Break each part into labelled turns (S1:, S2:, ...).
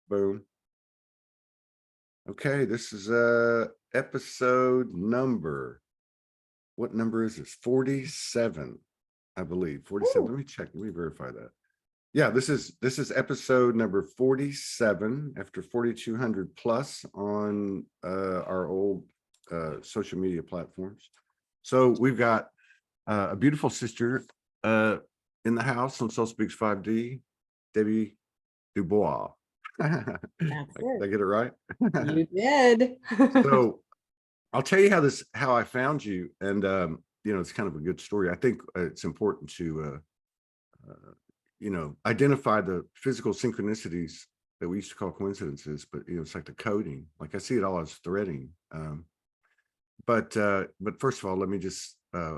S1: Boom. Okay, this is episode number. What number is this? 47, I believe. 47.
S2: Ooh.
S1: Let me check. Let me verify that. Yeah, this is episode number 47 after 4,200 plus on our old social media platforms. So we've got a beautiful sister in the house on Soul Speaks 5D, Debbie DuBois.
S2: That's
S1: Did I
S2: it.
S1: get it right?
S2: You did.
S1: So I'll tell you how I found you, and it's kind of a good story. I think it's important to identify the physical synchronicities that we used to call coincidences, but it's like the coding. Like I see it all as threading. But first of all, let me just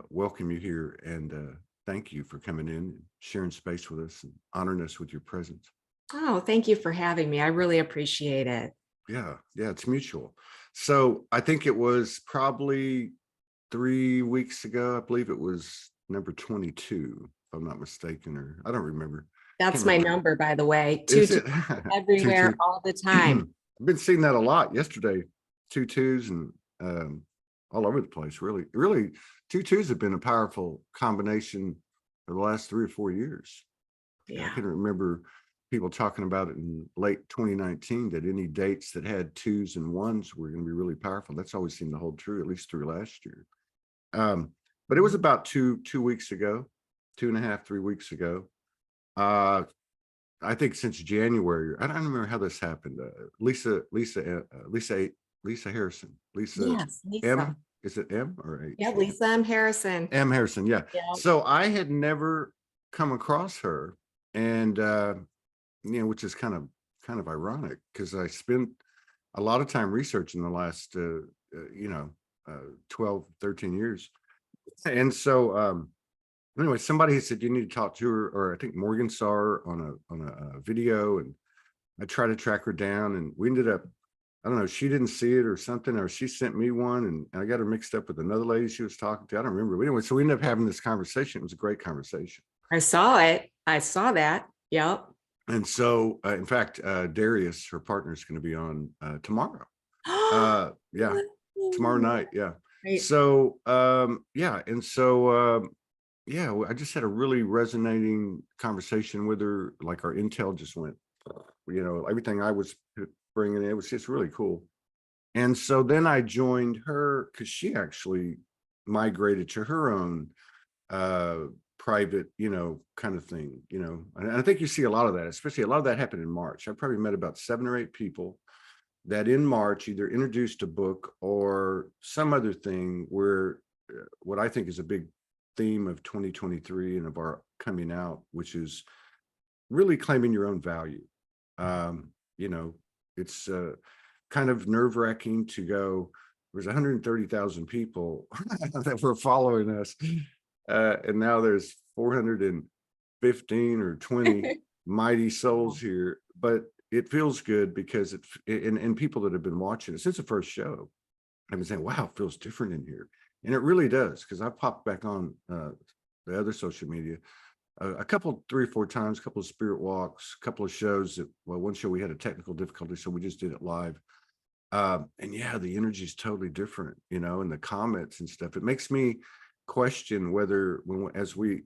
S1: welcome you here and thank you for coming in and sharing space with us and honoring us with your presence.
S2: Oh, thank you for having me. I really appreciate it.
S1: Yeah, it's mutual. So I think it was probably 3 weeks ago. I believe it was number 22, if I'm not mistaken, or I don't remember.
S2: That's my number, by the way.
S1: Is
S2: Two
S1: it?
S2: everywhere,
S1: 22.
S2: all the time.
S1: I've been seeing that a lot yesterday. 22s and all over the place. Really, 22s have been a powerful combination for the last 3 or 4 years.
S2: Yeah.
S1: I can remember people talking about it in late 2019 that any dates that had 2s and 1s were going to be really powerful. That's always seemed to hold true, at least through last year. But it was about two weeks ago, 2.5, 3 weeks ago. I think since January. I don't remember how this happened. Lisa Harrison.
S2: Yes, Lisa.
S1: M. Is it M or H?
S2: Yeah, Lisa M. Harrison.
S1: M. Harrison. Yeah.
S2: Yeah.
S1: So I had never come across her, and which is kind of ironic because I spent a lot of time researching the last 12, 13 years. And so anyway, somebody said you need to talk to her, or I think Morgan saw her on a video, and I tried to track her down, and we ended up, I don't know, she didn't see it or something, or she sent me one, and I got her mixed up with another lady she was talking to. I don't remember. But anyway, so we ended up having this conversation. It was a great conversation.
S2: I saw it. I saw that. Yep.
S1: And so, in fact, Darius, her partner, is going to be on tomorrow. Yeah, tomorrow night. Yeah.
S2: Right.
S1: So, and so, I just had a really resonating conversation with her. Like our intel just went, everything I was bringing in, it was just really cool. And so then I joined her because she actually migrated to her own private, kind of thing, and I think you see a lot of that, especially a lot of that happened in March. I probably met about 7 or 8 people that in March either introduced a book or some other thing where what I think is a big theme of 2023 and of our coming out, which is really claiming your own value. It's kind of nerve-wracking to go, there's 130,000 people that were following us. And now there's 415 or 20 mighty souls here, but it feels good because and people that have been watching it since the first show have been saying, wow, it feels different in here. And it really does, because I popped back on the other social media a couple, 3 or 4 times, a couple of spirit walks, a couple of shows one show we had a technical difficulty, so we just did it live. And yeah, the energy is totally different, and the comments and stuff. It makes me question whether as we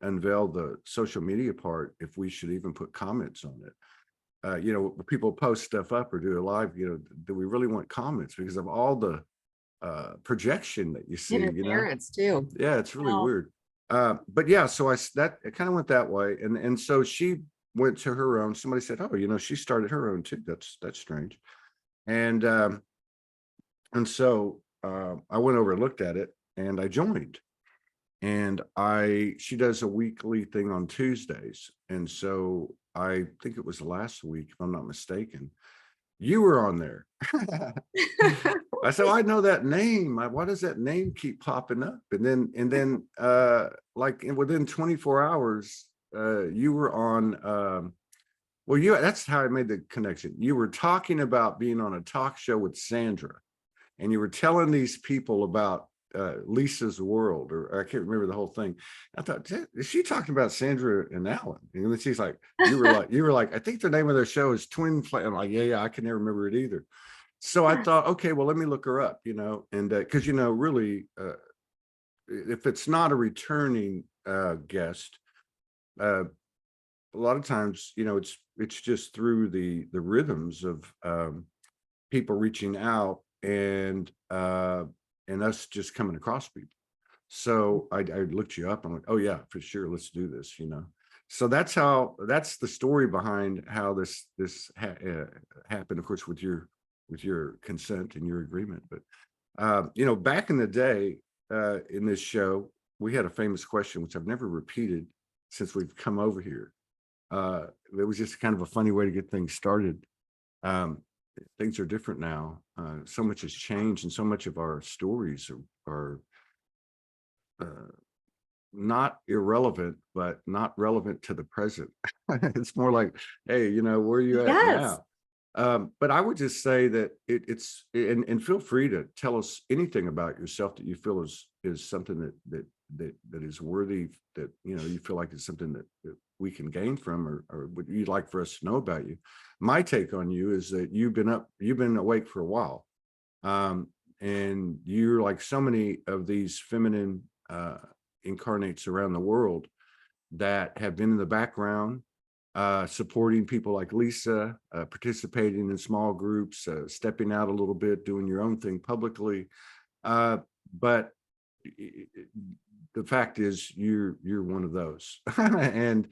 S1: unveil the social media part, if we should even put comments on it. People post stuff up or do a live, do we really want comments because of all the projection that you see,
S2: Interference too.
S1: Yeah, it's really weird. But yeah, so it kind of went that way. And so she went to her own. Somebody said, oh, she started her own too. That's strange. And so I went over and looked at it, and I joined. And she does a weekly thing on Tuesdays. And so I think it was last week, if I'm not mistaken, you were on there. I said, I know that name. Why does that name keep popping up? And then like within 24 hours, you were on, that's how I made the connection. You were talking about being on a talk show with Sandra, and you were telling these people about Lisa's World, or I can't remember the whole thing. I thought, is she talking about Sandra and Alan? And then she's like, you were like, I think the name of their show is Twin Flame. I'm like, yeah, I can never remember it either. So I thought, okay, well, let me look her up, and because really, if it's not a returning guest, a lot of times, it's just through the rhythms of people reaching out and us just coming across people. So I looked you up. I'm like, oh yeah, for sure, let's do this. So that's the story behind how this happened. Of course, with your consent and your agreement. But back in the day, in this show, we had a famous question which I've never repeated since we've come over here. It was just kind of a funny way to get things started. Things are different now. So much has changed, and so much of our stories are not irrelevant, but not relevant to the present. It's more like, hey, where are you at
S2: Yes.
S1: now? But I would just say that it's and feel free to tell us anything about yourself that you feel is something that is worthy, that you feel like it's something that we can gain from, or what you'd like for us to know about you. My take on you is that you've been awake for a while, and you're like so many of these feminine incarnates around the world that have been in the background, supporting people like Lisa, participating in small groups, stepping out a little bit, doing your own thing publicly. But the fact is, you're one of those, and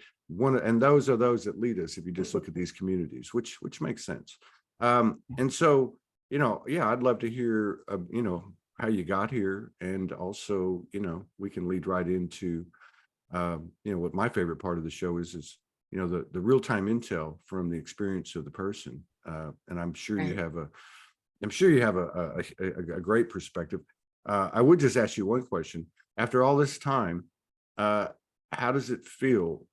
S1: those are those that lead us. If you just look at these communities, which makes sense. And so, yeah, I'd love to hear, how you got here, and also, we can lead right into, what my favorite part of the show is the real-time intel from the experience of the person. And I'm sure you have a great perspective. I would just ask you one question. After all this time, how does it feel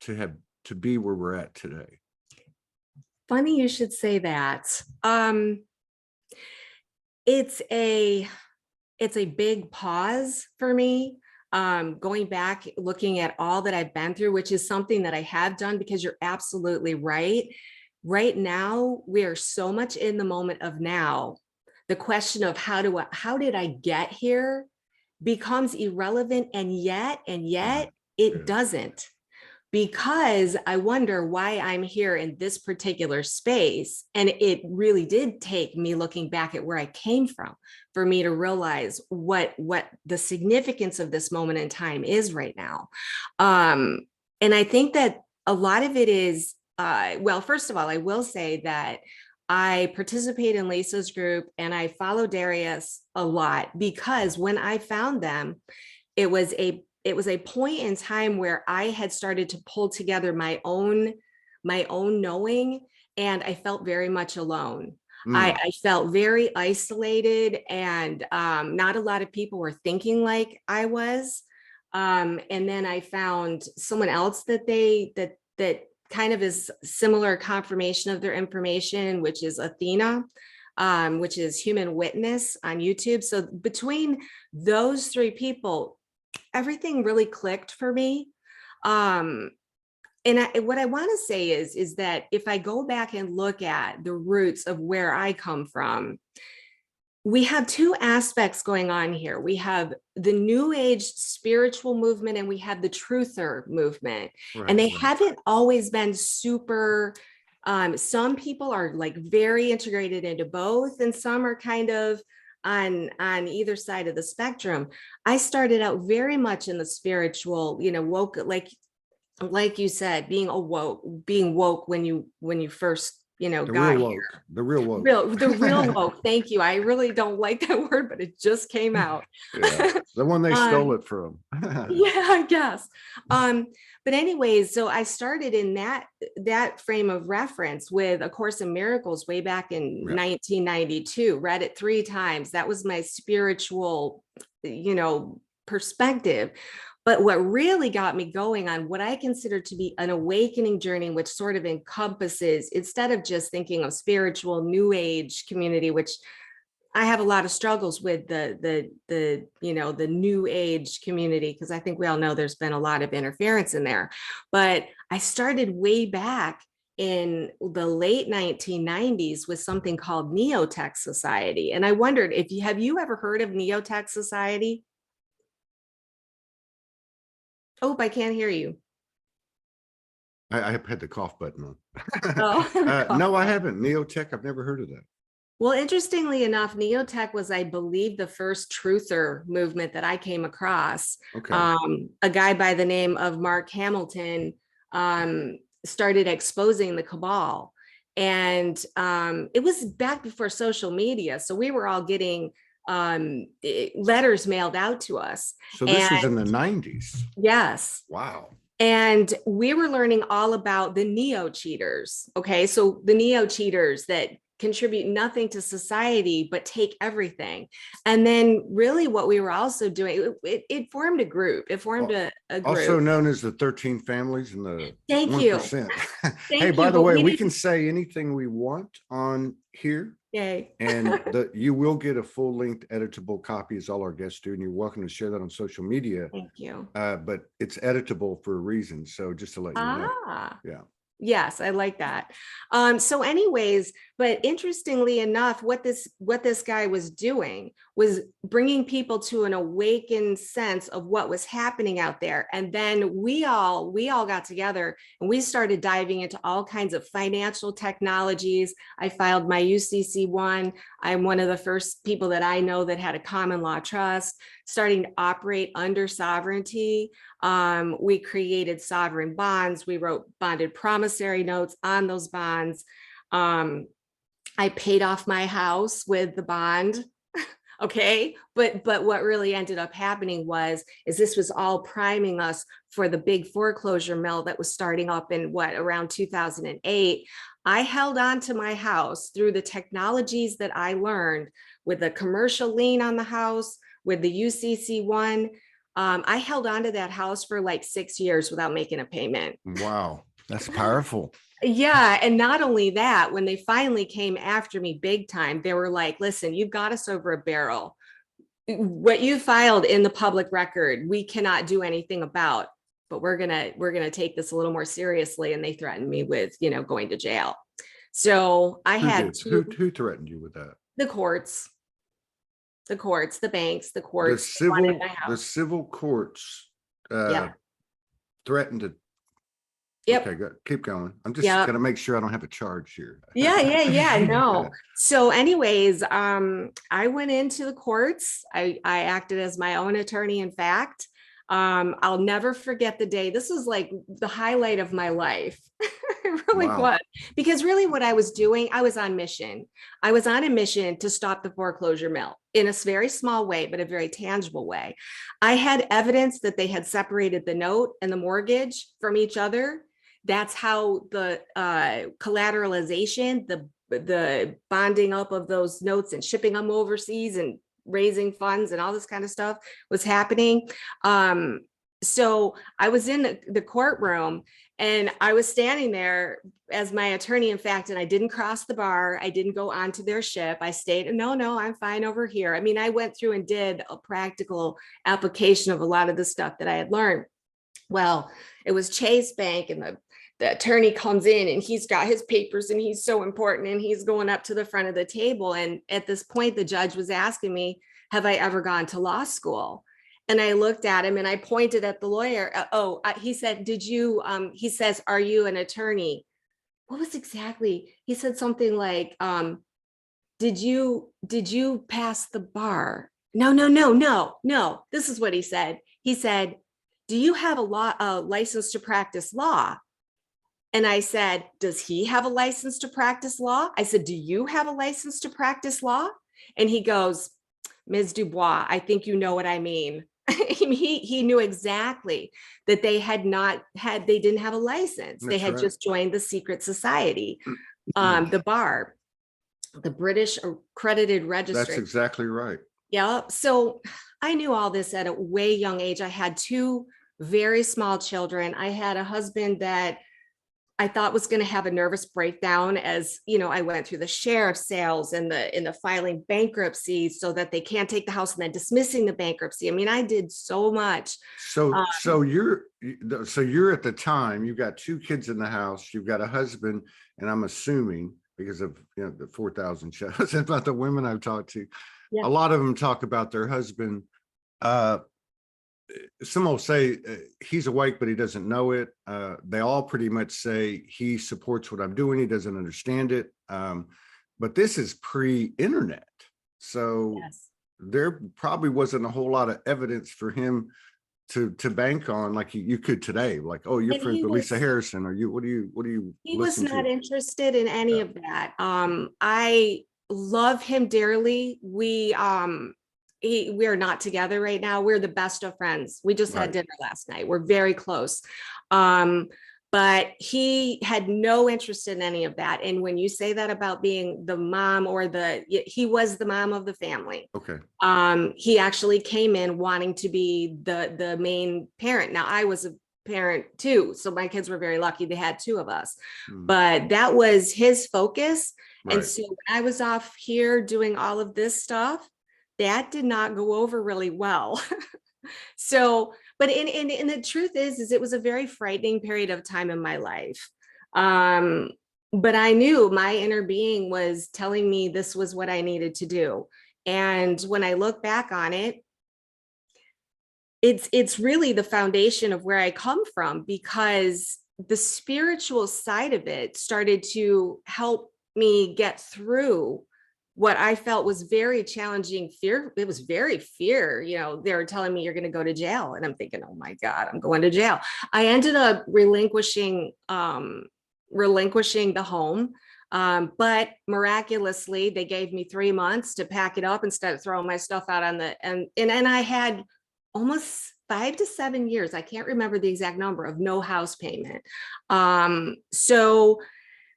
S1: to be where we're at today?
S2: Funny you should say that. It's a big pause for me. Going back, looking at all that I've been through, which is something that I have done, because you're absolutely right. Right now, we are so much in the moment of now. The question of how did I get here becomes irrelevant, and yet it doesn't. Because I wonder why I'm here in this particular space. And it really did take me looking back at where I came from for me to realize what the significance of this moment in time is right now. And I think that a lot of it is, well, first of all, I will say that I participate in Lisa's group and I follow Darius a lot, because when I found them, it was a point in time where I had started to pull together my own knowing, and I felt very much alone. I felt very isolated, and not a lot of people were thinking like I was. And then I found someone else that kind of is similar confirmation of their information, which is Athena, which is Human Witness on YouTube. So between those three people, everything really clicked for me. And what I want to say is that if I go back and look at the roots of where I come from, we have two aspects going on here. We have the New Age spiritual movement, and we have the truther movement. And they haven't always been super, some people are like very integrated into both, and some are kind of on either side of the spectrum. I started out very much in the spiritual, woke, like you said, being woke when you first got here.
S1: The real woke.
S2: The real woke. Thank you. I really don't like that word, but it just came out.
S1: Yeah, the one they stole it from.
S2: Yeah, I guess. But anyways, so I started in that frame of reference with A Course in Miracles way back in 1992. Read it 3 times. That was my spiritual, perspective. But what really got me going on what I consider to be an awakening journey, which sort of encompasses, instead of just thinking of spiritual New Age community, which I have a lot of struggles with the new age community, because I think we all know there's been a lot of interference in there. But I started way back in the late 1990s with something called Neotech Society. And I wondered if you have ever heard of Neotech Society? Oh, I can't hear you.
S1: I have had the cough button on.
S2: Oh,
S1: No, I haven't. Neotech, I've never heard of that.
S2: well, interestingly enough, Neotech was, I believe, the first truther movement that I came across.
S1: Okay.
S2: A guy by the name of Mark Hamilton started exposing the cabal. And it was back before social media. So we were all getting letters mailed out to us.
S1: So this was in the 90s.
S2: Yes.
S1: Wow.
S2: And we were learning all about the neo cheaters. Okay. So the neo cheaters that contribute nothing to society, but take everything. And then really what we were also doing, it formed a group. It formed a group.
S1: Also known as the 13 families and the
S2: Thank
S1: 1%.
S2: you.
S1: Hey, by the way, we can say anything we want on here.
S2: Yay.
S1: And you will get a full-length editable copy, as all our guests do, and you're welcome to share that on social media.
S2: Thank you.
S1: But it's editable for a reason. So just to let you know. Yeah.
S2: Yes, I like that. So anyways, but interestingly enough, what this guy was doing was bringing people to an awakened sense of what was happening out there. And then we all got together and we started diving into all kinds of financial technologies. I filed my UCC1. I'm one of the first people that I know that had a common law trust, starting to operate under sovereignty. We created sovereign bonds. We wrote bonded promissory notes on those bonds. I paid off my house with the bond. Okay. But what really ended up happening is this was all priming us for the big foreclosure mill that was starting up in around 2008. I held on to my house through the technologies that I learned with a commercial lien on the house, with the UCC1. I held on to that house for like 6 years without making a payment.
S1: Wow, that's powerful.
S2: Yeah. And not only that, when they finally came after me big time, they were like, listen, you've got us over a barrel. What you filed in the public record, we cannot do anything about, but we're gonna take this a little more seriously. And they threatened me with, going to jail. So I had
S1: who threatened you with that?
S2: The courts, the banks, the courts.
S1: The civil courts threatened to.
S2: Yep.
S1: Okay, good. Keep going. I'm just gonna make sure I don't have a charge here.
S2: Yeah. No. So anyways, I went into the courts. I acted as my own attorney, in fact. I'll never forget the day. This was like the highlight of my life. It really was. Because really what I was doing, I was on mission. I was on a mission to stop the foreclosure mill in a very small way, but a very tangible way. I had evidence that they had separated the note and the mortgage from each other. That's how the collateralization, the bonding up of those notes and shipping them overseas and raising funds and all this kind of stuff was happening. So I was in the courtroom and I was standing there as my attorney, in fact, and I didn't cross the bar. I didn't go onto their ship. I stayed, no, I'm fine over here. I mean, I went through and did a practical application of a lot of the stuff that I had learned. Well, it was Chase Bank, and the attorney comes in and he's got his papers and he's so important and he's going up to the front of the table. And at this point, the judge was asking me, have I ever gone to law school? And I looked at him and I pointed at the lawyer. He said, he says, are you an attorney? What was exactly? He said something like, did you pass the bar? No. This is what he said. He said, do you have a license to practice law? And I said, does he have a license to practice law? I said, do you have a license to practice law? And he goes, Ms. DuBois, I think you know what I mean. He knew exactly that they didn't have a license. They had just joined the secret society, the bar, the British accredited registry.
S1: That's exactly right.
S2: Yeah. So I knew all this at a way young age. I had two very small children. I had a husband that I thought was going to have a nervous breakdown as, you know, I went through the sheriff's sales and the filing bankruptcy so that they can't take the house and then dismissing the bankruptcy. I mean, I did so much.
S1: So you're at the time, you've got 2 kids in the house, you've got a husband, and I'm assuming because of, you know, the 4,000 shows about the women I've talked to,
S2: Yeah.
S1: a lot of them talk about their husband. Some will say he's awake, but he doesn't know it. They all pretty much say he supports what I'm doing. He doesn't understand it. But this is pre-internet. So
S2: Yes.
S1: there probably wasn't a whole lot of evidence for him to bank on like you could today. Like, oh, you're
S2: And
S1: friends with Lisa Harrison. Or what do you
S2: he was
S1: listen
S2: not
S1: to?
S2: interested in any
S1: Yeah.
S2: of that. I love him dearly. We are not together right now. We're the best of friends. We just had
S1: Right.
S2: dinner last night. We're very close. But he had no interest in any of that. And when you say that about being the mom or he was the mom of the family.
S1: Okay.
S2: He actually came in wanting to be the main parent. Now I was a parent too, so my kids were very lucky. They had 2 of us, but that was his focus. And
S1: Right.
S2: so when I was off here doing all of this stuff, that did not go over really well. So, but in the truth is it was a very frightening period of time in my life. But I knew my inner being was telling me this was what I needed to do. And when I look back on it, it's really the foundation of where I come from, because the spiritual side of it started to help me get through what I felt was very challenging fear. It was very fear. You know, they were telling me you're going to go to jail. And I'm thinking, oh my God, I'm going to jail. I ended up relinquishing the home. But miraculously, they gave me 3 months to pack it up instead of throwing my stuff out on and I had almost 5 to 7 years. I can't remember the exact number of no house payment. So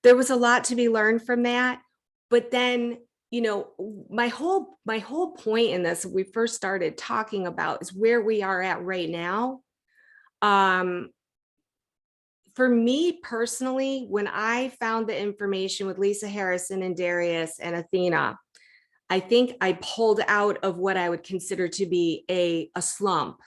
S2: there was a lot to be learned from that. But then, you know, my whole point in this, we first started talking about, is where we are at right now. For me personally, when I found the information with Lisa Harrison and Darius and Athena, I think I pulled out of what I would consider to be a slump.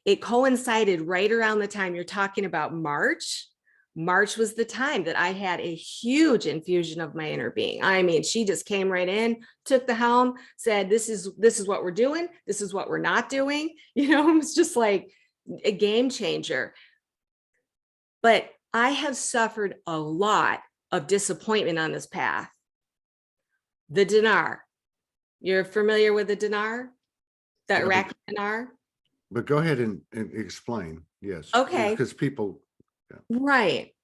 S2: It coincided right around the time you're talking about March. March was the time that I had a huge infusion of my inner being. I mean, she just came right in, took the helm, said, this is what we're doing. This is what we're not doing. You know, it was just like a game changer. But I have suffered a lot of disappointment on this path. The dinar. You're familiar with the dinar? The Iraqi dinar?
S1: But go ahead and explain. Yes.
S2: Okay.
S1: Because people. Yeah.
S2: Right.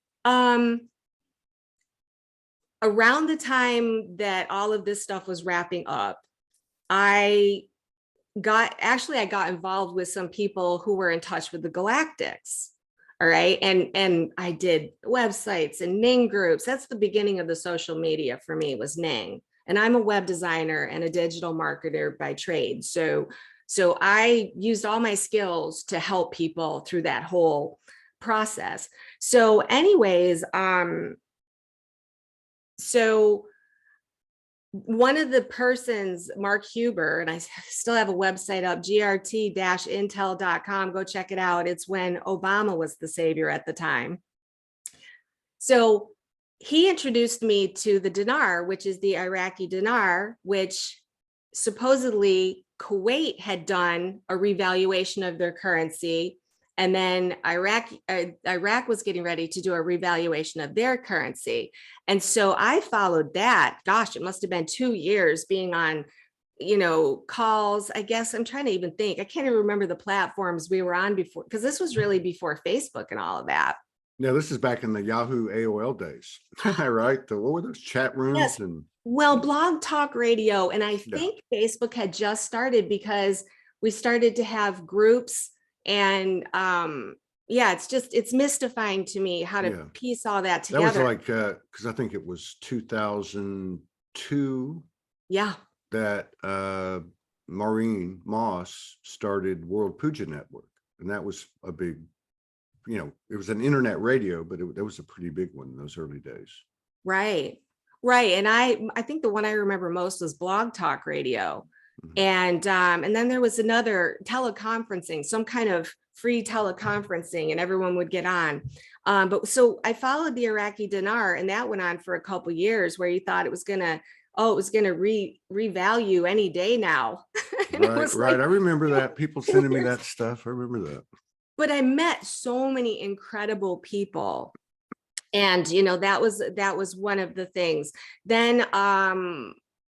S2: Around the time that all of this stuff was wrapping up, I got involved with some people who were in touch with the Galactics. All right. And I did websites and Ning groups. That's the beginning of the social media for me, was Ning. And I'm a web designer and a digital marketer by trade. So I used all my skills to help people through that whole process. So anyways, so one of the persons, Mark Huber, and I still have a website up, grt-intel.com. Go check it out. It's when Obama was the savior at the time. So he introduced me to the dinar, which is the Iraqi dinar, which supposedly Kuwait had done a revaluation of their currency. And then Iraq was getting ready to do a revaluation of their currency. And so I followed that. Gosh, it must have been 2 years being on, you know, calls. I guess I'm trying to even think. I can't even remember the platforms we were on before, because this was really before Facebook and all of that.
S1: No, this is back in the Yahoo AOL days, right? What were those chat rooms?
S2: Yes.
S1: And
S2: well, Blog Talk Radio. And I think Facebook had just started, because we started to have groups. And it's mystifying to me how to piece all that together.
S1: That was like, because I think it was 2002.
S2: Yeah.
S1: That Maureen Moss started World Puja Network. And that was a big you know, it was an internet radio, but that was a pretty big one in those early days.
S2: Right. Right. And I think the one I remember most was Blog Talk Radio.
S1: Mhm.
S2: And then there was another teleconferencing, some kind of free teleconferencing, and everyone would get on. But so I followed the Iraqi dinar, and that went on for a couple years, where you thought it was gonna, revalue any day now. And it
S1: Right,
S2: was like,
S1: right. I remember that. People sending me that stuff. I remember that.
S2: but I met so many incredible people. And that was one of the things. Then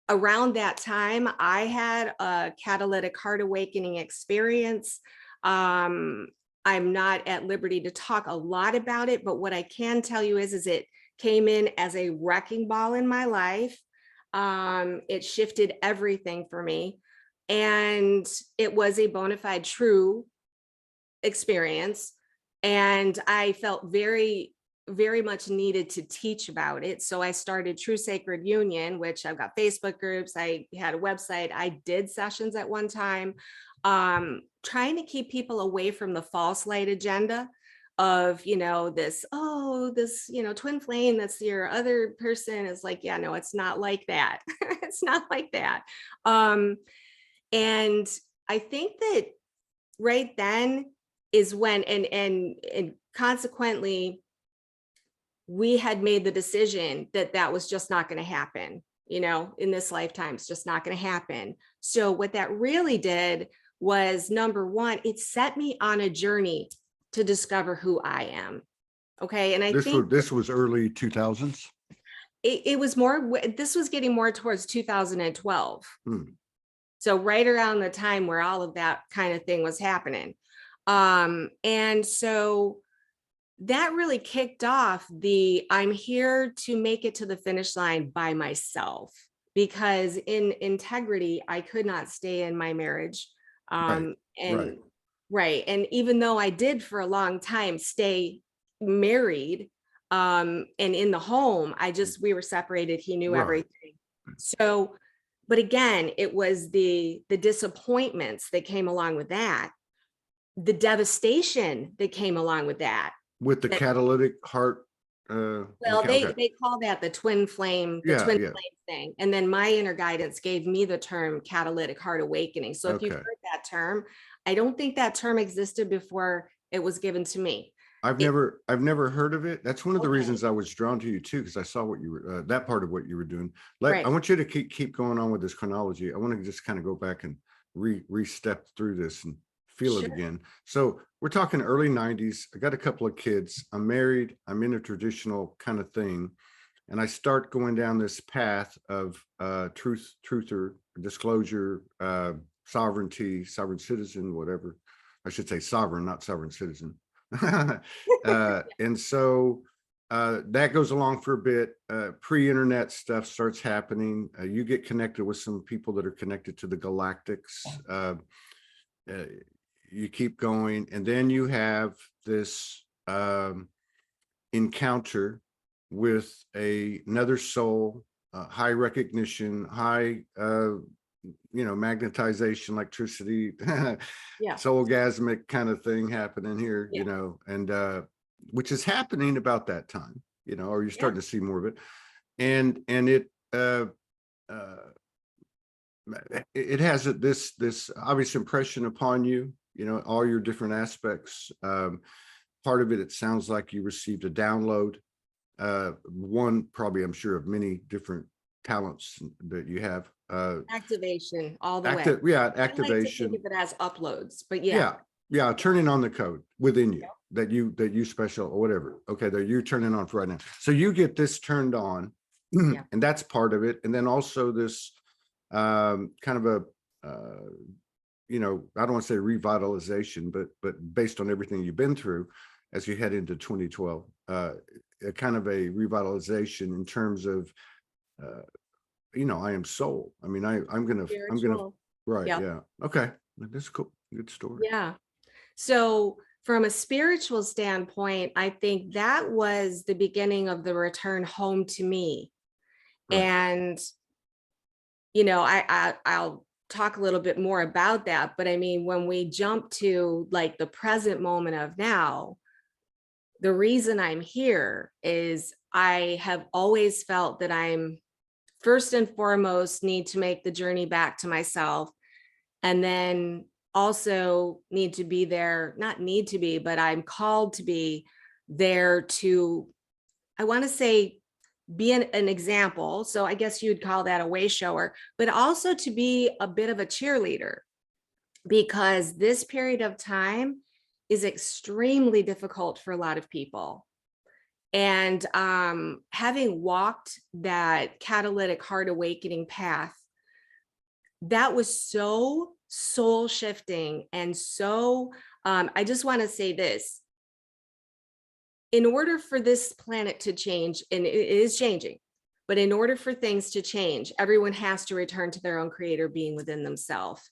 S2: around that time, I had a catalytic heart awakening experience. I'm not at liberty to talk a lot about it, but what I can tell you is it came in as a wrecking ball in my life. It shifted everything for me, and it was a bona fide true experience. And I felt very, very much needed to teach about it. So I started True Sacred Union, which I've got Facebook groups. I had a website. I did sessions at one time, trying to keep people away from the false light agenda of, this, twin flame, that's your other person. Is like, yeah, no, it's not like that. It's not like that. And I think that right then is when, and consequently, we had made the decision that that was just not going to happen, in this lifetime. It's just not going to happen. So what that really did was, number one, it set me on a journey to discover who I am. Okay. And I think
S1: This was early 2000s.
S2: it was more, this was getting more towards 2012. So right around the time where all of that kind of thing was happening. And so that really kicked off I'm here to make it to the finish line by myself, because in integrity, I could not stay in my marriage.
S1: Right.
S2: And right. And even though I did for a long time stay married, and in the home, we were separated. He knew everything. So, but again, it was the disappointments that came along with that, the devastation that came along with that.
S1: With the catalytic heart.
S2: Well, they call that the twin flame, flame thing. And then my inner guidance gave me the term catalytic heart awakening. So if you've heard that term, I don't think that term existed before it was given to me.
S1: I've never heard of it. That's one of the reasons I was drawn to you too, because I saw what you were, that part of what you were doing. I want you to keep going on with this chronology. I want to just kind of go back and re-step through this and feel it again. So we're talking early 90s. I got a couple of kids. I'm married. I'm in a traditional kind of thing. And I start going down this path of truther, disclosure, sovereignty, sovereign citizen, whatever. I should say sovereign, not sovereign citizen. And so that goes along for a bit. Pre-internet stuff starts happening. You get connected with some people that are connected to the Galactics. You keep going, and then you have this encounter with another soul, high recognition, high magnetization, electricity, soulgasmic kind of thing happening here, and which is happening about that time, or you're starting to see more of it, and it has this obvious impression upon you, all your different aspects. Part of it, it sounds like you received a download, one probably, I'm sure, of many different talents that you have.
S2: Activation all the way.
S1: Activation.
S2: I like to think of it as uploads, but
S1: turning on the code within you that you special or whatever. Okay, that you're turning on for right now. So you get this turned on, and that's part of it. And then also this kind of a I don't want to say revitalization, but based on everything you've been through as you head into 2012, a kind of a revitalization in terms of I am soul. I mean, I'm gonna right. Yeah. Okay. That's cool. Good story.
S2: Yeah. So from a spiritual standpoint, I think that was the beginning of the return home to me. Right. And, I'll talk a little bit more about that. But I mean, when we jump to the present moment of now, the reason I'm here is I have always felt that I'm first and foremost need to make the journey back to myself, and then also need to be there, not need to be, but I'm called to be there to, I want to say, be an example. So I guess you'd call that a way shower, but also to be a bit of a cheerleader, because this period of time is extremely difficult for a lot of people. And having walked that catalytic heart awakening path, that was so soul shifting. And so I just want to say this: in order for this planet to change, and it is changing, but in order for things to change, everyone has to return to their own creator being within themselves.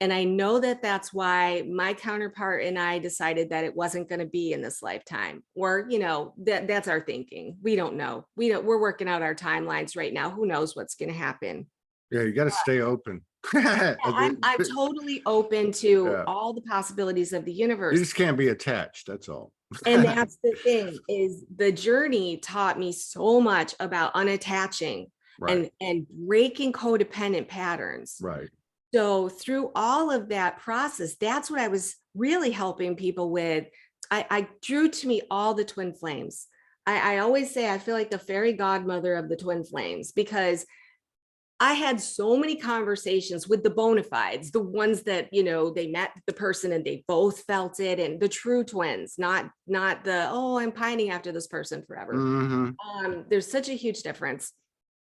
S2: And I know that that's why my counterpart and I decided that it wasn't going to be in this lifetime, or, you know, that's our thinking. We don't know. We're working out our timelines right now. Who knows what's going to happen?
S1: Yeah, you got to stay open.
S2: I'm totally open to
S1: Yeah.
S2: all the possibilities of the
S1: You
S2: universe.
S1: just can't be attached. That's all.
S2: And that's the thing, is the journey taught me so much about unattaching
S1: Right.
S2: and breaking codependent patterns.
S1: Right.
S2: So through all of that process, that's what I was really helping people with. I drew to me all the twin flames. I always say I feel like the fairy godmother of the twin flames, because I had so many conversations with the bona fides, the ones that, you know, they met the person and they both felt it, and the true twins, not the, oh, I'm pining after this person forever.
S1: Mm-hmm.
S2: There's such a huge difference.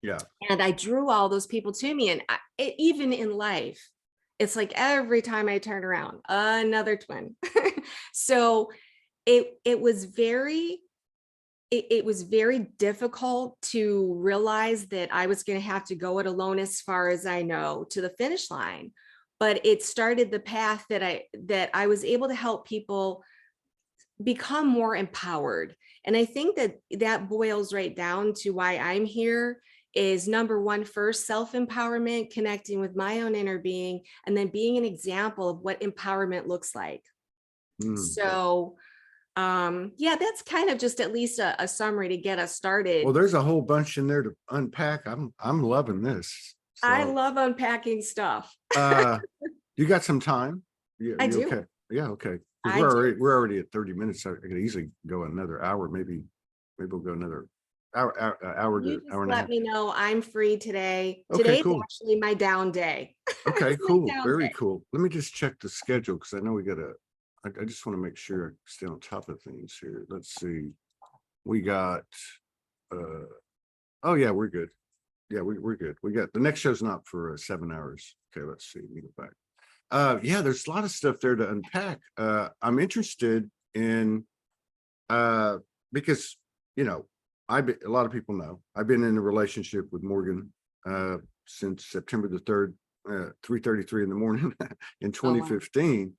S1: Yeah.
S2: And I drew all those people to me. And even in life, it's like every time I turn around, another twin. So it was very, it was very difficult to realize that I was going to have to go it alone, as far as I know, to the finish line. But it started the path that I was able to help people become more empowered. And I think that boils right down to why I'm here is, number one, first, self-empowerment, connecting with my own inner being, and then being an example of what empowerment looks like. So yeah, that's kind of just at least a summary to get us started.
S1: Well, there's a whole bunch in there to unpack. I'm loving this. So,
S2: I love unpacking stuff.
S1: you got some time? Yeah,
S2: I
S1: you
S2: do.
S1: okay? Yeah, okay.
S2: I
S1: Because
S2: do.
S1: we're already at 30 minutes. So I could easily go another hour. Maybe we'll go another hour
S2: You
S1: to
S2: just
S1: hour and a half.
S2: let me know. I'm free today.
S1: Okay,
S2: Today's
S1: cool.
S2: actually my down day.
S1: Okay,
S2: It's my
S1: cool.
S2: down
S1: Very
S2: day.
S1: cool. Let me just check the schedule, because I know we got I just want to make sure I stay on top of things here. Let's see. We got oh yeah, we're good. Yeah, we're good. We got the next show's not for 7 hours. Okay, let's see. Let me go back. Yeah, there's a lot of stuff there to unpack. I'm interested in because, you know, a lot of people know I've been in a relationship with Morgan since September the 3rd, 3:33 in the morning in
S2: Oh, wow.
S1: 2015.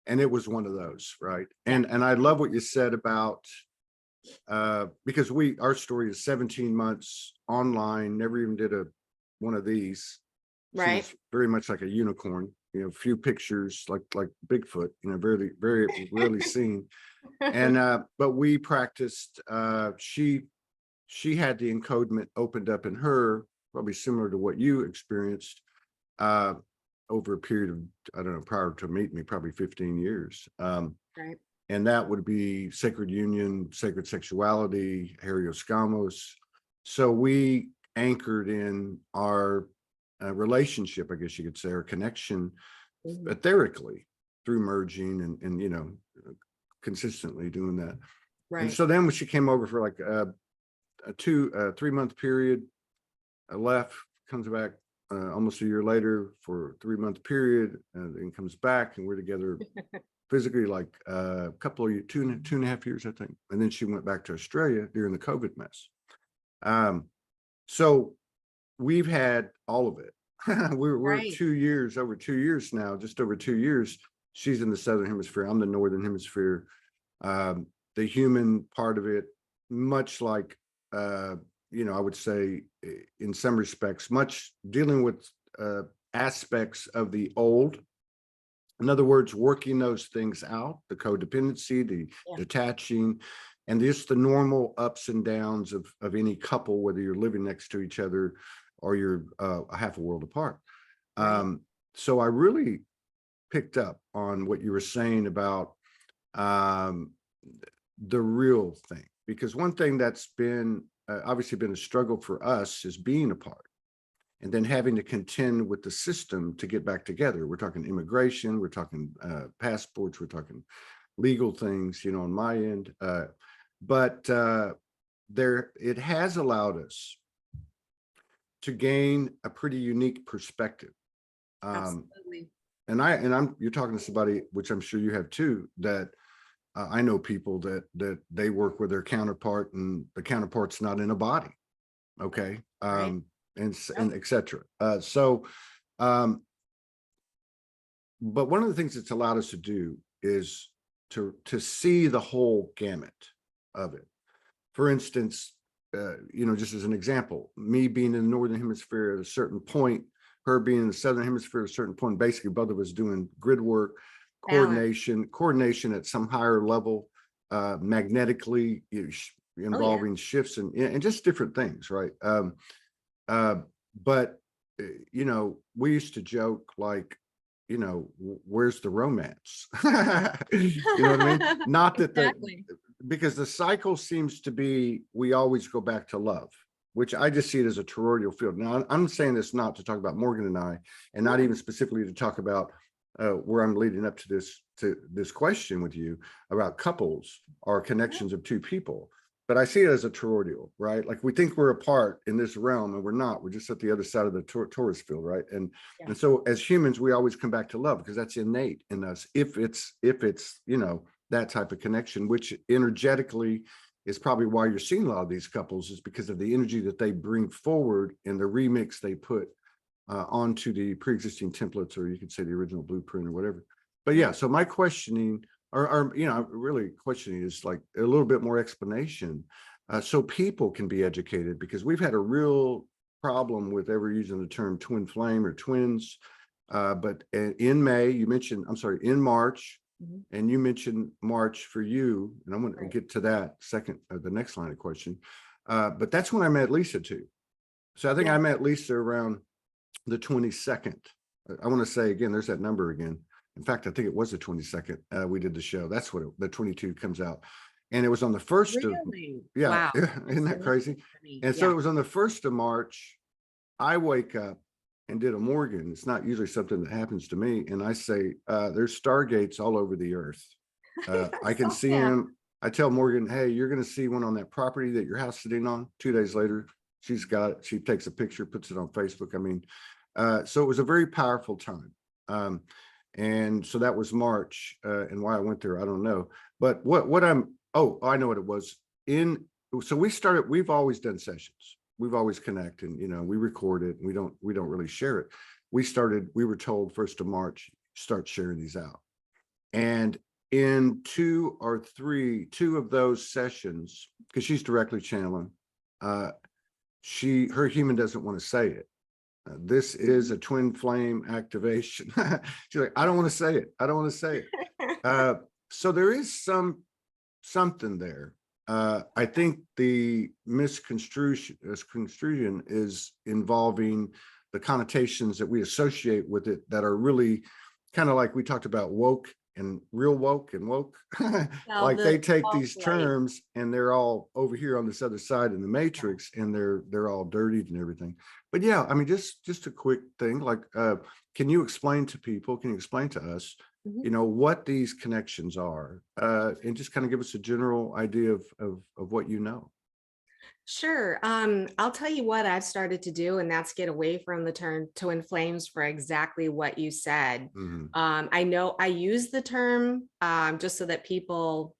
S1: And it was one of those, right? And I love what you said about because our story is 17 months online, never even did one of these.
S2: Right.
S1: She's very much like a unicorn, you know, few pictures like Bigfoot, you know, very rarely seen. And but we practiced, she had the encodement opened up in her, probably similar to what you experienced over a period of, I don't know, prior to meeting me, probably 15 years.
S2: Right.
S1: And that would be sacred union, sacred sexuality, Herioscamos. So we anchored in our relationship, I guess you could say, or connection etherically through merging and you know, consistently doing that.
S2: Right.
S1: And so then when she came over for like a 3-month period, I left, comes back almost a year later for a 3-month period, and then comes back, and we're together physically like a couple of years, 2.5 years, I think. And then she went back to Australia during the COVID mess. So we've had all of it. we're
S2: Right.
S1: 2 years, over 2 years now, just over 2 years. She's in the Southern Hemisphere. I'm the Northern Hemisphere. The human part of it, much like, you know, I would say in some respects, much dealing with aspects of the old In other words, working those things out, the codependency, the
S2: Yeah.
S1: detaching, and just the normal ups and downs of any couple, whether you're living next to each other or you're a half a world apart.
S2: Right.
S1: So I really picked up on what you were saying about the real thing, because one thing that's been obviously been a struggle for us is being apart and then having to contend with the system to get back together. We're talking immigration, we're talking passports, we're talking legal things, you know, on my end. But it has allowed us to gain a pretty unique perspective.
S2: Absolutely.
S1: And you're talking to somebody, which I'm sure you have too, that I know people that they work with their counterpart, and the counterpart's not in a body. Okay.
S2: Right.
S1: And
S2: Yep.
S1: et cetera. But one of the things it's allowed us to do is to see the whole gamut of it. For instance, you know, just as an example, me being in the northern hemisphere at a certain point, her being in the southern hemisphere at a certain point, basically both of us doing grid work,
S2: Balance.
S1: coordination at some higher level, magnetically,
S2: Oh, yeah.
S1: involving shifts and just different things, right? But you know, we used to joke like, you know, where's the romance? You know what I mean? Not that
S2: Exactly.
S1: because the cycle seems to be, we always go back to love, which I just see it as a toroidal field. Now, I'm saying this not to talk about Morgan and I, and not
S2: Yeah.
S1: even specifically to talk about where I'm leading up to this question with you about couples or connections of two people. But I see it as a toroidal, right? Like we think we're apart in this realm, and we're not. We're just at the other side of the torus field, right? And
S2: Yeah.
S1: so as humans, we always come back to love because that's innate in us. If it's you know, that type of connection, which energetically is probably why you're seeing a lot of these couples, is because of the energy that they bring forward and the remix they put onto the pre-existing templates, or you could say the original blueprint or whatever. But yeah, so my questioning, or you know, really questioning is like a little bit more explanation, so people can be educated, because we've had a real problem with ever using the term twin flame or twins. But in May, you mentioned, I'm sorry, in March,
S2: Mhm.
S1: and you mentioned March for you, and I'm going to
S2: Right.
S1: get to that second, the next line of question. But that's when I met Lisa too. So I think
S2: Yeah.
S1: I met Lisa around the 22nd. I want to say again, there's that number again. In fact, I think it was the 22nd. We did the show. That's what the 22 comes out. And it was on the 1st of,
S2: Really?
S1: yeah,
S2: Wow.
S1: isn't that crazy? And so
S2: Yeah.
S1: it was on the 1st of March. I wake up and did a Morgan. It's not usually something that happens to me. And I say, there's stargates all over the earth. I can
S2: So
S1: see
S2: fast.
S1: him. I tell Morgan, hey, you're going to see one on that property that your house sitting on. 2 days later, she's got it. She takes a picture, puts it on Facebook. I mean, so it was a very powerful time. And so that was March, and why I went there, I don't know. But I know what it was. So we've always done sessions. We've always connect, and you know, we record it. And we don't really share it. We were told 1st of March, start sharing these out. And in two of those sessions, because she's directly channeling, her human doesn't want to say it. This is a twin flame activation. She's like, I don't want to say it. I don't want to say it. So there is something there. I think the misconstruction is involving the connotations that we associate with it that are really kind of like we talked about woke and real woke and woke.
S2: Well,
S1: Like they take
S2: alt
S1: these
S2: right.
S1: terms and they're all over here on this other side in the matrix, and they're all dirtied and everything. But yeah, I mean, just a quick thing, like, can you explain to people, can you explain to us,
S2: Mhm.
S1: you know, what these connections are, and just kind of give us a general idea of what you know?
S2: Sure. I'll tell you what I've started to do, and that's get away from the term twin flames for exactly what you said.
S1: Mhm.
S2: I know I use the term just so that people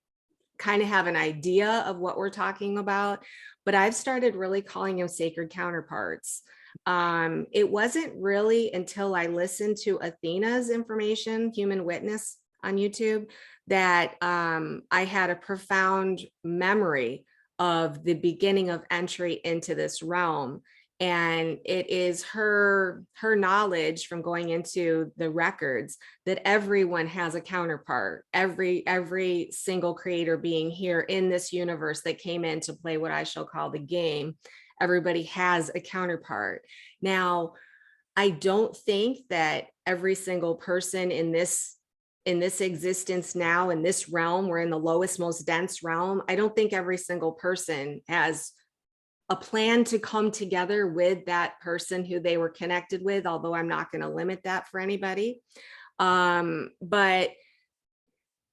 S2: kind of have an idea of what we're talking about, but I've started really calling them sacred counterparts. It wasn't really until I listened to Athena's information, Human Witness on YouTube, that I had a profound memory of the beginning of entry into this realm. And it is her knowledge from going into the records that everyone has a counterpart. Every single creator being here in this universe that came in to play what I shall call the game, everybody has a counterpart. Now, I don't think that every single person in this existence now, in this realm, we're in the lowest, most dense realm. I don't think every single person has a plan to come together with that person who they were connected with, although I'm not going to limit that for anybody. But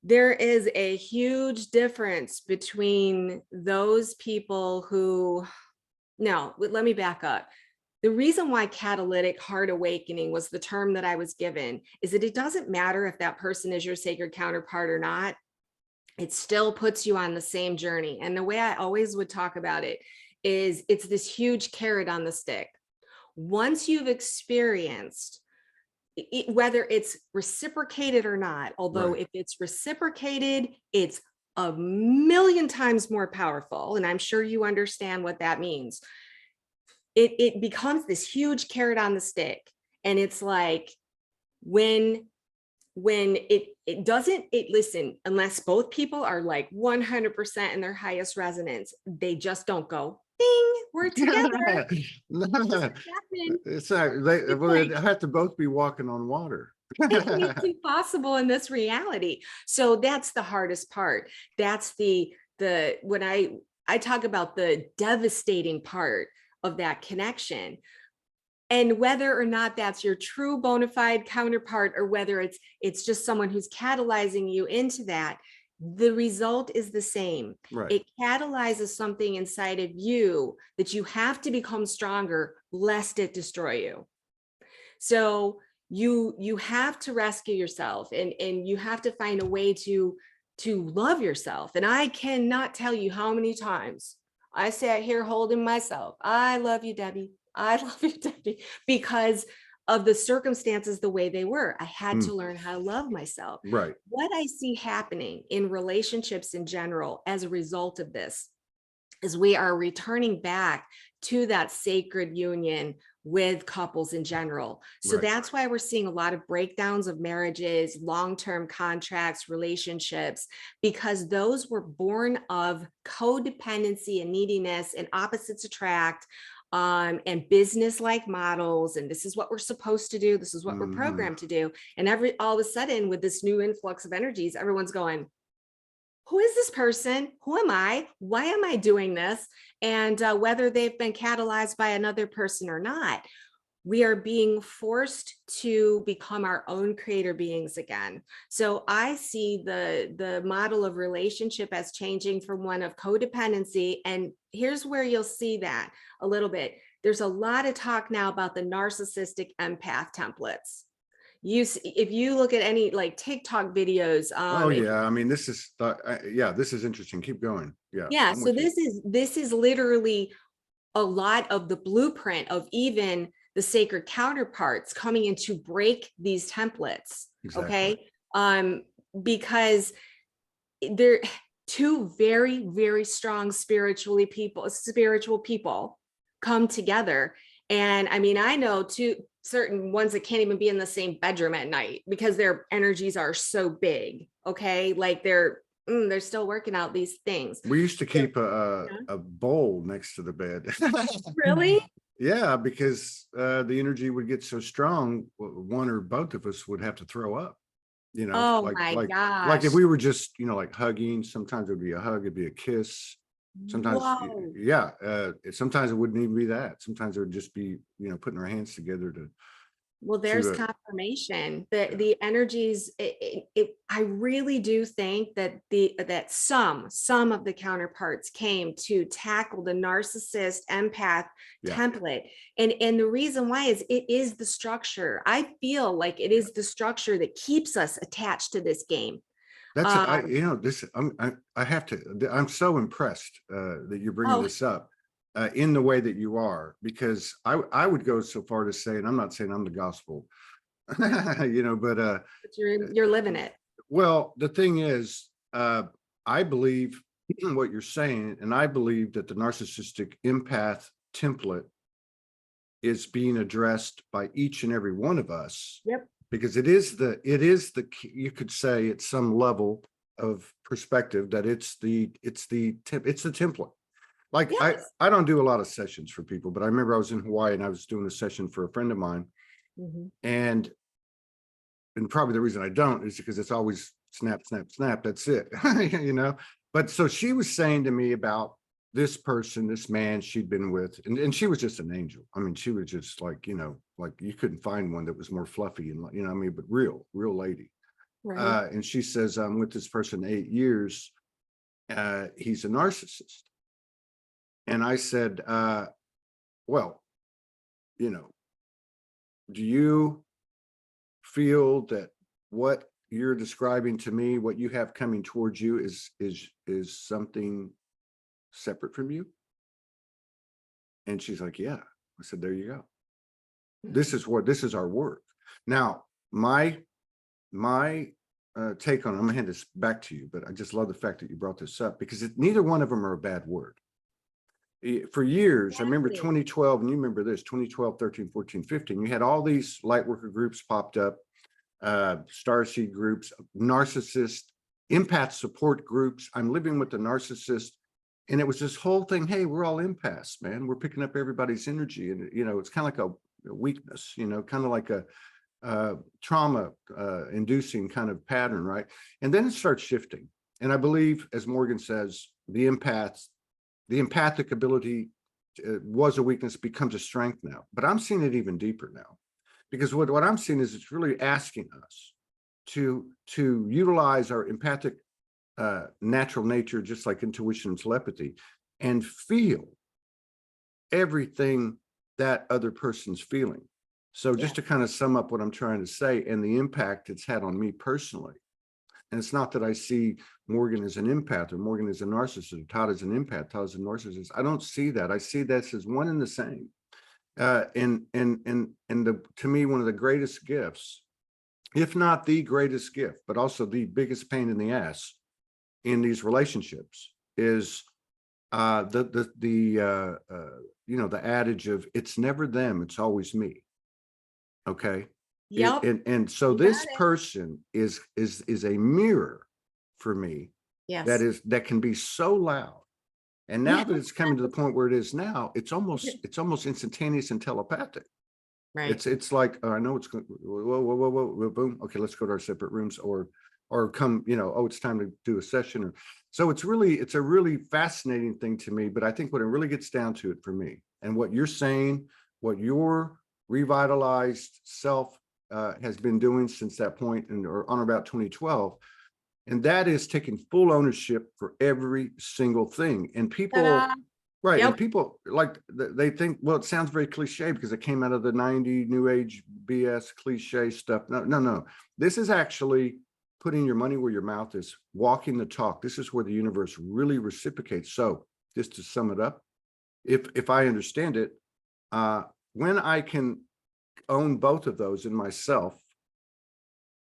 S2: there is a huge difference between those people who, no, let me back up. The reason why catalytic heart awakening was the term that I was given is that it doesn't matter if that person is your sacred counterpart or not. It still puts you on the same journey. And the way I always would talk about it is it's this huge carrot on the stick. Once you've experienced whether it's reciprocated or not, although if it's reciprocated, it's a million times more powerful. And I'm sure you understand what that means. It becomes this huge carrot on the stick. And it's like when it doesn't, listen, unless both people are like 100% in their highest resonance, they just don't go, ding, we're together.
S1: It's not, they have to both be walking on water.
S2: It's impossible in this reality. So that's the hardest part. That's when I talk about the devastating part of that connection. And whether or not that's your true bona fide counterpart, or whether it's just someone who's catalyzing you into that, the result is the same. It catalyzes something inside of you that you have to become stronger, lest it destroy you. So you have to rescue yourself, and you have to find a way to love yourself. And I cannot tell you how many times I sat here holding myself. I love you, Debbie. I love you, Debbie, because of the circumstances the way they were. I had to learn how to love myself. What I see happening in relationships in general as a result of this is we are returning back to that sacred union with couples in general. So that's why we're seeing a lot of breakdowns of marriages, long-term contracts, relationships, because those were born of codependency and neediness and opposites attract, and business-like models. And this is what we're supposed to do. This is what we're programmed to do. And all of a sudden, with this new influx of energies, everyone's going, who is this person? Who am I? Why am I doing this? And whether they've been catalyzed by another person or not, we are being forced to become our own creator beings again. So I see the model of relationship as changing from one of codependency. And here's where you'll see that a little bit. There's a lot of talk now about the narcissistic empath templates. If you look at any like TikTok videos,
S1: I mean, this is this is interesting. Keep going.
S2: So this is literally a lot of the blueprint of even the sacred counterparts coming in to break these templates. Okay, because they're two very, very strong spiritual people come together. And I mean, I know two certain ones that can't even be in the same bedroom at night because their energies are so big. Okay, like they're still working out these things.
S1: We used to keep a bowl next to the bed.
S2: Really?
S1: Yeah, because the energy would get so strong, one or both of us would have to throw up. You know,
S2: oh my gosh.
S1: Like if we were just, like hugging, sometimes it would be a hug, it'd be a kiss. Sometimes, sometimes it wouldn't even be that. Sometimes it would just be, putting our hands together to.
S2: Well, there's confirmation that the energies, I really do think that that some of the counterparts came to tackle the narcissist empath template. And the reason why is it is the structure. I feel like it is the structure that keeps us attached to this game.
S1: That's I'm so impressed that you're bringing this up in the way that you are, because I would go so far to say, and I'm not saying I'm the gospel, but
S2: you're living it.
S1: Well, the thing is, I believe in what you're saying, and I believe that the narcissistic empath template is being addressed by each and every one of us,
S2: Yep.
S1: because it is the key, you could say at some level of perspective that it's the template. Like
S2: Yes.
S1: I don't do a lot of sessions for people, but I remember I was in Hawaii and I was doing a session for a friend of mine,
S2: Mhm.
S1: and probably the reason I don't is because it's always snap, snap, snap. That's it, you know. But so she was saying to me about this person, this man she'd been with, and she was just an angel. I mean, she was just like, you know, like you couldn't find one that was more fluffy and, you know, I mean, but real lady.
S2: Right.
S1: And she says, I'm with this person 8 years. He's a narcissist. And I said, well, you know, do you feel that what you're describing to me, what you have coming towards you is something separate from you? And she's like, yeah. I said, there you go. This is our work. Now, my take on it, I'm gonna hand this back to you, but I just love the fact that you brought this up, because neither one of them are a bad word. For years, I remember
S2: Exactly.
S1: 2012, and you remember this, 2012, 13, 14, 15, you had all these light worker groups popped up, starseed groups, narcissist, empath support groups. I'm living with the narcissist. And it was this whole thing. Hey, we're all empaths, man. We're picking up everybody's energy. And, you know, it's kind of like a weakness, you know, kind of like a trauma inducing kind of pattern, right? And then it starts shifting. And I believe, as Morgan says, the empathic ability was a weakness, becomes a strength now. But I'm seeing it even deeper now, because what I'm seeing is it's really asking us to utilize our empathic natural nature, just like intuition and telepathy, and feel everything that other person's feeling. So
S2: Yeah.
S1: just to kind of sum up what I'm trying to say and the impact it's had on me personally. And it's not that I see Morgan as an empath or Morgan as a narcissist, or Todd as an empath, Todd as a narcissist. I don't see that. I see that as one and the same. And to me, one of the greatest gifts, if not the greatest gift, but also the biggest pain in the ass in these relationships, is you know, the adage of it's never them, it's always me. Okay.
S2: Yep.
S1: And so
S2: You got
S1: this
S2: it.
S1: person is a mirror for me
S2: Yes.
S1: that can be so loud. And now
S2: Yeah.
S1: that it's coming to the point where it is now, it's almost instantaneous and telepathic.
S2: Right.
S1: It's like, oh, I know it's going, whoa, whoa, whoa, whoa, boom. Okay, let's go to our separate rooms, or come, you know, oh, it's time to do a session. Or so it's a really fascinating thing to me. But I think when it really gets down to it for me, and what you're saying, what your revitalized self has been doing since that point, and or on about 2012, and that is taking full ownership for every single thing. And people,
S2: Ta-da.
S1: right, and
S2: Yep.
S1: people like they think, well, it sounds very cliche because it came out of the 90 new age BS cliche stuff. No, no, no. This is actually putting your money where your mouth is, walking the talk. This is where the universe really reciprocates. So just to sum it up, if I understand it, when I can own both of those in myself,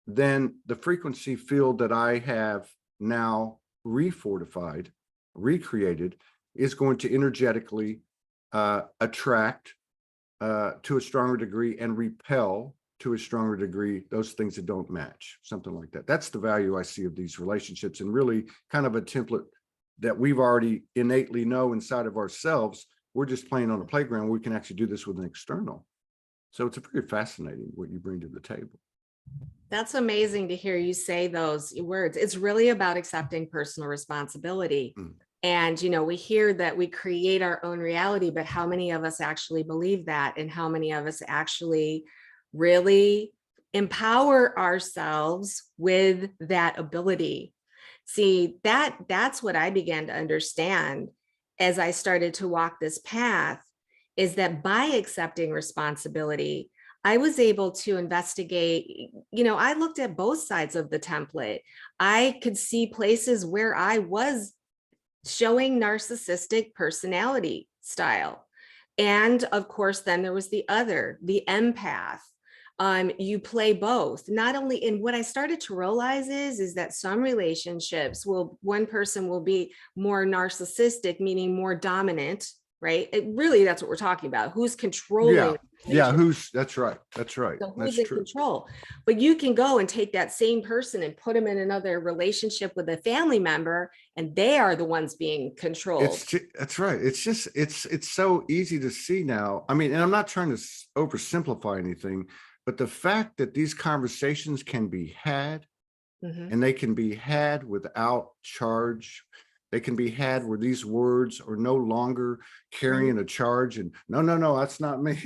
S1: then the frequency field that I have now refortified, recreated, is going to energetically attract to a stronger degree and repel to a stronger degree those things that don't match, something like that. That's the value I see of these relationships, and really kind of a template that we've already innately know inside of ourselves. We're just playing on a playground where we can actually do this with an external. So it's a pretty fascinating what you bring to the table.
S2: That's amazing to hear you say those words. It's really about accepting personal responsibility.
S1: Mm.
S2: And, you know, we hear that we create our own reality, but how many of us actually believe that? And how many of us actually really empower ourselves with that ability? See, that's what I began to understand as I started to walk this path, is that by accepting responsibility, I was able to investigate, you know, I looked at both sides of the template. I could see places where I was showing narcissistic personality style. And of course, then there was the other, the empath. You play both. Not only, and what I started to realize is that some relationships will, one person will be more narcissistic, meaning more dominant, right? That's what we're talking about. Who's
S1: Yeah.
S2: controlling?
S1: Yeah. That's right. That's right.
S2: So
S1: That's
S2: who's in
S1: true.
S2: control? But you can go and take that same person and put them in another relationship with a family member, and they are the ones being controlled.
S1: That's right. It's just, it's so easy to see now. I mean, and I'm not trying to oversimplify anything, but the fact that these conversations can be had,
S2: Mhm.
S1: and they can be had without charge. They can be had where these words are no longer carrying a charge, and no, that's not me.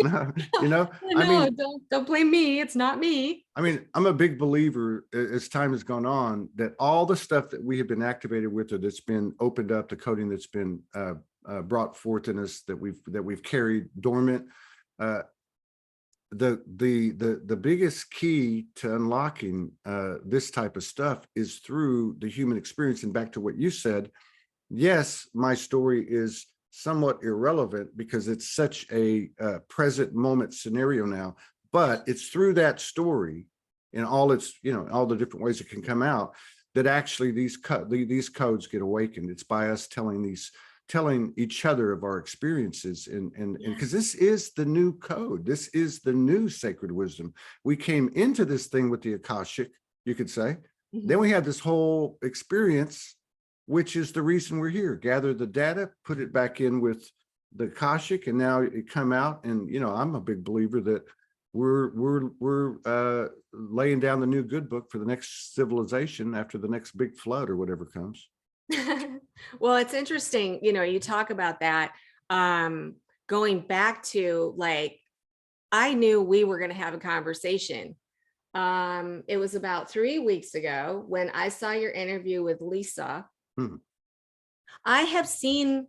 S1: No, I
S2: No,
S1: mean,
S2: don't blame me. It's not me.
S1: I'm a big believer as time has gone on that all the stuff that we have been activated with, or that's been opened up, the coding that's been brought forth in us, that we've carried dormant, the biggest key to unlocking this type of stuff is through the human experience. And back to what you said, yes, my story is somewhat irrelevant because it's such a present moment scenario now, but it's through that story and all its, all the different ways it can come out, that actually these codes get awakened. It's by us telling each other of our experiences, and because this is the new code, this is the new sacred wisdom. We came into this thing with the Akashic, you could say. Then we had this whole experience, which is the reason we're here. Gather the data, put it back in with the Akashic, and now it come out. And I'm a big believer that we're laying down the new good book for the next civilization after the next big flood or whatever comes.
S2: Well, it's interesting, you talk about that. Going back to, like, I knew we were going to have a conversation. It was about 3 weeks ago when I saw your interview with Lisa.
S1: Hmm.
S2: I have seen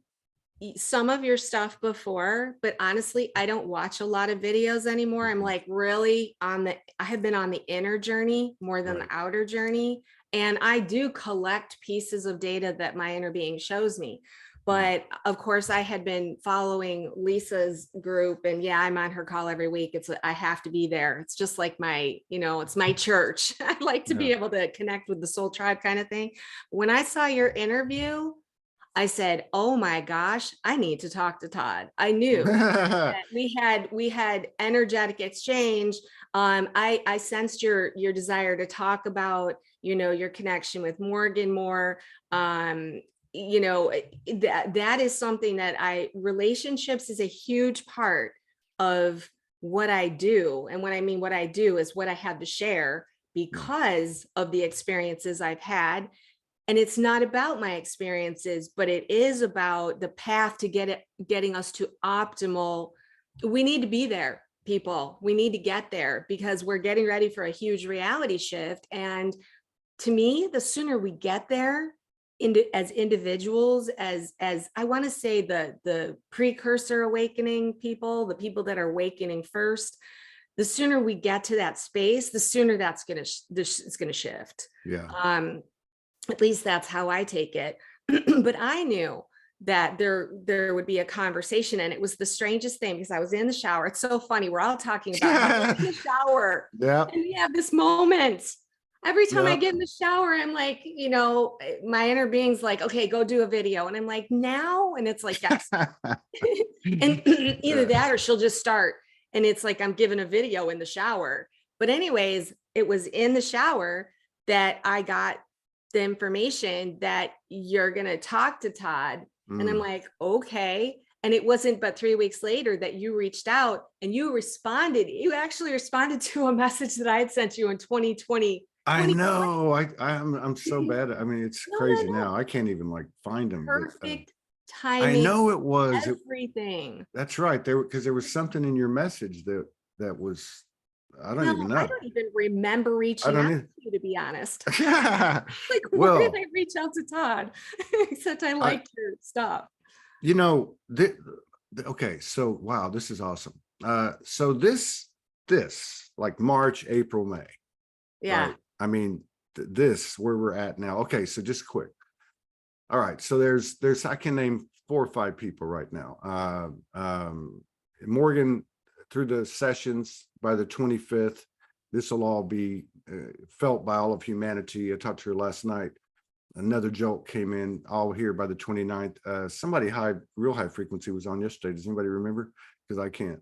S2: some of your stuff before, but honestly, I don't watch a lot of videos anymore. I'm like really I have been on the inner journey more than the outer journey. And I do collect pieces of data that my inner being shows me. But of course, I had been following Lisa's group, and yeah, I'm on her call every week. I have to be there. It's just like it's my church. I like to be able to connect with the soul tribe kind of thing. When I saw your interview, I said, oh my gosh, I need to talk to Todd. I knew that we had energetic exchange. I sensed your desire to talk about, your connection with Morgan more. That is something that relationships is a huge part of what I do. And when I mean what I do is what I have to share because of the experiences I've had. And it's not about my experiences, but it is about the path to getting us to optimal. We need to be there, people. We need to get there because we're getting ready for a huge reality shift. And to me, the sooner we get there as individuals, as I want to say the precursor awakening people, the people that are awakening first, the sooner we get to that space, the sooner it's going to shift.
S1: Yeah.
S2: At least that's how I take it. But I knew that there would be a conversation, and it was the strangest thing because I was in the shower. It's so funny. We're all talking about how we're in the shower.
S1: Yeah.
S2: And we have this moment. Every time I get in the shower, I'm like, my inner being's like, okay, go do a video. And I'm like, now? And it's like, yes. And either that or she'll just start. And it's like, I'm giving a video in the shower. But anyways, it was in the shower that I got the information that you're going to talk to Todd. And I'm like, okay. And it wasn't but 3 weeks later that you reached out and you actually responded to a message that I had sent you in 2020.
S1: I know. I'm so bad. I mean, it's crazy now. I can't even find them.
S2: Perfect
S1: timing. I know it was
S2: everything.
S1: That's right. Because there was something in your message that was, I don't even know.
S2: I don't even remember reaching out to you, to be honest. Why did I reach out to Todd? Except I liked your stuff.
S1: Okay. So, wow, this is awesome. So this like March, April, May.
S2: Yeah.
S1: Right? I mean, this where we're at now. Okay. So just quick. All right. So there's I can name 4 or 5 people right now. Morgan, through the sessions by the 25th, this will all be felt by all of humanity. I talked to her last night. another jolt came in all here by the 29th. Somebody real high frequency was on yesterday. Does anybody remember? Because I can't.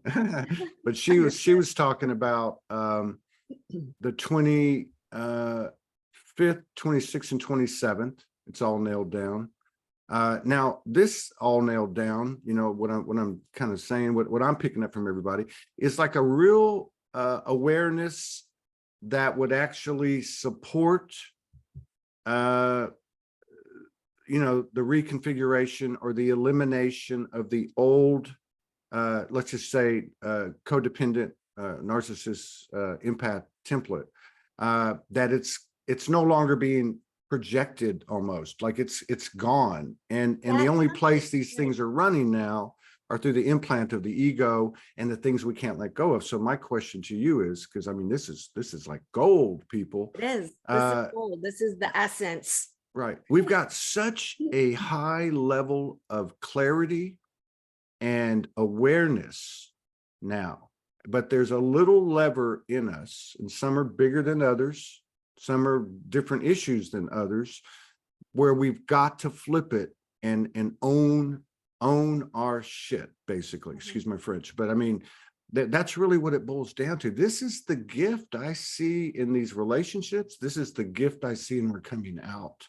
S1: But she was talking about the 25th, 26th, and 27th. It's all nailed down. Now this all nailed down, you know, what I'm kind of saying, what I'm picking up from everybody is like a real awareness that would actually support you know, the reconfiguration or the elimination of the old let's just say codependent narcissist empath template, that it's no longer being projected, almost like it's gone, and the only place these things are running now are through the implant of the ego and the things we can't let go of. So my question to you is, because I mean this is like gold, people.
S2: It is. This is gold. This is the essence.
S1: Right. We've got such a high level of clarity and awareness now, but there's a little lever in us, and some are bigger than others, some are different issues than others, where we've got to flip it and own our shit, basically. Excuse my French, but I mean that's really what it boils down to. This is the gift I see in these relationships. This is the gift I see, and we're coming out.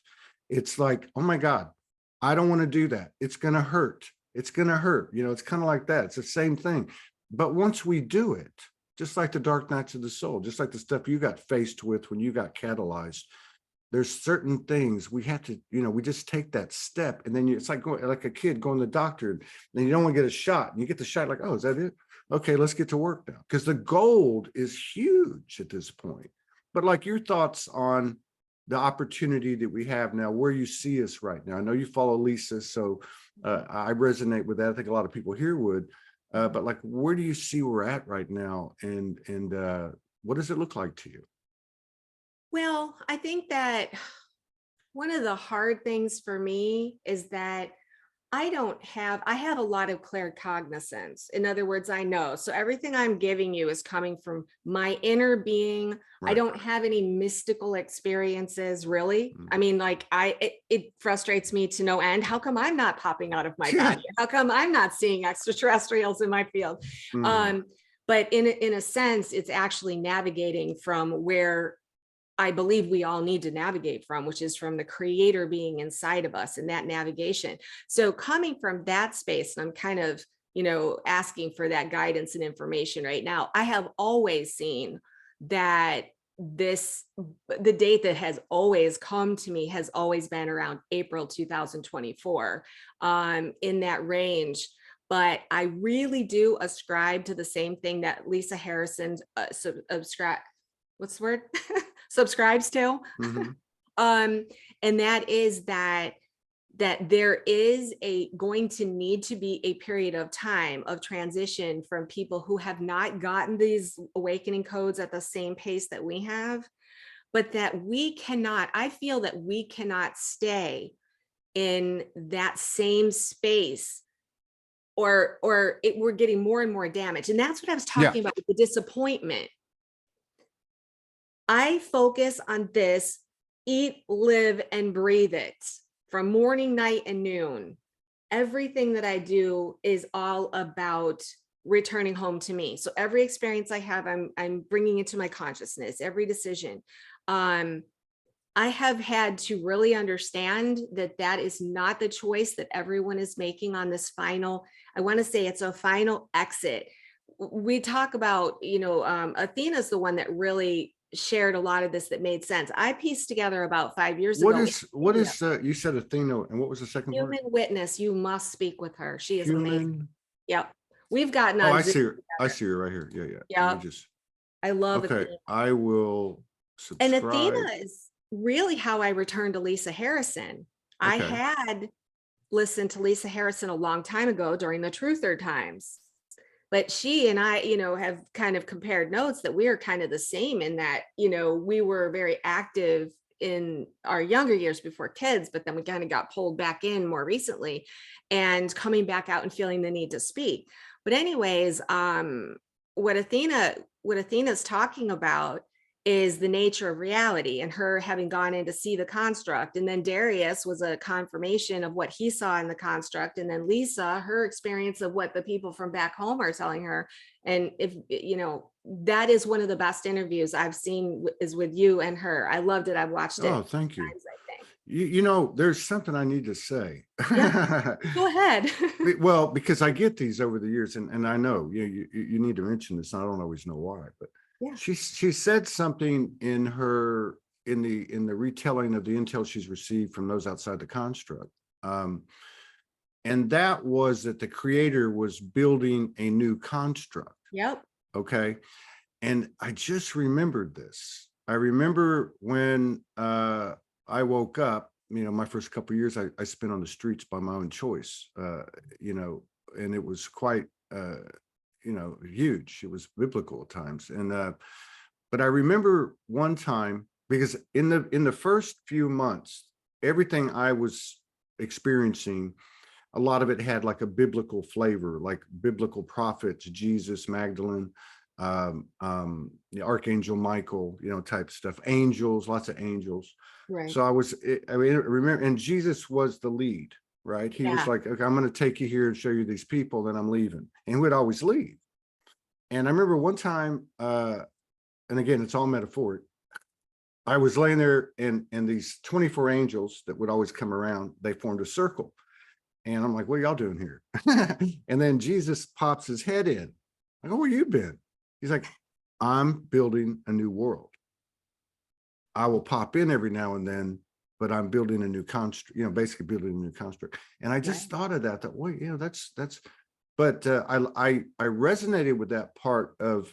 S1: It's like, oh my God, I don't want to do that. It's going to hurt. It's going to hurt. You know, it's kind of like that. It's the same thing. But once we do it, just like the dark nights of the soul, just like the stuff you got faced with when you got catalyzed, there's certain things we have to, you know, we just take that step, and then it's like going, like a kid going to the doctor, and then you don't want to get a shot, and you get the shot, like, oh, is that it? Okay, let's get to work now. Because the gold is huge at this point. But like, your thoughts on the opportunity that we have now, where you see us right now. I know you follow Lisa, so I resonate with that. I think a lot of people here would, but like, where do you see we're at right now, and what does it look like to you?
S2: Well, I think that one of the hard things for me is that I have a lot of claircognizance. In other words, I know. So everything I'm giving you is coming from my inner being. Right. I don't have any mystical experiences, really. I mean, like it frustrates me to no end. How come I'm not popping out of my body? How come I'm not seeing extraterrestrials in my field? But in a sense, it's actually navigating from where I believe we all need to navigate from, which is from the creator being inside of us, and that navigation. So coming from that space, and I'm kind of, you know, asking for that guidance and information right now. I have always seen that the date that has always come to me has always been around April 2024, in that range. But I really do ascribe to the same thing that Lisa Harrison what's the word? Subscribes to. And that is that there is going to need to be a period of time of transition from people who have not gotten these awakening codes at the same pace that we have, but that I feel that we cannot stay in that same space, or we're getting more and more damage. And that's what I was talking about with the disappointment. I focus on this, eat, live, and breathe it from morning, night, and noon. Everything that I do is all about returning home to me. So every experience I have, I'm bringing into my consciousness, every decision. I have had to really understand that is not the choice that everyone is making on this final, I want to say it's a final exit. We talk about, you know, Athena's the one that really shared a lot of this that made sense. I pieced together about 5 years ago.
S1: What is you said Athena, and what was the second
S2: Human
S1: part?
S2: Witness. You must speak with her. She is
S1: Human.
S2: amazing. Yep. We've gotten on.
S1: Oh, I see her. Together. I see her right here. Yeah.
S2: Yeah. I love
S1: okay.
S2: Athena.
S1: I will subscribe.
S2: And Athena is really how I returned to Lisa Harrison. Okay. I had listened to Lisa Harrison a long time ago during the Truther times. But she and I, you know, have kind of compared notes that we are kind of the same in that, you know, we were very active in our younger years before kids, but then we kind of got pulled back in more recently and coming back out and feeling the need to speak. But anyways, what Athena's talking about is the nature of reality, and her having gone in to see the construct. And then Darius was a confirmation of what he saw in the construct. And then Lisa, her experience of what the people from back home are telling her. And if, you know, that is one of the best interviews I've seen is with you and her. I loved it. I've watched it
S1: Oh, thank you.
S2: times, I think.
S1: You know, there's something I need to say.
S2: Yeah, go ahead.
S1: Well, because I get these over the years, and I know you need to mention this. And I don't always know why, but
S2: Yeah.
S1: she said something in the retelling of the intel she's received from those outside the construct, and that was that the creator was building a new construct.
S2: Yep.
S1: Okay, and I just remembered this. I remember when I woke up. You know, my first couple of years I spent on the streets by my own choice. You know, and it was quite you know, huge. It was biblical at times. And but I remember one time, because in the first few months, everything I was experiencing, a lot of it had like a biblical flavor, like biblical prophets, Jesus, Magdalene, the Archangel Michael, you know, type stuff, angels, lots of angels.
S2: Right.
S1: So I mean, remember, and Jesus was the lead, right? He was like, okay, I'm going to take you here and show you these people, then I'm leaving. And he would always leave. And I remember one time, and again, it's all metaphoric. I was laying there, and these 24 angels that would always come around, they formed a circle. And I'm like, what are y'all doing here? And then Jesus pops his head in. I go, where you been? He's like, I'm building a new world. I will pop in every now and then, but I'm building a new construct, you know, basically building a new construct. And I just thought of that, wait, you know, that's, but I resonated with that part of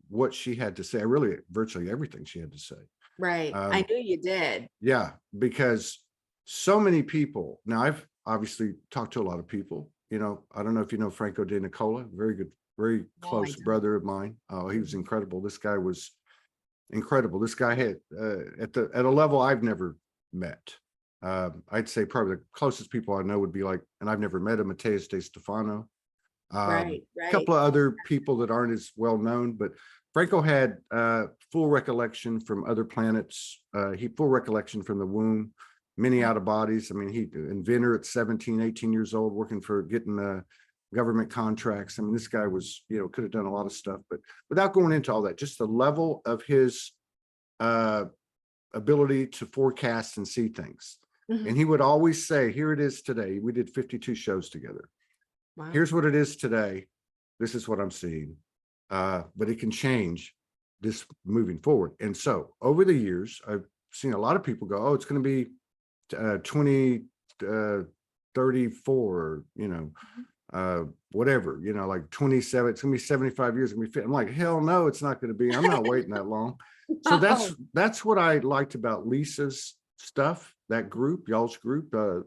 S1: what she had to say. I really, virtually everything she had to say.
S2: Right. I knew you did.
S1: Yeah, because so many people, now I've obviously talked to a lot of people, you know, I don't know if you know Franco De Nicola, very good, very close brother of mine. Oh, he was incredible. This guy was incredible. This guy had at a level I've never met. I'd say probably the closest people I know would be like, and I've never met him, Mateus De Stefano. A couple of other people that aren't as well known, but Franco had full recollection from other planets. He full recollection from the womb, many out of bodies. I mean, he inventor at 17, 18 years old, working for getting government contracts. I mean, this guy was, you know, could have done a lot of stuff, but without going into all that, just the level of his ability to forecast and see things. And he would always say, here it is today. We did 52 shows together. Wow. Here's what it is today. This is what I'm seeing. But it can change this moving forward. And so over the years, I've seen a lot of people go, oh, it's going to be 2034, you know, whatever, you know, like 27, it's going to be 75 years. I'm like, hell no, it's not going to be. I'm not waiting that long. So that's what I liked about Lisa's stuff, that group, y'all's group, that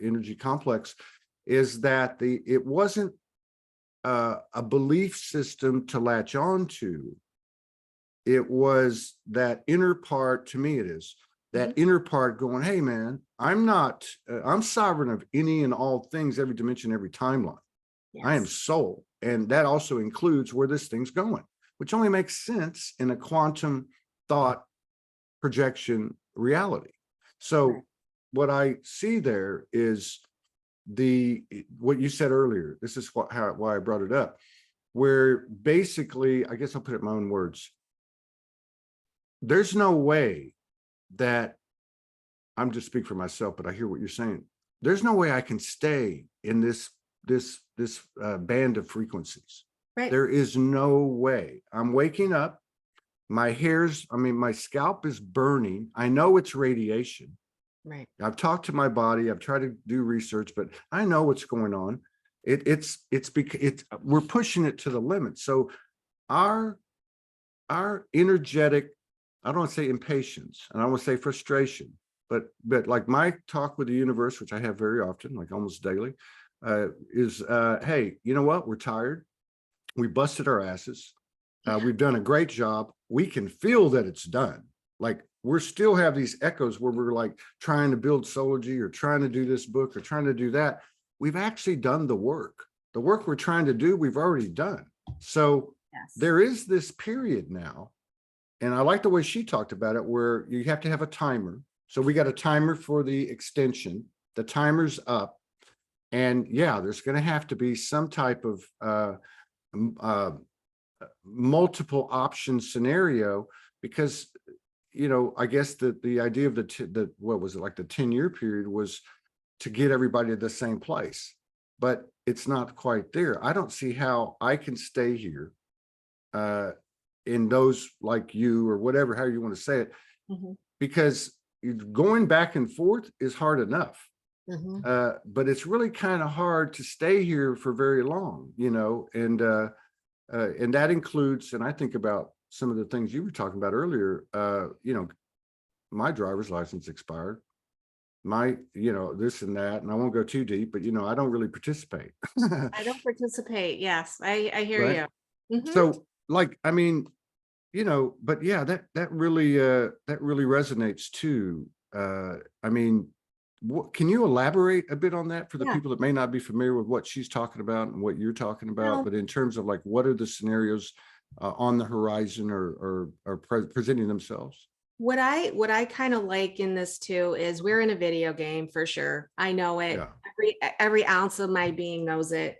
S1: energy complex, is that it wasn't a belief system to latch on to. It was that inner part, to me it is, that inner part going, hey man, I'm sovereign of any and all things, every dimension, every timeline. Yes. I am soul. And that also includes where this thing's going, which only makes sense in a quantum thought projection reality. So what I see there is what you said earlier. This is why I brought it up, where basically, I guess I'll put it in my own words. There's no way that, I'm just speaking for myself, but I hear what you're saying. There's no way I can stay in this band of frequencies. Right. There is no way. I'm waking up, my scalp is burning. I know it's radiation. Right. I've talked to my body. I've tried to do research, but I know what's going on. It's because we're pushing it to the limit. So our energetic, I don't want to say impatience, and I don't want to say frustration, but like my talk with the universe, which I have very often, like almost daily, is, hey, you know what? We're tired. We busted our asses. We've done a great job. We can feel that it's done. Like we're still have these echoes where we're like trying to build Soulogy or trying to do this book or trying to do that. We've actually done the work. The work we're trying to do, we've already done. So there is this period now and I like the way she talked about it, where you have to have a timer. So we got a timer for the extension. The timer's up. And yeah, there's going to have to be some type of multiple option scenario, because, I guess the idea of the what was it, like the 10-year period was to get everybody to the same place, but it's not quite there. I don't see how I can stay here in those, like you or whatever, how you want to say it, because going back and forth is hard enough. But it's really kind of hard to stay here for very long, and that includes, and I think about some of the things you were talking about earlier, my driver's license expired, my, this and that, and I won't go too deep, but, I don't really participate.
S2: I don't participate. Yes, I hear
S1: Right.
S2: you. Mhm.
S1: So, like, I mean, but yeah, that really resonates too. I mean, what, can you elaborate a bit on that for the
S2: Yeah.
S1: people that may not be familiar with what she's talking about and what you're talking about,
S2: Well,
S1: but in terms of like, what are the scenarios on the horizon or presenting themselves?
S2: what I kind of like in this too is we're in a video game for sure. I know it.
S1: Yeah.
S2: Every ounce of my being knows it.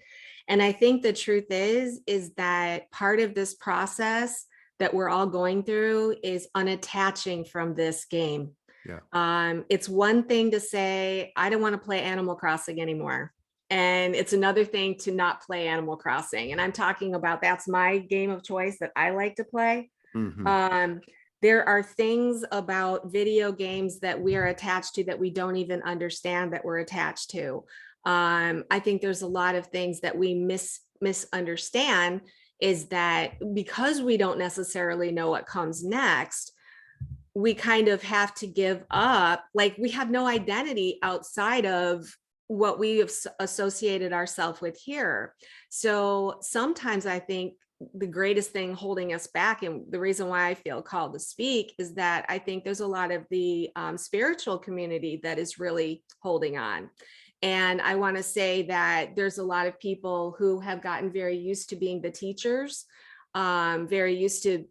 S2: And I think the truth is that part of this process that we're all going through is unattaching from this game.
S1: Yeah.
S2: It's one thing to say, I don't want to play Animal Crossing anymore. And it's another thing to not play Animal Crossing. And I'm talking about that's my game of choice that I like to play.
S1: Mm-hmm.
S2: There are things about video games that we are attached to that we don't even understand that we're attached to. I think there's a lot of things that we misunderstand, is that because we don't necessarily know what comes next, we kind of have to give up, like we have no identity outside of what we have associated ourselves with here. So sometimes I think the greatest thing holding us back, and the reason why I feel called to speak, is that I think there's a lot of the spiritual community that is really holding on. And I want to say that there's a lot of people who have gotten very used to being the teachers, very used to,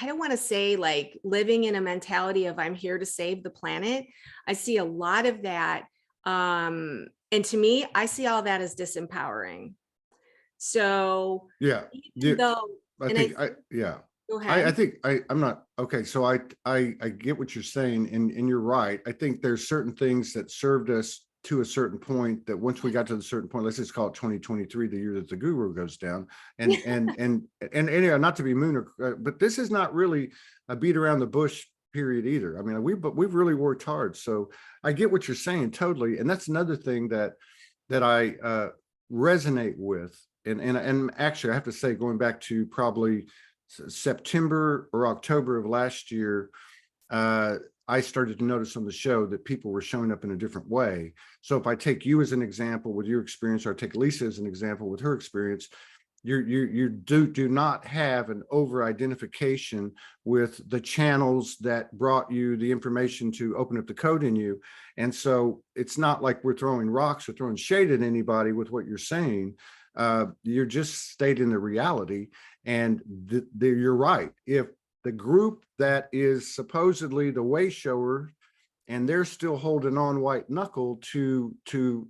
S2: I don't want to say like living in a mentality of I'm here to save the planet. I see a lot of that. And to me, I see all that as disempowering. So
S1: Yeah.
S2: even though,
S1: I
S2: and
S1: think yeah.
S2: go
S1: I
S2: ahead.
S1: think I'm not okay. So I get what you're saying, and you're right. I think there's certain things that served us to a certain point, that once we got to the certain point, let's just call it 2023, the year that the guru goes down, and anyway, not to be moon, but this is not really a beat around the bush period either. I mean, we've really worked hard. So I get what you're saying totally, and that's another thing that I resonate with. And actually, I have to say, going back to probably September or October of last year, I started to notice on the show that people were showing up in a different way. So if I take you as an example with your experience, or I take Lisa as an example with her experience, you do not have an over identification with the channels that brought you the information to open up the code in you. And so it's not like we're throwing rocks or throwing shade at anybody with what you're saying. You're just stating the reality. And you're right. If the group that is supposedly the way shower, and they're still holding on white knuckle to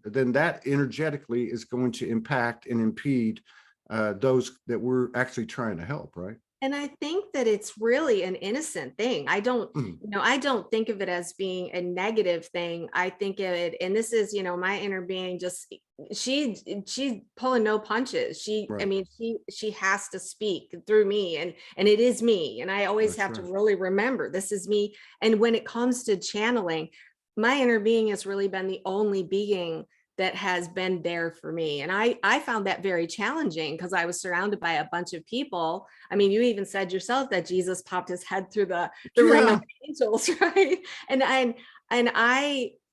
S1: then that energetically is going to impact and impede those that we're actually trying to help, right?
S2: And I think that it's really an innocent thing. I don't, I don't think of it as being a negative thing. I think of it, and this is, my inner being, just she's pulling no punches. I
S1: Right.
S2: mean, she has to speak through me, and it is me. And I always
S1: That's
S2: have to
S1: right.
S2: really remember this is me. And when it comes to channeling, my inner being has really been the only being that has been there for me. And I found that very challenging because I was surrounded by a bunch of people. I mean, you even said yourself that Jesus popped his head through the ring
S1: Yeah.
S2: of angels, right? And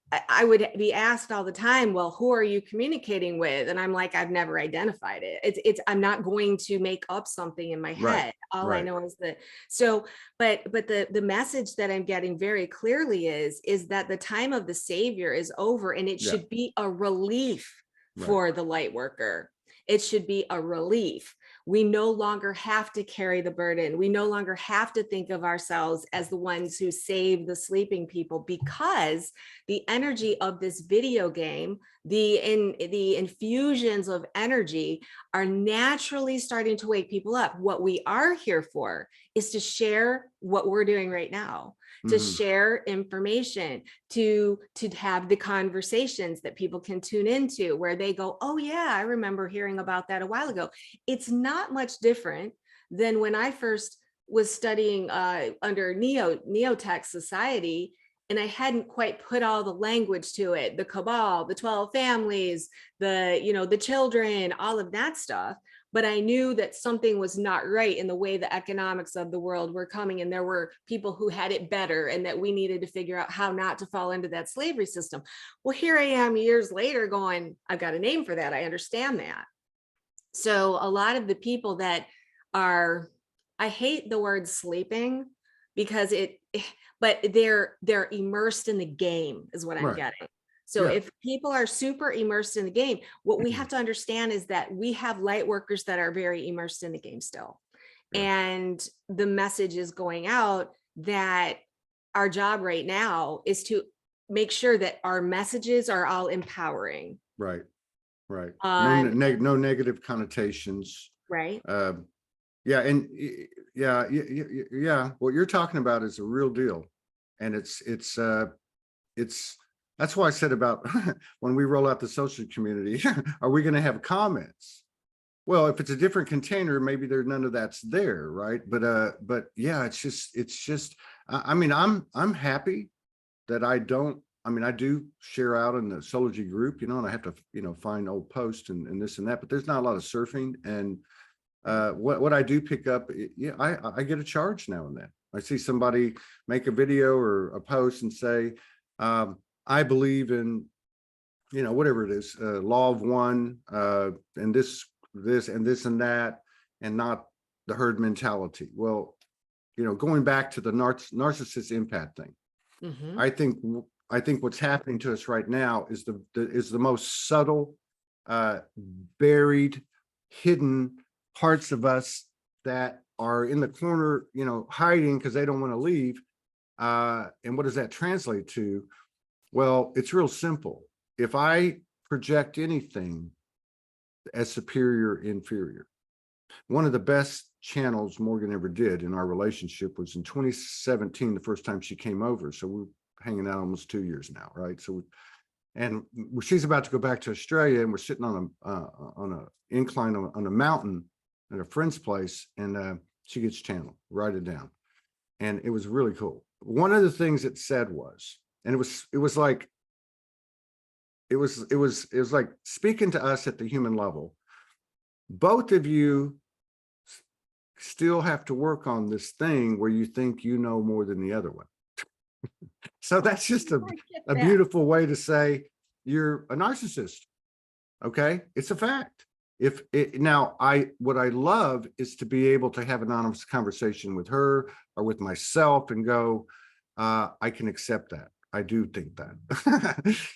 S2: I would be asked all the time, well, who are you communicating with? And I'm like, I've never identified it. It's I'm not going to make up something in my
S1: Right.
S2: head. All I
S1: Right.
S2: know is that. So, but the message that I'm getting very clearly is that the time of the Savior is over, and it
S1: Yeah.
S2: should be a relief
S1: Right.
S2: for the light worker. It should be a relief. We no longer have to carry the burden. We no longer have to think of ourselves as the ones who save the sleeping people, because the energy of this video game, the infusions of energy are naturally starting to wake people up. What we are here for is to share what we're doing right now, to share information, to have the conversations that people can tune into, where they go, oh yeah, I remember hearing about that a while ago. It's not much different than when I first was studying under Neotech Society, and I hadn't quite put all the language to it, the cabal, the 12 families, the children, all of that stuff. But I knew that something was not right in the way the economics of the world were coming, and there were people who had it better, and that we needed to figure out how not to fall into that slavery system. Well, here I am years later going, I've got a name for that. I understand that. So a lot of the people that are, I hate the word sleeping, because but they're immersed in the game is what I'm getting. So if people are super immersed in the game, what we have to understand is that we have light workers that are very immersed in the game still. And the message is going out that our job right now is to make sure that our messages are all empowering.
S1: Right. No negative connotations.
S2: Right.
S1: Yeah. And yeah. What you're talking about is a real deal. And it's that's why I said about when we roll out the social community, are we going to have comments? Well, if it's a different container, maybe there's none of that's there, right? But yeah, it's just. I mean, I'm happy that I don't. I mean, I do share out in the Soulogy group, and I have to, find old posts and this and that. But there's not a lot of surfing, and what I do pick up, I get a charge now and then. I see somebody make a video or a post and say, I believe in, whatever it is, law of one, and this and this and that, and not the herd mentality. Well, going back to the narcissist empath thing, I think what's happening to us right now is the most subtle, buried, hidden parts of us that are in the corner, hiding because they don't want to leave. And what does that translate to? Well, it's real simple. If I project anything as superior, inferior, one of the best channels Morgan ever did in our relationship was in 2017, the first time she came over. So we're hanging out almost 2 years now, right? So, and she's about to go back to Australia, and we're sitting on a incline on a mountain at a friend's place, and she gets channeled. Write it down, and it was really cool. One of the things it said was, and it was like speaking to us at the human level. Both of you still have to work on this thing where you think you know more than the other one. So that's just a beautiful way to say you're a narcissist. Okay, it's a fact. What I love is to be able to have an honest conversation with her or with myself and go, I can accept that. I do think that.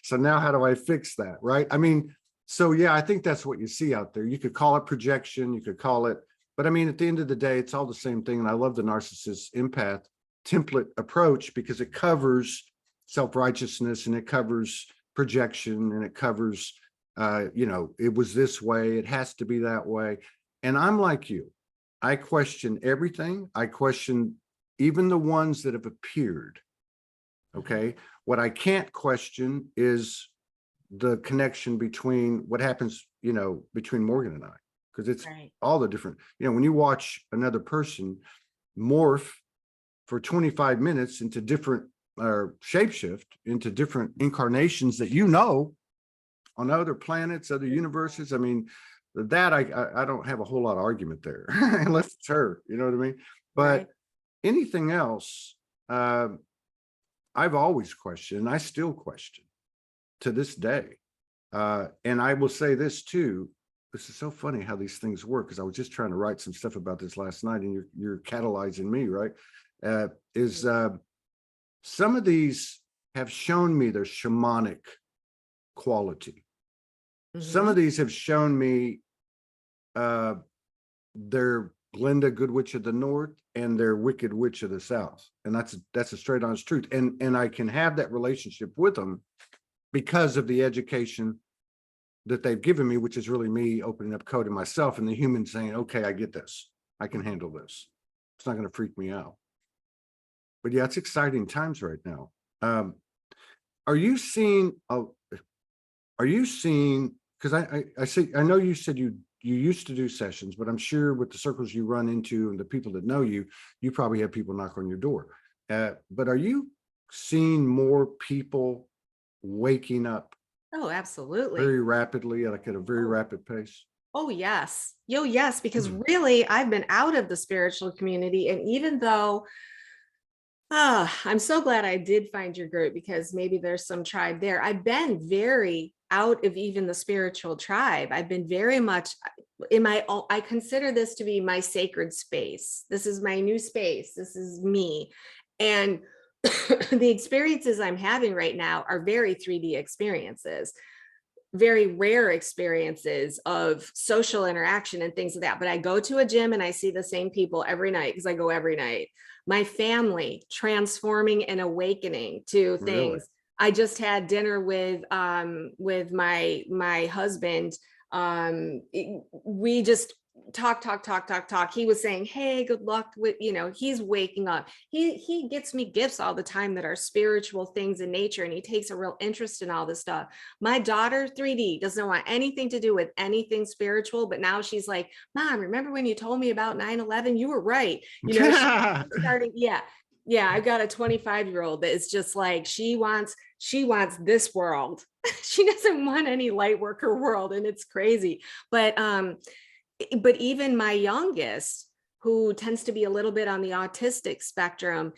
S1: So now how do I fix that? Right. I mean, so yeah, I think that's what you see out there. You could call it projection, you could call it, but I mean, at the end of the day, it's all the same thing. And I love the narcissist empath template approach because it covers self-righteousness, and it covers projection, and it covers, it was this way, it has to be that way. And I'm like you. I question everything. I question even the ones that have appeared. Okay. What I can't question is the connection between what happens, between Morgan and I, because it's all the different, when you watch another person morph for 25 minutes into different shapeshift into different incarnations that, on other planets, other universes. I mean, that I don't have a whole lot of argument there unless it's her, you know what I mean? But anything else, I've always questioned, and I still question to this day. And I will say this too. This is so funny how these things work, because I was just trying to write some stuff about this last night, and you're catalyzing me, right? Some of these have shown me their shamanic quality. Some of these have shown me they're Glinda Good Witch of the North and they're Wicked Witch of the South. And that's a straight honest truth. And I can have that relationship with them because of the education that they've given me, which is really me opening up code in myself and the human saying, okay, I get this. I can handle this. It's not going to freak me out. But yeah, it's exciting times right now. Are you seeing, because I see, I know you said you used to do sessions, but I'm sure with the circles you run into and the people that know you, you probably have people knock on your door. But are you seeing more people waking up
S2: Oh, absolutely.
S1: very rapidly, like at a very rapid pace?
S2: Oh, yes. Yo, yes, because really I've been out of the spiritual community. And even though I'm so glad I did find your group, because maybe there's some tribe there. I've been very out of even the spiritual tribe. I've been very much in my own, I consider this to be my sacred space. This is my new space. This is me. And the experiences I'm having right now are very 3D experiences, very rare experiences of social interaction and things like that. But I go to a gym and I see the same people every night because I go every night. My family transforming and awakening to things.
S1: Really?
S2: I just had dinner with my husband. We just talk. He was saying, hey, good luck with, he's waking up. He gets me gifts all the time that are spiritual things in nature, and he takes a real interest in all this stuff. My daughter, 3D, doesn't want anything to do with anything spiritual, but now she's like, Mom, remember when you told me about 9/11? You were right. She's starting, yeah, I've got a 25-year-old that is just like, she wants this world. She doesn't want any light worker world, and it's crazy. But even my youngest, who tends to be a little bit on the autistic spectrum,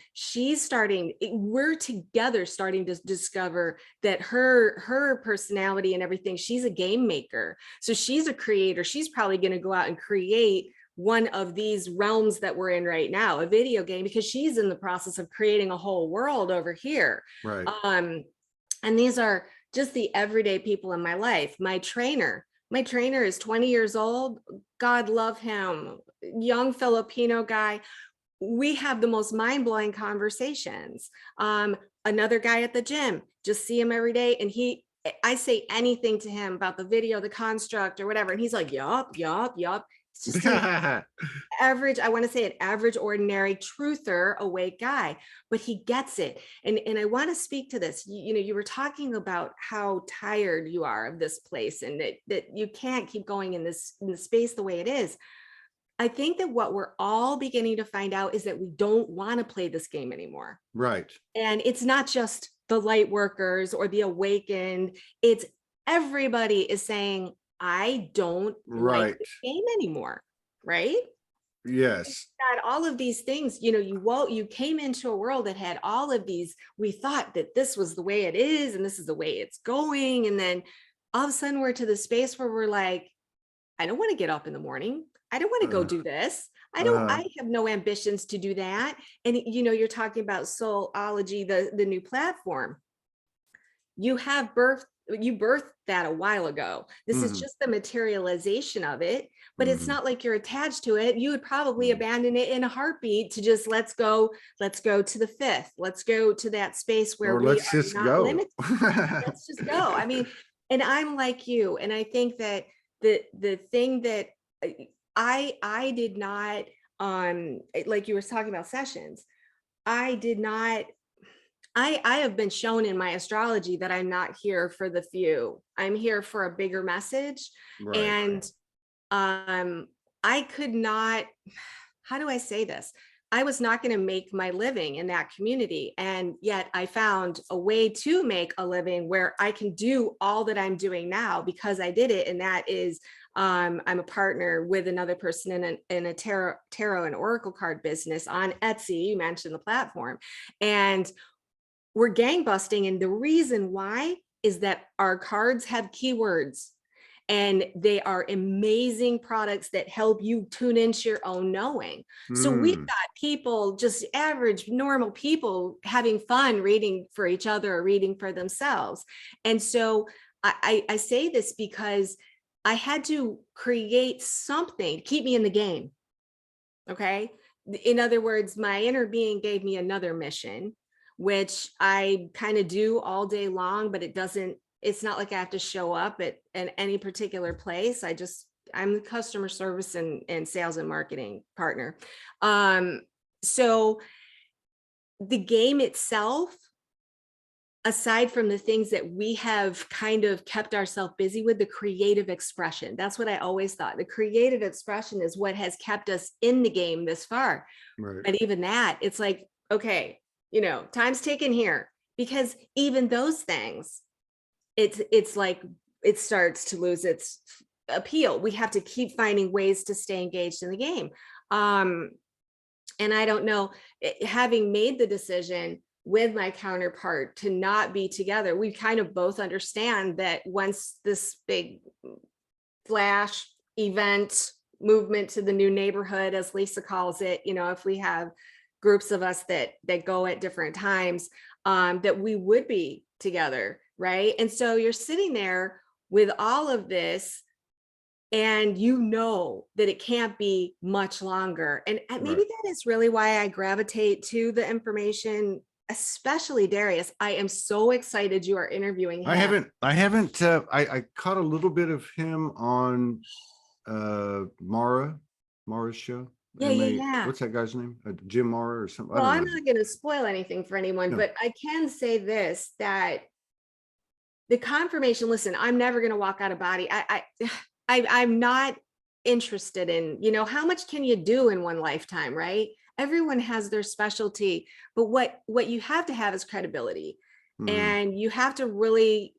S2: we're together starting to discover that her personality and everything, she's a game maker. So she's a creator. She's probably going to go out and create one of these realms that we're in right now, a video game, because she's in the process of creating a whole world over here.
S1: Right.
S2: And these are just the everyday people in my life. My trainer is 20 years old. God love him. Young Filipino guy. We have the most mind-blowing conversations. Another guy at the gym, just see him every day. And I say anything to him about the video, the construct or whatever. And he's like, yup. It's just average, I want to say an average, ordinary, truther, awake guy, but he gets it. And I want to speak to this. You were talking about how tired you are of this place, and that you can't keep going in this space the way it is. I think that what we're all beginning to find out is that we don't want to play this game anymore.
S1: Right.
S2: And it's not just the light workers or the awakened. It's everybody is saying, I don't like the game anymore, right?
S1: Yes.
S2: Got all of these things, you came into a world that had all of these, we thought that this was the way it is and this is the way it's going. And then all of a sudden we're to the space where we're like, I don't want to get up in the morning. I don't want to go do this. I have no ambitions to do that. And you're talking about Soulogy, the new platform. You birthed that a while ago. This is just the materialization of it, but it's not like you're attached to it. You would probably abandon it in a heartbeat to just let's go to the fifth. Let's go to that space where
S1: let's just go.
S2: Limited. Let's just go. I mean, and I'm like you, and I think that the thing that I did not, like you were talking about sessions, I did not. I have been shown in my astrology that I'm not here for the few. I'm here for a bigger message. Right. And I could not, how do I say this? I was not going to make my living in that community. And yet I found a way to make a living where I can do all that I'm doing now because I did it. And that is, I'm a partner with another person in a tarot and oracle card business on Etsy. You mentioned the platform. And we're gangbusting. And the reason why is that our cards have keywords and they are amazing products that help you tune into your own knowing. So we've got people, just average, normal people having fun reading for each other or reading for themselves. And so I say this because I had to create something to keep me in the game. Okay. In other words, my inner being gave me another mission, which I kind of do all day long, but it's not like I have to show up at any particular place. I'm the customer service and sales and marketing partner. So the game itself, aside from the things that we have kind of kept ourselves busy with, the creative expression, that's what I always thought. The creative expression is what has kept us in the game this far.
S1: Right.
S2: But even that, it's like, okay, time's taken here, because even those things, it's like it starts to lose its appeal. We have to keep finding ways to stay engaged in the game. And I don't know, having made the decision with my counterpart to not be together, we kind of both understand that once this big flash event movement to the new neighborhood, as Lisa calls it, if we have groups of us that go at different times, that we would be together, right? And so you're sitting there with all of this, and that it can't be much longer. And maybe
S1: Right.
S2: that is really why I gravitate to the information, especially Darius. I am so excited you are interviewing him.
S1: I caught a little bit of him on Mara's show.
S2: Yeah.
S1: What's that guy's name? Jim Mara or something?
S2: Well,
S1: I
S2: I'm
S1: don't know.
S2: not going to spoil anything for anyone,
S1: No.
S2: but I can say this, that the confirmation, listen, I'm never going to walk out of body. I'm not interested in, how much can you do in one lifetime, right? Everyone has their specialty, but what you have to have is credibility. And you have to really,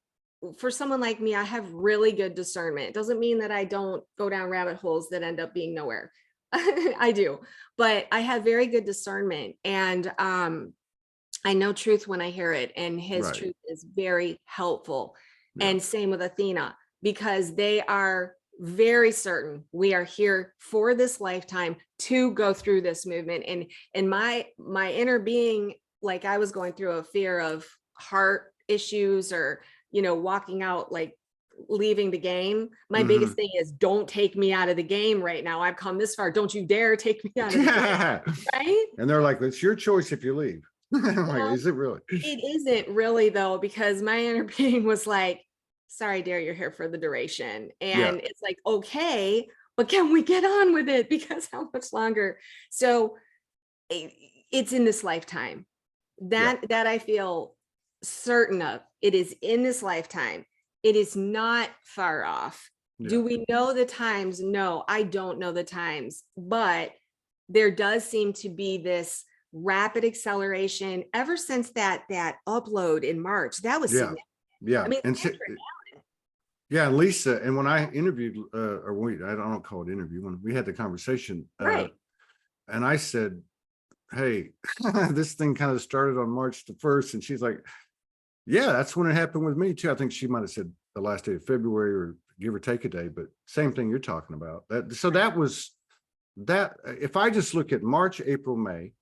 S2: for someone like me, I have really good discernment. It doesn't mean that I don't go down rabbit holes that end up being nowhere. I do, but I have very good discernment, and I know truth when I hear it, and his
S1: Right.
S2: truth is very helpful.
S1: Yeah.
S2: And same with Athena, because they are very certain we are here for this lifetime to go through this movement. And my inner being, like I was going through a fear of heart issues, or walking out, like leaving the game. My biggest thing is, don't take me out of the game right now. I've come this far. Don't you dare take me out of the game. Right?
S1: And they're like, it's your choice if you leave. I'm like, is it really?
S2: It isn't really, though, because my inner being was like, sorry, dear, you're here for the duration. And it's like, okay, but can we get on with it? Because how much longer? So it's in this lifetime that I feel certain of. It is in this lifetime. It is not far off. Do we know the times? No, I don't know the times, but there does seem to be this rapid acceleration ever since that upload in March. That was significant. I mean,
S1: and Lisa, and when I interviewed, I don't call it interview, when we had the conversation,
S2: right.
S1: And I said, hey, this thing kind of started on March the 1st. And she's like, yeah, that's when it happened with me too. I think she might have said the last day of February, or give or take a day, but same thing you're talking about. That was that. If I just look at March, April, May,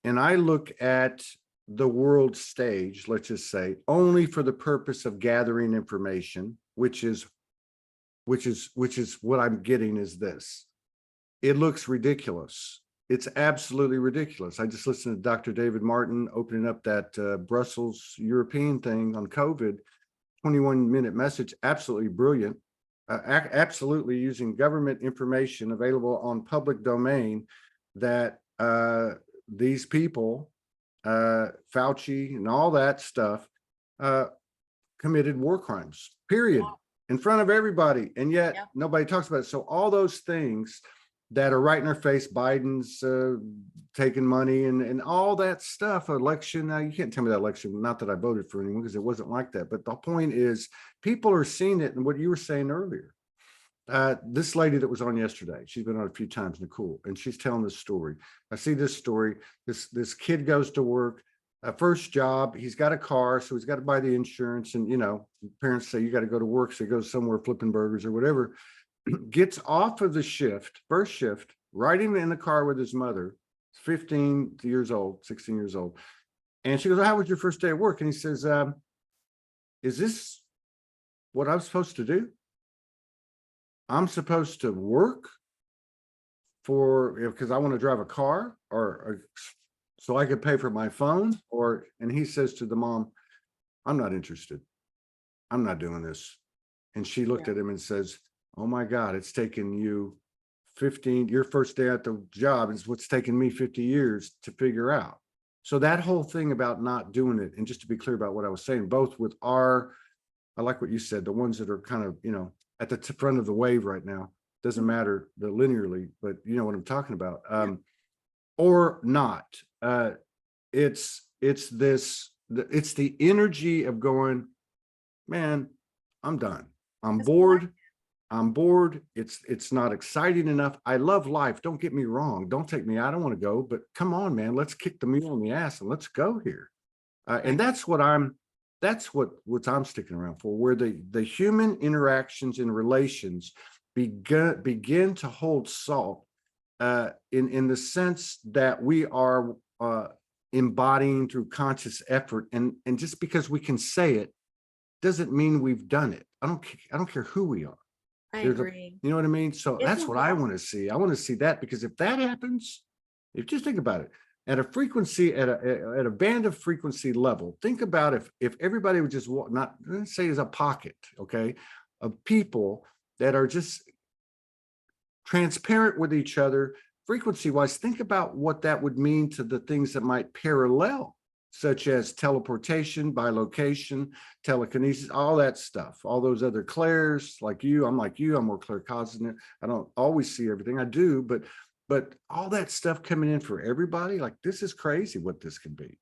S1: and I look at the world stage, let's just say, only for the purpose of gathering information, which is what I'm getting is this. It looks ridiculous. It's absolutely ridiculous. I just listened to Dr. David Martin opening up that Brussels European thing on COVID, 21-minute message, absolutely brilliant. Absolutely using government information available on public domain that these people, Fauci and all that stuff, committed war crimes, period, in front of everybody. And yet nobody talks about it. So all those things that are right in our face, Biden's taking money and all that stuff, election. Now, you can't tell me that election, not that I voted for anyone, because it wasn't like that. But the point is, people are seeing it. And what you were saying earlier, this lady that was on yesterday, she's been on a few times, Nicole, and she's telling this story. I see this story. This kid goes to work, first job, he's got a car, so he's got to buy the insurance. And, parents say, you got to go to work. So he goes somewhere flipping burgers or whatever. Gets off of the first shift, riding in the car with his mother, 15 years old, 16 years old. And she goes, how was your first day at work? And he says, is this what I was supposed to do? I'm supposed to work for, because I want to drive a car, or so I could pay for my phone, and he says to the mom, I'm not interested. I'm not doing this. And she looked
S2: Yeah.
S1: at him and says, oh my God, it's taken you 15, your first day at the job is what's taken me 50 years to figure out. So that whole thing about not doing it, and just to be clear about what I was saying, both with I like what you said, the ones that are kind of, at the front of the wave right now, doesn't matter the linearly, but you know what I'm talking about. Or not. It's the energy of going, man, I'm done. I'm bored. I'm bored. It's not exciting enough. I love life. Don't get me wrong. Don't take me. I don't want to go, but come on, man. Let's kick the mule in the ass and let's go here. And that's what I'm sticking around for, where the human interactions and relations begin to hold salt, in the sense that we are embodying through conscious effort, and just because we can say it doesn't mean we've done it. I don't care who we are.
S2: I agree.
S1: You know what I mean? So
S2: It's
S1: that's what I want to see. I want to see that, because if that happens, if just think about it, at a frequency, at a band of frequency level, think about if everybody would just not, let's say, is a pocket, okay, of people that are just transparent with each other frequency wise. Think about what that would mean to the things that might parallel, such as teleportation, bilocation, telekinesis, all that stuff, all those other clairs, like you. I'm like you, I'm more claircognizant. I don't always see everything. I do, but all that stuff coming in for everybody, like, this is crazy what this can be.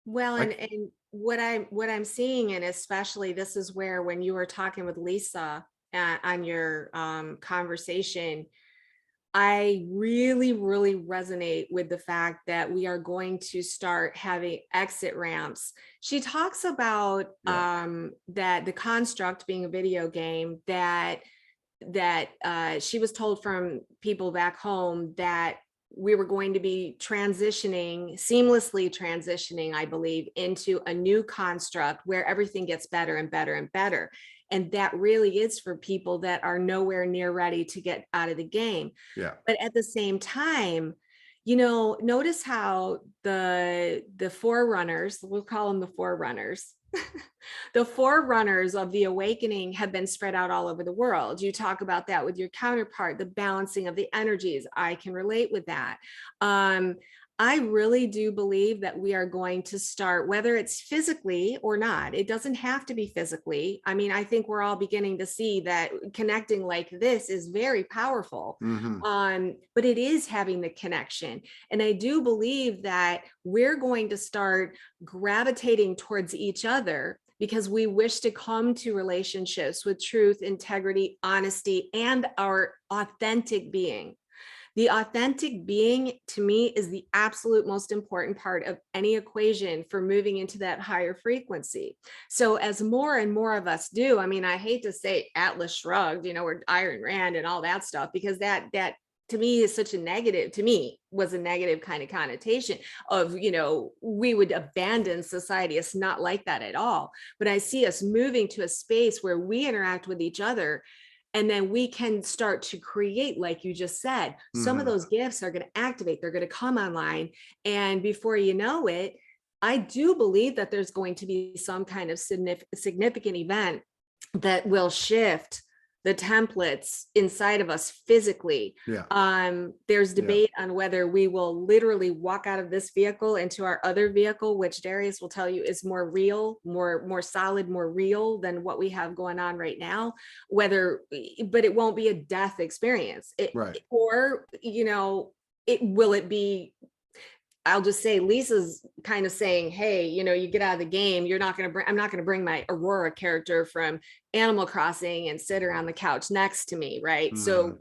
S2: Well, and what I'm seeing, and especially this is where, when you were talking with Lisa on your conversation, I really, really resonate with the fact that we are going to start having exit ramps. She talks about that the construct being a video game, that she was told from people back home that we were going to be seamlessly transitioning, I believe, into a new construct where everything gets better and better and better. And that really is for people that are nowhere near ready to get out of the game.
S1: Yeah.
S2: But at the same time, notice how the forerunners, we'll call them the forerunners, the forerunners of the awakening have been spread out all over the world. You talk about that with your counterpart, the balancing of the energies. I can relate with that. I really do believe that we are going to start, whether it's physically or not. It doesn't have to be physically. I mean, I think we're all beginning to see that connecting like this is very powerful. But it is having the connection. And I do believe that we're going to start gravitating towards each other because we wish to come to relationships with truth, integrity, honesty, and our authentic being. The authentic being, to me, is the absolute most important part of any equation for moving into that higher frequency. So as more and more of us do, I mean, I hate to say Atlas shrugged, or Iron Rand and all that stuff, because that to me is such a negative, to me was a negative kind of connotation of, we would abandon society. It's not like that at all. But I see us moving to a space where we interact with each other, and then we can start to create, like you just said, some of those gifts are going to activate, they're going to come online. And before you know it, I do believe that there's going to be some kind of significant event that will shift the templates inside of us physically. There's debate on whether we will literally walk out of this vehicle into our other vehicle, which Darius will tell you is more real, more solid, more real than what we have going on right now. But it won't be a death experience. Or, will it be? I'll just say Lisa's kind of saying, hey, you get out of the game, I'm not going to bring my Aurora character from Animal Crossing and sit around the couch next to me, right? So,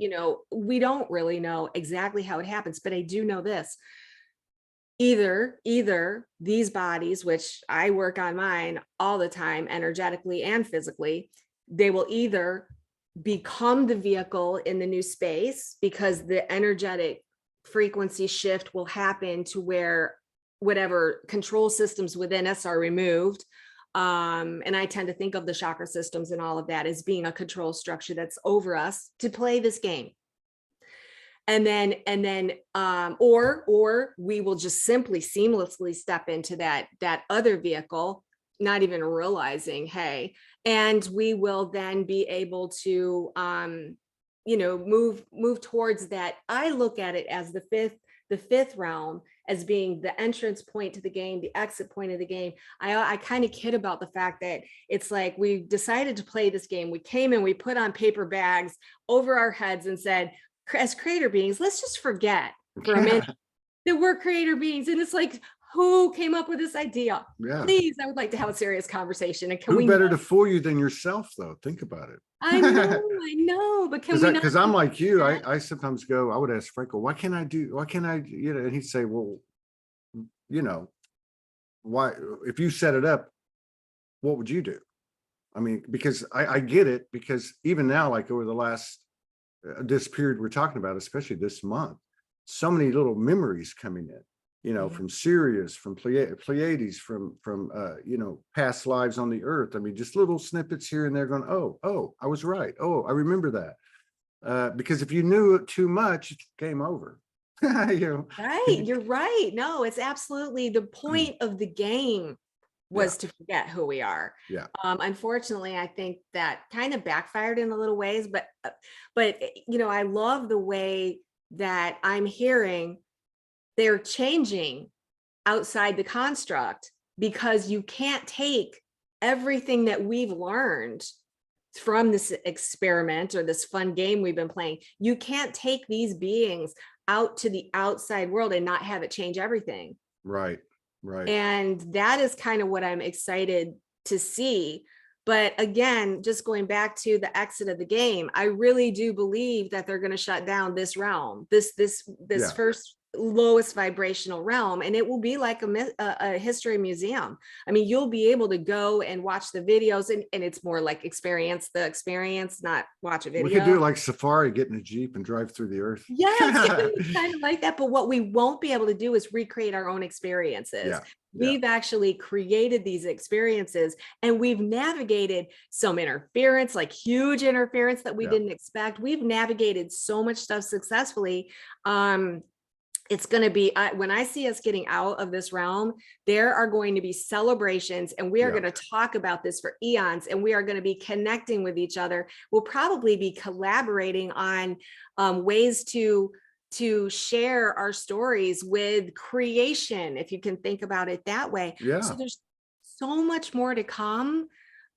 S2: we don't really know exactly how it happens, but I do know this. Either these bodies, which I work on mine all the time, energetically and physically, they will either become the vehicle in the new space, because the energetic frequency shift will happen to where whatever control systems within us are removed, And I tend to think of the chakra systems and all of that as being a control structure that's over us to play this game. And then or we will just simply seamlessly step into that other vehicle, not even realizing, hey, and we will then be able to move towards that. I look at it as the fifth realm as being the entrance point to the game, the exit point of the game. I kind of kid about the fact that it's like we decided to play this game. We came and we put on paper bags over our heads and said, as creator beings, let's just forget for a minute that we're creator beings. And it's like, who came up with this idea?
S1: Yeah.
S2: Please, I would like to have a serious conversation. And
S1: who better to fool you than yourself, though? Think about it.
S2: I know, but can we not?
S1: Because I'm like you, I sometimes go, I would ask Franco, why can't I, and he'd say, well, why, if you set it up, what would you do? I mean, because I get it, because even now, like over the last, this period we're talking about, especially this month, so many little memories coming in, from Sirius, from Pleiades, from past lives on the earth. I mean, just little snippets here and there going, oh, I was right. Oh, I remember that. Because if you knew it too much, it's game over.
S2: Right, you're right. No, it's absolutely the point of the game was to forget who we are.
S1: Yeah.
S2: Unfortunately, I think that kind of backfired in a little ways, but I love the way that I'm hearing they're changing outside the construct, because you can't take everything that we've learned from this experiment or this fun game we've been playing. You can't take these beings out to the outside world and not have it change everything.
S1: Right.
S2: And that is kind of what I'm excited to see. But again, just going back to the exit of the game, I really do believe that they're going to shut down this realm, this first lowest vibrational realm, and it will be like a history museum. I mean, you'll be able to go and watch the videos, and it's more like experience the experience, not watch a video.
S1: We could do like safari, get in a Jeep and drive through the earth.
S2: Yes, kind of like that. But what we won't be able to do is recreate our own experiences.
S1: Yeah.
S2: We've actually created these experiences, and we've navigated some interference, like huge interference that we didn't expect. We've navigated so much stuff successfully. It's going to be, when I see us getting out of this realm, there are going to be celebrations, and we are going to talk about this for eons, and we are going to be connecting with each other. We'll probably be collaborating on ways to share our stories with creation, if you can think about it that way.
S1: Yeah.
S2: So there's so much more to come.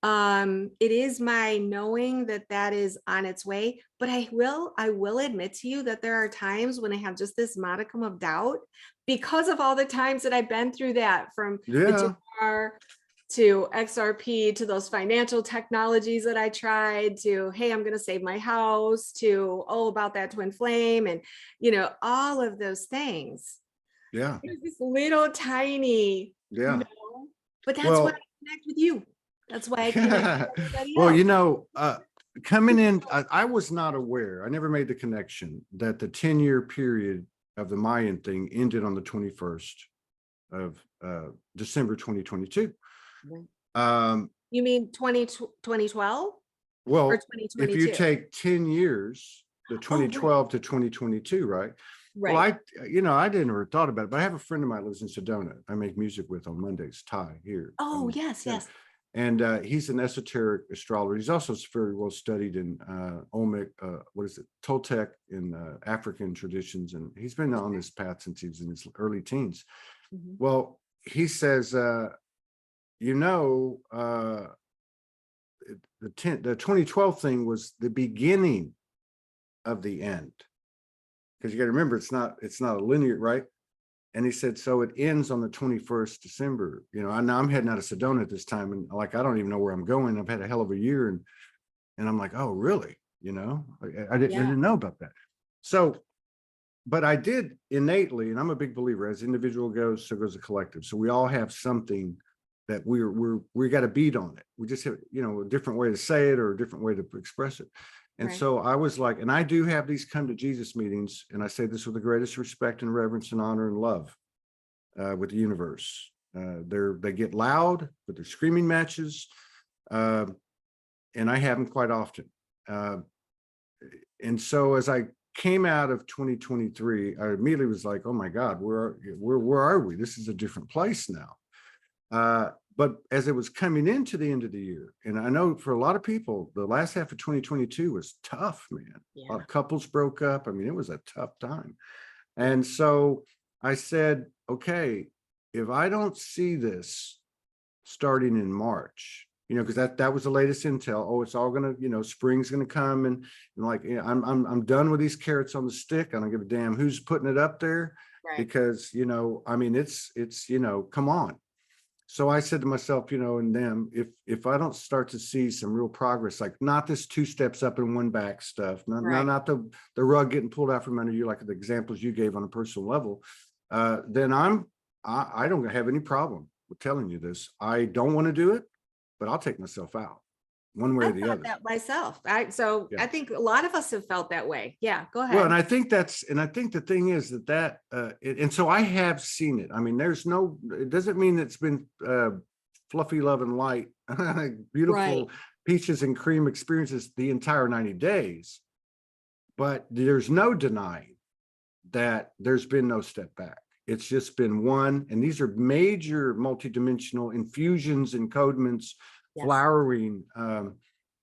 S2: It is my knowing that is on its way, but I will admit to you that there are times when I have just this modicum of doubt, because of all the times that I've been through that, from the DuBois to XRP, to those financial technologies that I tried, to, hey, I'm going to save my house, to, about that twin flame, and, all of those things.
S1: Yeah.
S2: There's this little tiny, but that's why I connect with you. That's why I connect with everybody else.
S1: Coming in, I was not aware. I never made the connection that the 10-year period of the Mayan thing ended on the 21st of December 2022.
S2: You mean 2012?
S1: Well,
S2: or 2022?
S1: If you take 10 years, the 2012 to 2022, right? Well, I didn't ever thought about it, but I have a friend of mine who lives in Sedona. I make music with on Mondays, Ty, here.
S2: Yes.
S1: And he's an esoteric astrologer. He's also very well studied in Toltec in African traditions. And he's been on this path since he was in his early teens. Mm-hmm. Well, he says, the 2012 thing was the beginning of the end. Because you got to remember, it's not a linear, right? And he said, so it ends on the 21st December. I'm heading out of Sedona at this time, and I don't even know where I'm going. I've had a hell of a year, and I'm like, oh, really? I didn't know about that. So, but I did innately, and I'm a big believer, as individual goes, so goes the collective. So we all have something that we got to beat on it. We just have, a different way to say it or a different way to express it. And so I was like, and I do have these come to Jesus meetings, and I say this with the greatest respect and reverence and honor and love with the universe. They get loud with their screaming matches, and I have them quite often. And so as I came out of 2023, I immediately was like, oh my God, where are we? This is a different place now. But as it was coming into the end of the year, and I know for a lot of people, the last half of 2022 was tough, man.
S2: Yeah.
S1: A lot of couples broke up. I mean, it was a tough time. And so I said, okay, if I don't see this starting in March, because that was the latest intel. Oh, it's all gonna, spring's gonna come, and like, I'm done with these carrots on the stick. I don't give a damn who's putting it up there,
S2: Right.
S1: because I mean, it's come on. So I said to myself, and them, if I don't start to see some real progress, like not this 2 steps up and 1 back stuff, not the rug getting pulled out from under you, like the examples you gave on a personal level, then I don't have any problem with telling you this. I don't want to do it, but I'll take myself out one way or the other.
S2: That myself.
S1: Yeah.
S2: I think a lot of us have felt that way. Yeah, go ahead.
S1: Well, and I think the thing is that and so I have seen it. I mean, it doesn't mean it's been fluffy love and light, beautiful
S2: Right.
S1: peaches and cream experiences the entire 90 days. But there's no denying that there's been no step back. It's just been one, and these are major multidimensional infusions, encodements,
S2: Yes.
S1: flowering.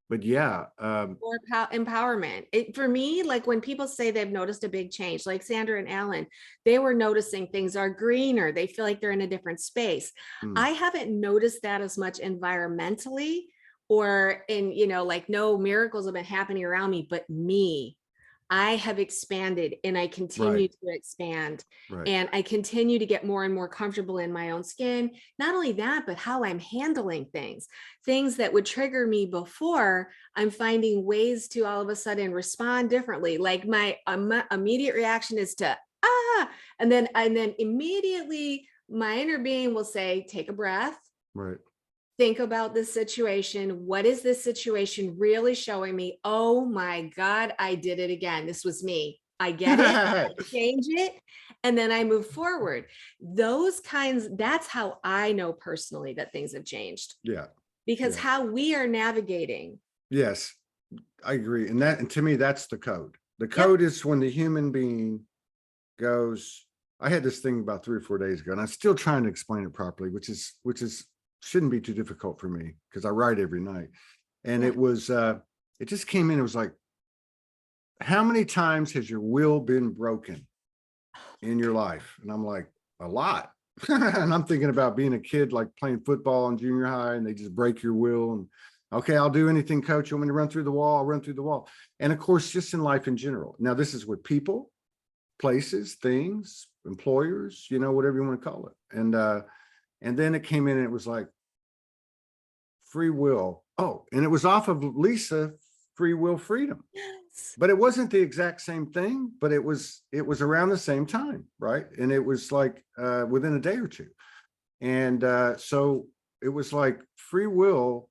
S1: But yeah,
S2: Or empowerment. For me, like when people say they've noticed a big change, like Sandra and Alan, they were noticing things are greener. They feel like they're in a different space. I haven't noticed that as much environmentally, or in, like no miracles have been happening around me, but I have expanded, and I continue to expand,
S1: right.
S2: and I continue to get more and more comfortable in my own skin. Not only that, but how I'm handling things that would trigger me before. I'm finding ways to all of a sudden respond differently. Like my immediate reaction is to, and then immediately my inner being will say, take a breath.
S1: Right.
S2: Think about this situation. What is this situation really showing me? Oh my God, I did it again. This was me. I get it. I change it. And then I move forward. That's how I know personally that things have changed.
S1: Yeah.
S2: Because how we are navigating.
S1: Yes, I agree. And to me, that's the code. The code is when the human being goes, I had this thing about 3 or 4 days ago, and I'm still trying to explain it properly, which is shouldn't be too difficult for me because I write every night. And it was, it just came in. It was like, how many times has your will been broken in your life? And I'm like, a lot. And I'm thinking about being a kid, like playing football in junior high, and they just break your will. And okay, I'll do anything, coach. You want me to run through the wall? I'll run through the wall. And of course, just in life in general. Now, this is with people, places, things, employers, whatever you want to call it. And then it came in and it was like free will. Oh, and it was off of Lisa, Free Will Freedom.
S2: Yes.
S1: But it wasn't the exact same thing, but it was around the same time, right? And it was like within a day or two. And so it was like free will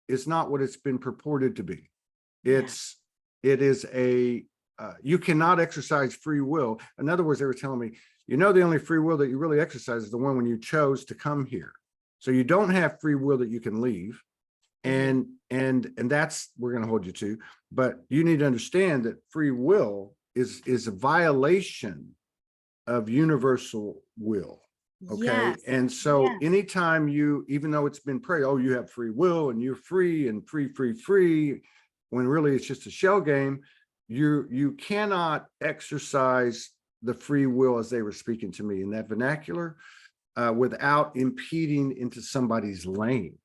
S1: is not what it's been purported to be. It is you cannot exercise free will. In other words, they were telling me, the only free will that you really exercise is the one when you chose to come here. So you don't have free will that you can leave. And that's, we're going to hold you to, but you need to understand that free will is a violation of universal will. Okay.
S2: Yes.
S1: And so anytime even though it's been prayed, oh, you have free will and you're free and free, when really it's just a shell game, you cannot exercise the free will as they were speaking to me in that vernacular without impeding into somebody's lane.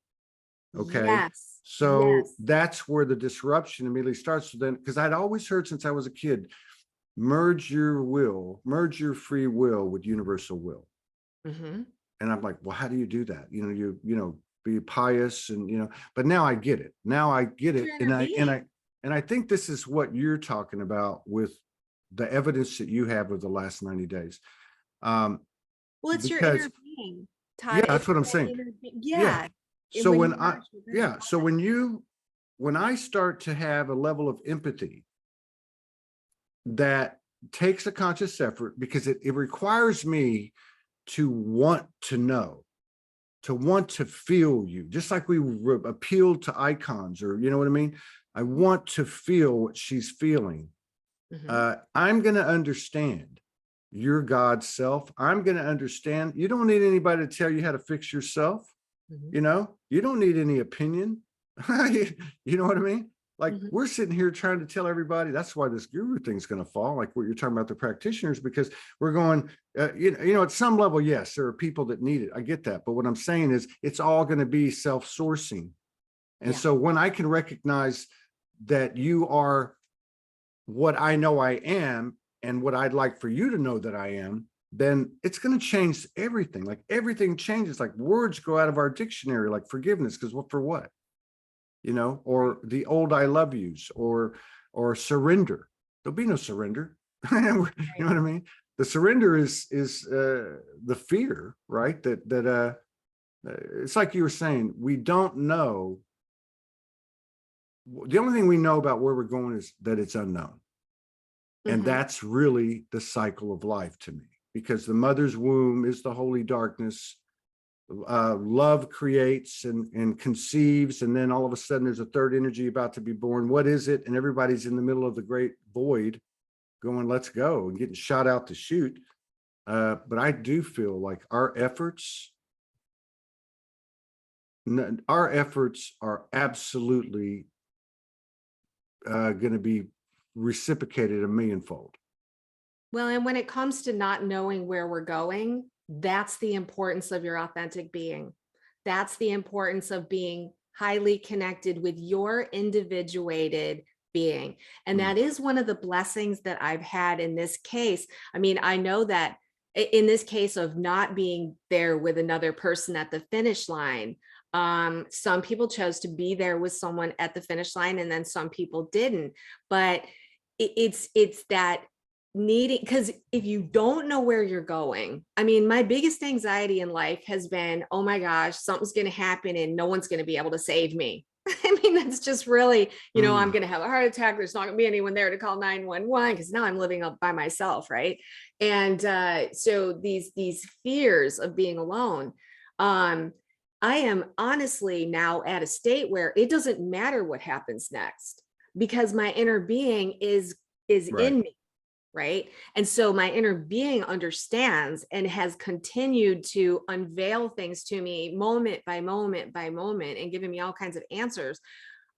S1: Okay.
S2: Yes.
S1: So that's where the disruption immediately starts. So then, because I'd always heard since I was a kid, merge your free will with universal will. And I'm like, well, how do you do that? Be pious and, but now I get it. And I think this is what you're talking about with the evidence that you have of the last 90 days.
S2: Well, it's your inner being, Todd.
S1: Yeah, that's what I'm saying. So when I start to have a level of empathy that takes a conscious effort, because it requires me to want to know, to want to feel you, just like we appeal to icons, or you know what I mean? I want to feel what she's feeling. I'm going to understand your God self. I'm going to understand. You don't need anybody to tell you how to fix yourself. You know, you don't need any opinion. You know what I mean? Like we're sitting here trying to tell everybody. That's why this guru thing's going to fall, like what you're talking about, the practitioners, because we're going, you know, at some level, yes, there are people that need it. I get that. But what I'm saying is it's all going to be self-sourcing. And so when I can recognize that you are what I know I am and what I'd like for you to know that I am, then it's going to change everything. Like everything changes, like words go out of our dictionary, like forgiveness, because for what? You know, or the old I love yous, or surrender. There'll be no surrender. You know what I mean? The surrender is the fear, right? That it's like you were saying, we don't know. The only thing we know about where we're going is that it's unknown. And that's really the cycle of life to me, because the mother's womb is the holy darkness. Love creates and conceives, and then all of a sudden there's a third energy about to be born. What is it? And everybody's in the middle of the great void going, let's go, and getting shot out to shoot. But I do feel like our efforts are absolutely going to be reciprocated a millionfold.
S2: Well, and when it comes to not knowing where we're going, that's the importance of your authentic being. That's the importance of being highly connected with your individuated being. And that is one of the blessings that I've had in this case. I mean, I know that in this case of not being there with another person at the finish line, some people chose to be there with someone at the finish line, and then some people didn't. But it's that needing, because if you don't know where you're going, I mean, my biggest anxiety in life has been, oh my gosh, something's going to happen and no one's going to be able to save me. I mean, that's just really, you know, I'm going to have a heart attack. There's not going to be anyone there to call 911, because now I'm living up by myself, right? And so these fears of being alone, I am honestly now at a state where it doesn't matter what happens next, because my inner being is in me. Right. And so my inner being understands and has continued to unveil things to me moment by moment by moment, and giving me all kinds of answers.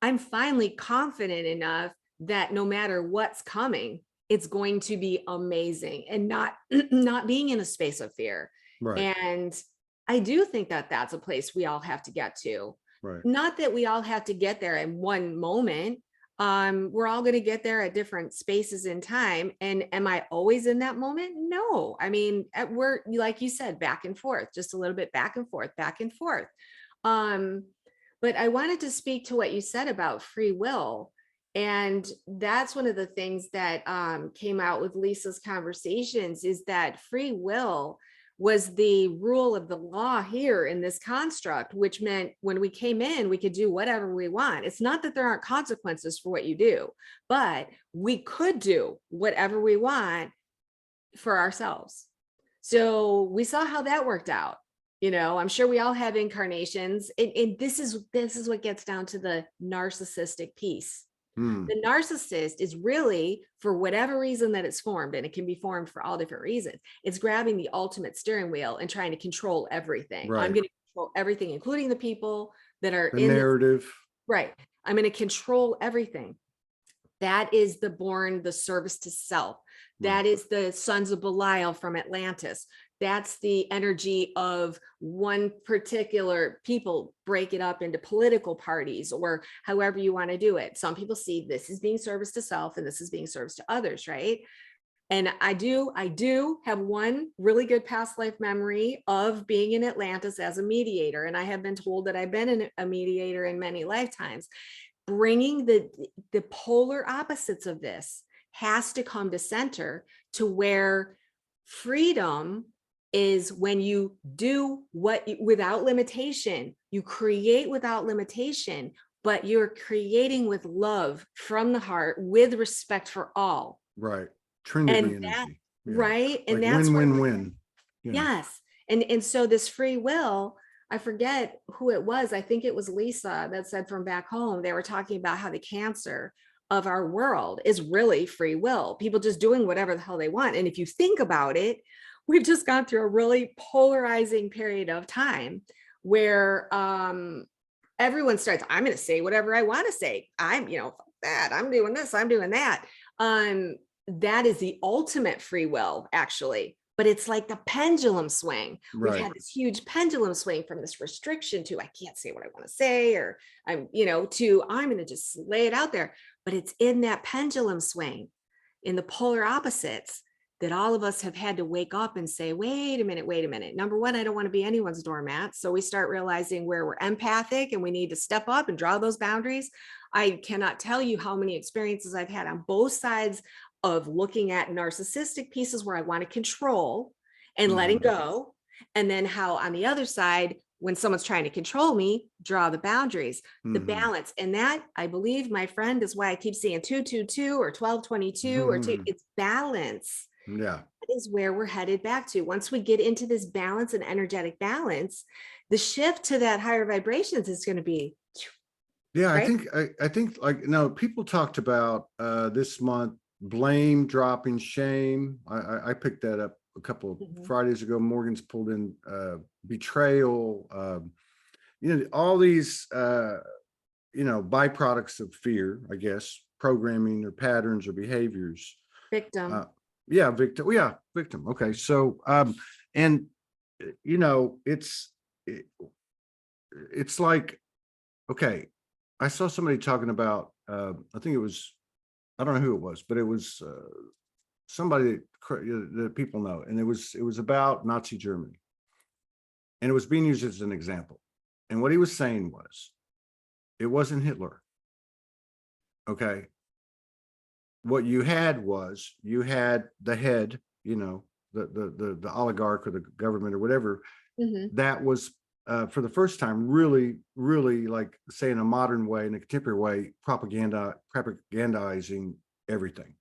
S2: I'm finally confident enough that no matter what's coming, it's going to be amazing, and not being in a space of fear.
S1: Right.
S2: And I do think that that's a place we all have to get to.
S1: Right.
S2: Not that we all have to get there in one moment. We're all going to get there at different spaces in time. And am I always in that moment? No. I mean, we're, like you said, back and forth, just a little bit back and forth, back and forth. But I wanted to speak to what you said about free will. And that's one of the things that came out with Lisa's conversations, is that free will was the rule of the law here in this construct, which meant when we came in, we could do whatever we want. It's not that there aren't consequences for what you do, but we could do whatever we want for ourselves. So we saw how that worked out. You know, I'm sure we all have incarnations, and this is what gets down to the narcissistic piece. The narcissist is really, for whatever reason that it's formed, and it can be formed for all different reasons, it's grabbing the ultimate steering wheel and trying to control everything. Right. I'm going to control everything, including the people that are in the narrative. Right. I'm going to control everything. That is the service to self. That is the sons of Belial from Atlantis. That's the energy of one particular people. Break it up into political parties, or however you want to do it. Some people see this as being service to self, and this is being service to others, right? And I do have one really good past life memory of being in Atlantis as a mediator. And I have been told that I've been a mediator in many lifetimes. Bringing the polar opposites of this has to come to center, to where freedom is when you do without limitation, you create without limitation, but you're creating with love from the heart, with respect for all.
S1: Right. Trinity
S2: and
S1: energy.
S2: That, yeah. Right. And
S1: like
S2: that's
S1: win.
S2: Yes. And so this free will, I forget who it was. I think it was Lisa that said from back home, they were talking about how the cancer of our world is really free will, people just doing whatever the hell they want. And if you think about it, we've just gone through a really polarizing period of time where everyone starts, I'm going to say whatever I want to say. I'm, fuck that, I'm doing this, I'm doing that. That is the ultimate free will, actually. But it's like the pendulum swing. We've
S1: Right.
S2: had this huge pendulum swing from this restriction to I can't say what I want to say, or I'm, to I'm going to just lay it out there. But it's in that pendulum swing, in the polar opposites, that all of us have had to wake up and say, wait a minute. Number one, I don't want to be anyone's doormat. So we start realizing where we're empathic and we need to step up and draw those boundaries. I cannot tell you how many experiences I've had on both sides of looking at narcissistic pieces where I want to control and letting go. And then how on the other side, when someone's trying to control me, draw the boundaries, the balance. And that, I believe, my friend, is why I keep saying 222 or 1222 or two. It's balance.
S1: Yeah.
S2: That is where we're headed back to. Once we get into this balance and energetic balance, the shift to that higher vibrations is going to be.
S1: Yeah,
S2: right?
S1: I think like, people talked about this month, blame, dropping, shame. I picked that up a couple of Fridays ago. Morgan's pulled in betrayal, all these byproducts of fear, I guess, programming or patterns or behaviors.
S2: Victim.
S1: Yeah, victim. Yeah, victim. Okay. So and it's like, okay, I saw somebody talking about I think it was, I don't know who it was, but it was somebody that people know, and it was about Nazi Germany, and it was being used as an example. And what he was saying was, it wasn't Hitler. Okay. What you had was, you had the head, the oligarch or the government or whatever, that was for the first time really, really, like, say in a modern way, in a contemporary way, propagandizing everything.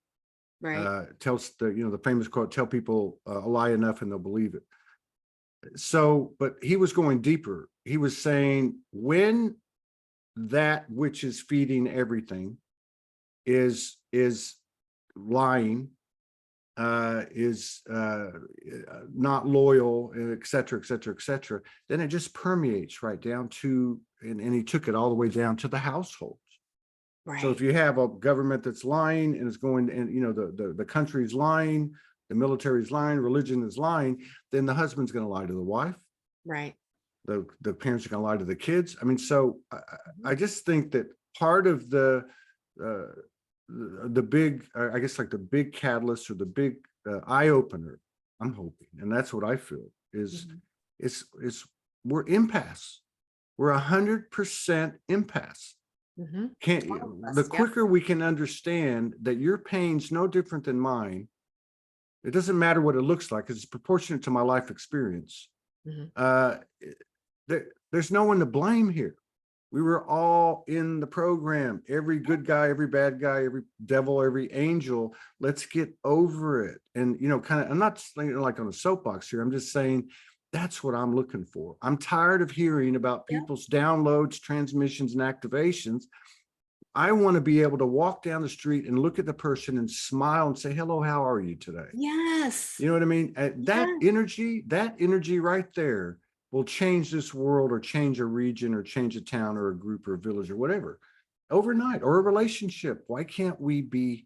S2: Right.
S1: Tells the famous quote, tell people a lie enough and they'll believe it. So, but he was going deeper. He was saying, when that which is feeding everything is lying, is not loyal, et cetera, et cetera, et cetera, then it just permeates right down to, and he took it all the way down to the households.
S2: Right.
S1: So if you have a government that's lying and it's going, and the country's lying, the military's lying, religion is lying, then the husband's going to lie to the wife.
S2: Right.
S1: The parents are going to lie to the kids. I mean, so I just think that part of the big, I guess, like the big catalyst or the big eye opener, I'm hoping, and that's what I feel is, we're impasse. We're 100% impasse. Can't, the quicker we can understand that your pain's no different than mine, it doesn't matter what it looks like, because it's proportionate to my life experience. There's no one to blame here. We were all in the program. Every good guy, every bad guy, every devil, every angel. Let's get over it. And, kind of, I'm not saying like on a soapbox here. I'm just saying that's what I'm looking for. I'm tired of hearing about people's downloads, transmissions, and activations. I want to be able to walk down the street and look at the person and smile and say, hello, how are you today?
S2: Yes.
S1: You know what I mean? That energy right there will change this world, or change a region, or change a town, or a group, or a village, or whatever, overnight, or a relationship. Why can't we be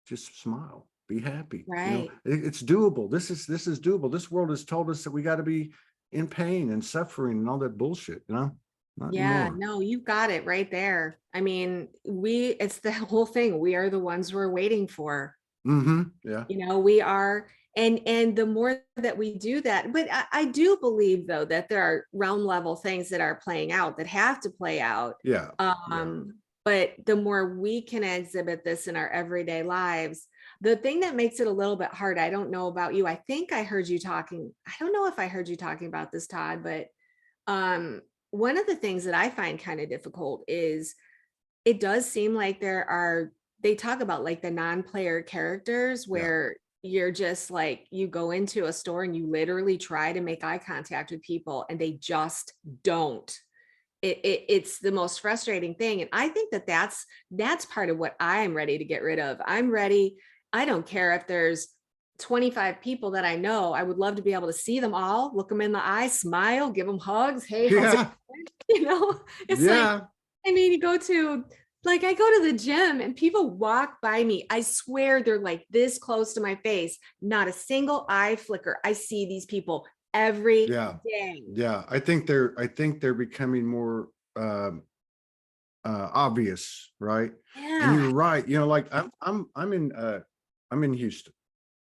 S1: just smile, be happy?
S2: Right.
S1: It's doable. This is doable. This world has told us that we got to be in pain and suffering and all that bullshit, not anymore.
S2: No, you got it right there. I mean, it's the whole thing. We are the ones we're waiting for.
S1: Yeah.
S2: We are. And the more that we do that, but I do believe, though, that there are realm level things that are playing out, that have to play out.
S1: Yeah.
S2: But the more we can exhibit this in our everyday lives, the thing that makes it a little bit hard, I don't know about you. I think I heard you talking. I don't know if I heard you talking about this, Todd, but one of the things that I find kind of difficult is, it does seem like they talk about like the non-player characters where you're just like, you go into a store and you literally try to make eye contact with people and they just don't. It's the most frustrating thing. And I think that that's part of what I'm ready to get rid of. I'm ready. I don't care if there's 25 people that I know. I would love to be able to see them all, look them in the eye, smile, give them hugs. Hey, how's it
S1: Yeah.
S2: going? You know, it's like,
S1: Yeah.
S2: I mean, you go to, like, I go to the gym and people walk by me. I swear they're like this close to my face, not a single eye flicker. I see these people every
S1: Yeah.
S2: day.
S1: Yeah. I think they're becoming more um obvious, right? And
S2: Yeah.
S1: you're right. You know, like I'm in Houston,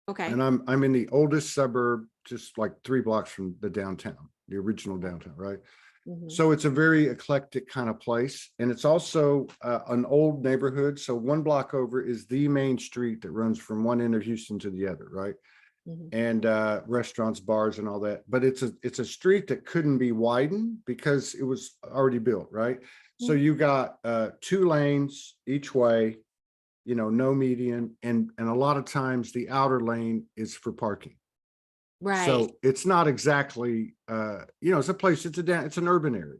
S2: Okay.
S1: and I'm in the oldest suburb, just like 3 blocks from the downtown, the original downtown, right?
S2: Mhm.
S1: So it's a very eclectic kind of place. And it's also an old neighborhood. So 1 block over is the main street that runs from one end of Houston to the other, right?
S2: Mhm.
S1: And restaurants, bars, and all that. But it's a street that couldn't be widened because it was already built, right? So
S2: Mhm.
S1: you got 2 lanes each way, you know, no median, and a lot of times the outer lane is for parking.
S2: Right.
S1: So it's not exactly you know, it's a place, it's an urban area.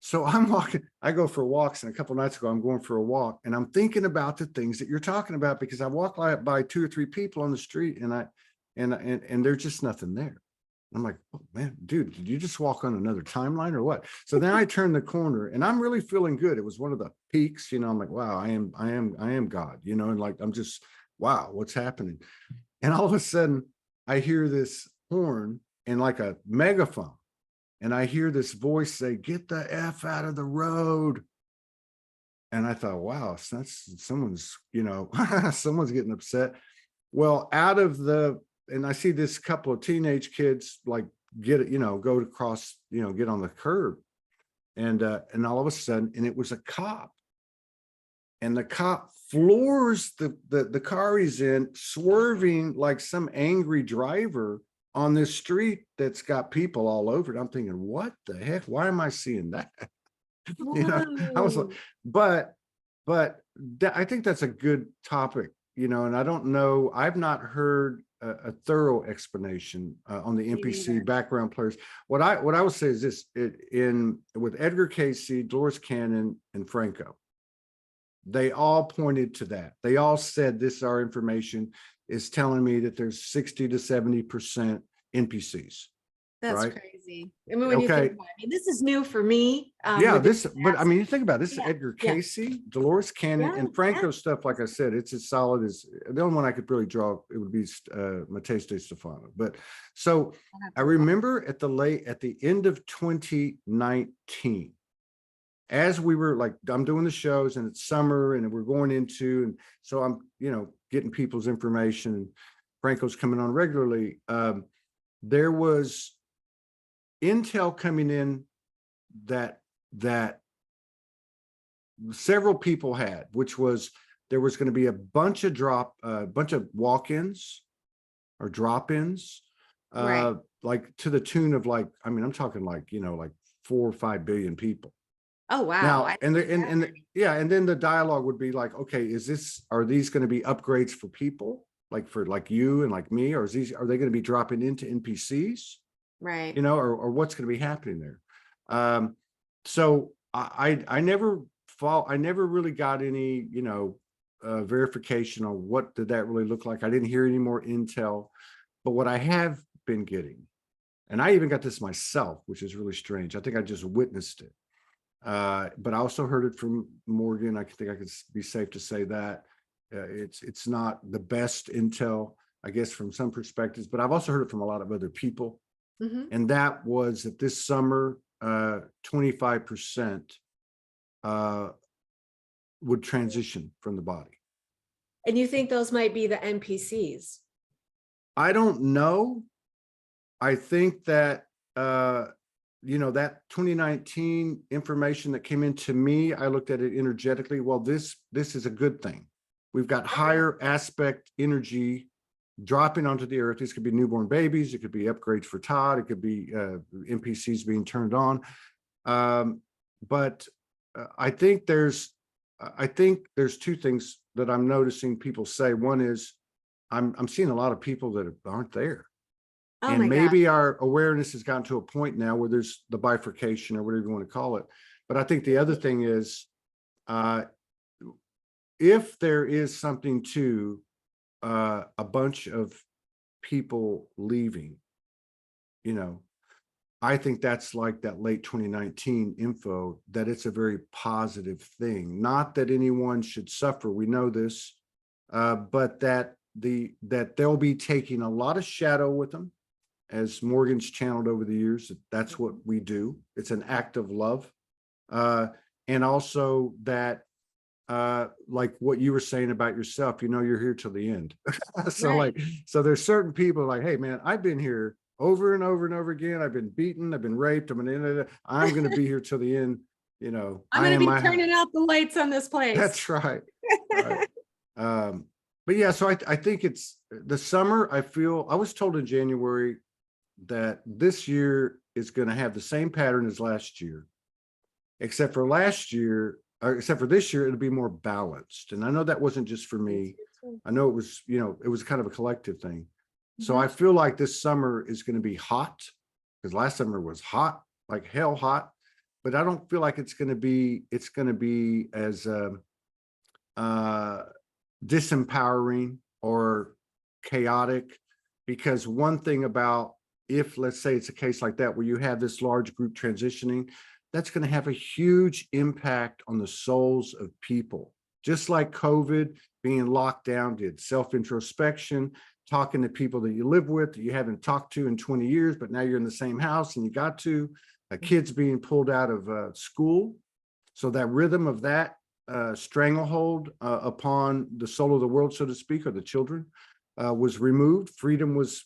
S1: So I'm walking, I go for walks, and a couple nights ago, I'm going for a walk, and I'm thinking about the things that you're talking about, because I walk by 2 or 3 people on the street, and there's just nothing there. I'm like, oh man, dude, did you just walk on another timeline or what? So then I turn the corner and I'm really feeling good. It was one of the peaks, you know, I'm like, wow, I am God, you know, and like, I'm just, wow, what's happening? And all of a sudden I hear this horn and like a megaphone. And I hear this voice say, get the F out of the road. And I thought, wow, so that's someone's, you know, someone's getting upset. Well, and I see this couple of teenage kids like get it, you know, go across, you know, get on the curb. And all of a sudden, and it was a cop. And the cop floors the car he's in, swerving like some angry driver on this street that's got people all over it. I'm thinking, what the heck? Why am I seeing that? You know, I was like,
S2: Whoa.
S1: but I think that's a good topic, you know, and I don't know, I've not heard a thorough explanation on the
S2: Me
S1: NPC
S2: neither.
S1: background players. What I would say is this: with Edgar Casey, Dolores Cannon, and Franco, they all pointed to that. They all said, this, our information is telling me that there's 60 to 70% NPCs,
S2: That's
S1: right?
S2: crazy. I mean, when you think
S1: Okay.
S2: about it, I mean, this is new for me.
S1: Yeah,
S2: Within
S1: but I
S2: past,
S1: mean, you think about it, this is
S2: yeah,
S1: Edgar
S2: yeah,
S1: Casey, Dolores Cannon,
S2: yeah,
S1: and
S2: yeah.
S1: Franco stuff. Like I said, it's as solid as the only one I could really draw. It would be Matej de Stefano. But so
S2: I'll have
S1: I
S2: to look.
S1: remember at the end of 2019, as we were like, I'm doing the shows and it's summer and we're going into, and so I'm, you know, getting people's information, and Franco's coming on regularly. There was intel coming in that several people had, which was there was going to be a bunch of walk-ins or drop-ins,
S2: Right.
S1: like to the tune of like, I mean, I'm talking like, you know, like 4 or 5 billion people.
S2: Oh, wow.
S1: Now, yeah, and then the dialogue would be like, okay, are these going to be upgrades for people, like for like you and like me, or are they going to be dropping into NPCs, you
S2: Right.
S1: know, or what's going to be happening there? So I never really got any, you know, verification on what did that really look like. I didn't hear any more intel, but what I have been getting, and I even got this myself, which is really strange. I think I just witnessed it. But I also heard it from Morgan. I think I could be safe to say that it's not the best intel, I guess, from some perspectives, but I've also heard it from a lot of other people.
S2: Hmm.
S1: And that was that this summer, 25% would transition from the body.
S2: And you think those might be the NPCs?
S1: I don't know. I think that, you know, that 2019 information that came into me, I looked at it energetically. Well, this is a good thing. We've got
S2: Okay.
S1: higher aspect energy dropping onto the earth. These could be newborn babies. It could be upgrades for Todd. It could be NPCs being turned on. But I think there's 2 things that I'm noticing people say. One is I'm seeing a lot of people that aren't there.
S2: Oh
S1: And
S2: my God.
S1: maybe our awareness has gotten to a point now where there's the bifurcation or whatever you want to call it. But I think the other thing is, if there is something to a bunch of people leaving, you know, I think that's like that late 2019 info, that it's a very positive thing. Not that anyone should suffer, we know this, but that they'll be taking a lot of shadow with them, as Morgan's channeled over the years. That's what we do. It's an act of love. And also that, like what you were saying about yourself, you're here till the end. So
S2: Right.
S1: so there's certain people like, hey man, I've been here over and over and over again. I've been beaten, I've been raped. I'm going to be here till the end.
S2: I'm
S1: I
S2: going to
S1: am
S2: be
S1: my,
S2: turning out the lights on this place.
S1: that's right. Right. But yeah, so I think it's the summer. I was told in January that this year is going to have the same pattern as last year, except for this year, it'll be more balanced. And I know that wasn't just for me. I know it was, it was kind of a collective thing. So I feel like this summer is going to be hot, because last summer was hot, like hell hot. But I don't feel like it's going to be as disempowering or chaotic, because one thing about, if let's say it's a case like that where you have this large group transitioning, that's going to have a huge impact on the souls of people. Just like COVID being locked down did, self-introspection, talking to people that you live with, that you haven't talked to in 20 years, but now you're in the same house and you got to, kids being pulled out of school. So that rhythm of that stranglehold upon the soul of the world, so to speak, or the children, was removed. Freedom was,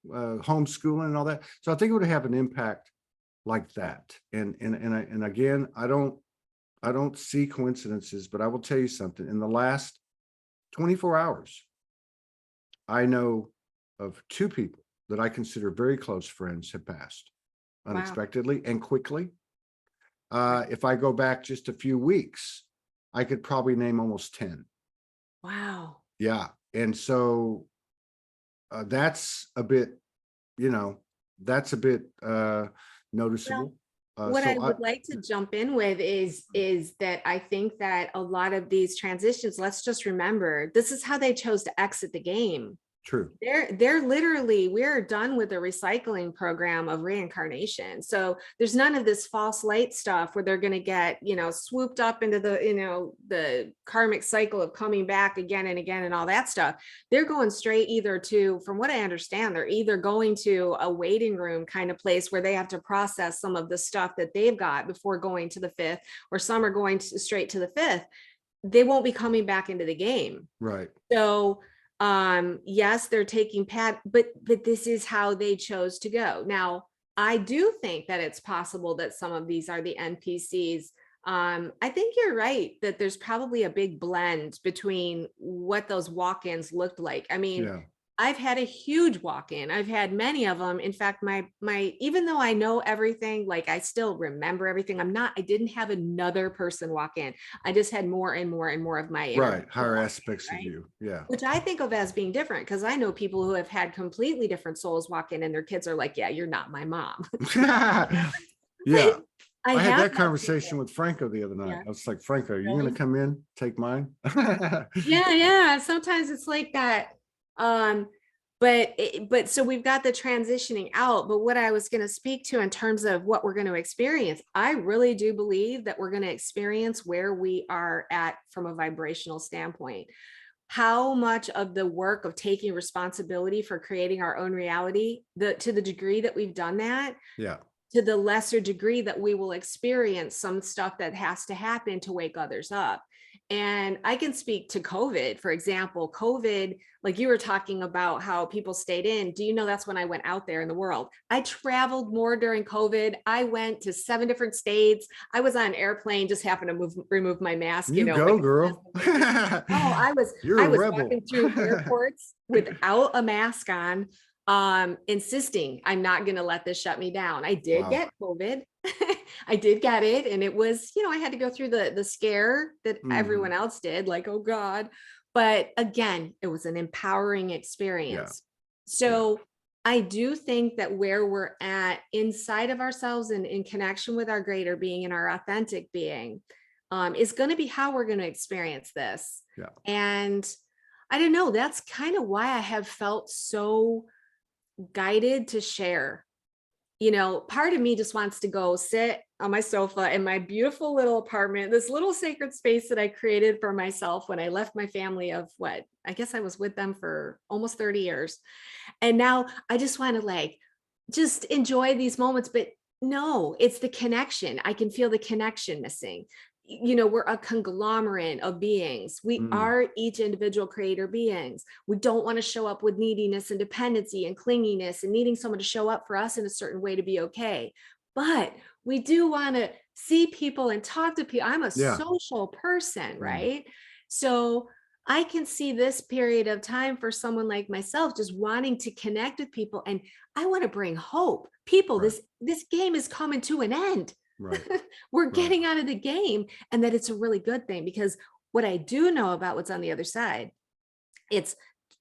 S1: homeschooling and all that. So I think it would have an impact like that. And again, I don't see coincidences, but I will tell you something. In the last 24 hours, I know of 2 people that I consider very close friends have passed unexpectedly and quickly. If I go back just a few weeks, I could probably name almost 10.
S2: Wow.
S1: Yeah. And so that's a bit, noticeable.
S2: What I would like to jump in with is that I think that a lot of these transitions, let's just remember, this is how they chose to exit the game.
S1: True.
S2: They're literally, we're done with the recycling program of reincarnation. So there's none of this false light stuff where they're going to get, swooped up into the, the karmic cycle of coming back again and again and all that stuff. They're going straight either to, from what I understand, they're either going to a waiting room kind of place where they have to process some of the stuff that they've got before going to the 5th, or some are going straight to the 5th. They won't be coming back into the game.
S1: Right.
S2: So yes, they're taking but this is how they chose to go. Now, I do think that it's possible that some of these are the NPCs. I think you're right that there's probably a big blend between what those walk-ins looked like. I mean,
S1: Yeah.
S2: I've had a huge walk-in. I've had many of them. In fact, my even though I know everything, like I still remember everything. I didn't have another person walk in. I just had more and more and more of my
S1: right, higher aspects of you. Yeah.
S2: Which I think of as being different, because I know people who have had completely different souls walk in and their kids are like, yeah, you're not my mom.
S1: Yeah.
S2: I
S1: had that
S2: had
S1: conversation with Franco the other night.
S2: Yeah.
S1: I was like, Franco, are you going
S2: Really?
S1: to come in, take mine?
S2: Yeah. Sometimes it's like that. But so we've got the transitioning out, but what I was going to speak to in terms of what we're going to experience, I really do believe that we're going to experience where we are at from a vibrational standpoint. How much of the work of taking responsibility for creating our own reality, to the degree that we've done that,
S1: Yeah.
S2: to the lesser degree that we will experience some stuff that has to happen to wake others up. And I can speak to COVID, for example. COVID, like you were talking about how people stayed in. Do you know that's when I went out there in the world? I traveled more during COVID. I went to 7 different states. I was on an airplane, just happened to remove my mask.
S1: You go,
S2: like,
S1: girl. You're
S2: I
S1: a
S2: was
S1: rebel.
S2: walking through airports without a mask on, insisting I'm not going to let this shut me down. I did get COVID. I did get it. And it was, I had to go through the scare that everyone else did, like, oh God. But again, it was an empowering experience. So I do think that where we're at inside of ourselves and in connection with our greater being and our authentic being is going to be how we're going to experience this.
S1: Yeah.
S2: And I don't know, that's kind of why I have felt so guided to share. You know, part of me just wants to go sit on my sofa in my beautiful little apartment, this little sacred space that I created for myself when I left my family of what, I guess I was with them for almost 30 years. And now I just want to like, just enjoy these moments, but no, it's the connection. I can feel the connection missing. You know, we're a conglomerate of beings. We are each individual creator beings. We don't want to show up with neediness and dependency and clinginess and needing someone to show up for us in a certain way to be okay. But we do want to see people and talk to people. I'm a social person, right? So I can see this period of time for someone like myself, just wanting to connect with people. And I want to bring hope. People, this game is coming to an end.
S1: Right.
S2: We're getting out of the game, and that it's a really good thing, because what I do know about what's on the other side, it's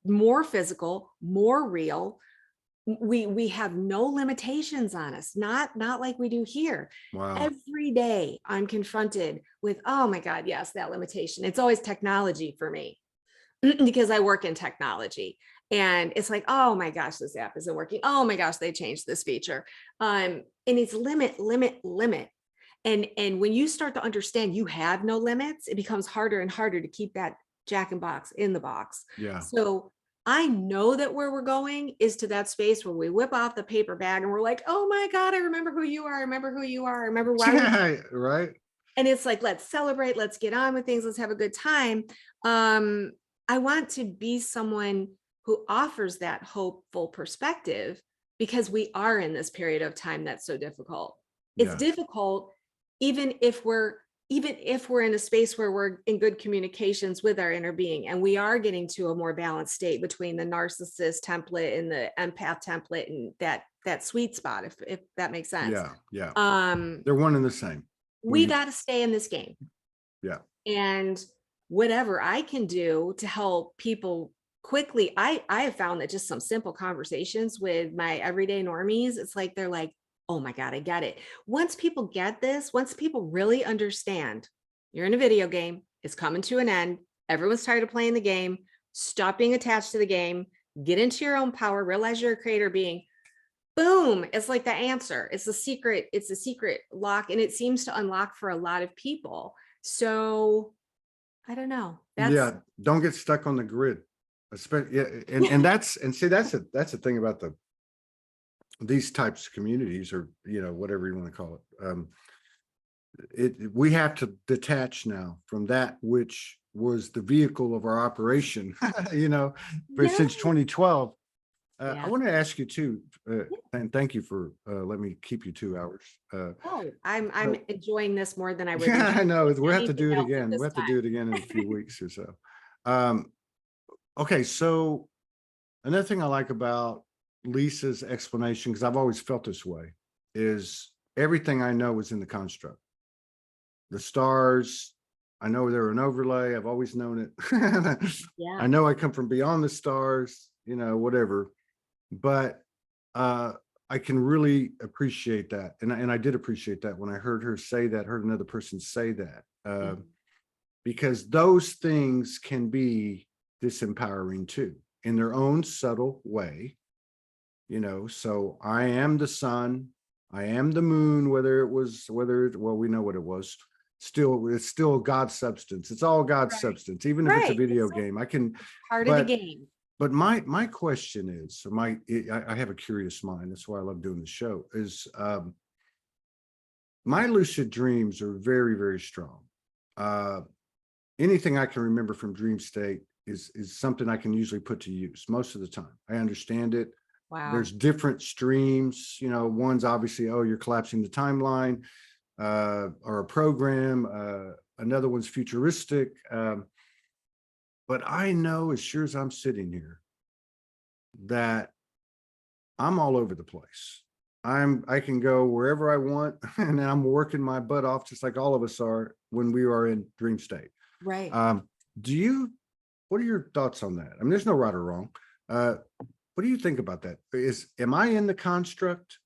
S2: more physical, more real. We have no limitations on us, not like we do here.
S1: Wow.
S2: Every day I'm confronted with, oh my God, yes, that limitation. It's always technology for me because I work in technology. And it's like, oh my gosh, this app isn't working. Oh my gosh, they changed this feature. And it's limit. And when you start to understand you have no limits, it becomes harder and harder to keep that Jack in box in the box.
S1: Yeah.
S2: So I know that where we're going is to that space where we whip off the paper bag and we're like, oh my God, I remember who you are. I remember who you are. I remember why.
S1: Right.
S2: And it's like, let's celebrate, let's get on with things. Let's have a good time. I want to be someone who offers that hopeful perspective, because we are in this period of time that's so difficult. It's difficult, even if we're in a space where we're in good communications with our inner being, and we are getting to a more balanced state between the narcissist template and the empath template, and that sweet spot, if that makes sense.
S1: Yeah. They're one and the same.
S2: We got to stay in this game.
S1: Yeah.
S2: And whatever I can do to help people quickly, I have found that just some simple conversations with my everyday normies, it's like they're like, oh my God, I get it. Once people get this, once people really understand, you're in a video game, it's coming to an end, everyone's tired of playing the game, stop being attached to the game, get into your own power, realize you're a creator being, boom, it's like the answer. It's a secret lock, and it seems to unlock for a lot of people. So I don't know.
S1: Don't get stuck on the grid. And that's the thing about these types of communities, or whatever you want to call it. We have to detach now from that which was the vehicle of our operation, since 2012. I want to ask you too, and thank you for letting me keep you 2 hours.
S2: I'm enjoying this more than I would.
S1: Yeah, I know. We'll have to do it again. We'll have to do it again in a few weeks or so. Okay, so another thing I like about Lisa's explanation, because I've always felt this way, is everything I know is in the construct. The stars, I know they're an overlay. I've always known it. I know I come from beyond the stars, whatever. But I can really appreciate that. And I did appreciate that when I heard her say that, heard another person say that, because those things can be disempowering too, in their own subtle way. So I am the sun, I am the moon, well, we know what it was. It's still God's substance. It's all God's substance, even if it's a video game. I can
S2: part of the game.
S1: But my question is, I have a curious mind. That's why I love doing the show. Is my lucid dreams are very, very strong. Anything I can remember from dream state is something I can usually put to use most of the time. I understand it.
S2: Wow.
S1: There's different streams. One's obviously, you're collapsing the timeline, or a program. Another one's futuristic. But I know, as sure as I'm sitting here, that I'm all over the place. I can go wherever I want, and I'm working my butt off, just like all of us are when we are in dream state.
S2: Right.
S1: what are your thoughts on that? I mean, there's no right or wrong. What do you think about that? Am I in the construct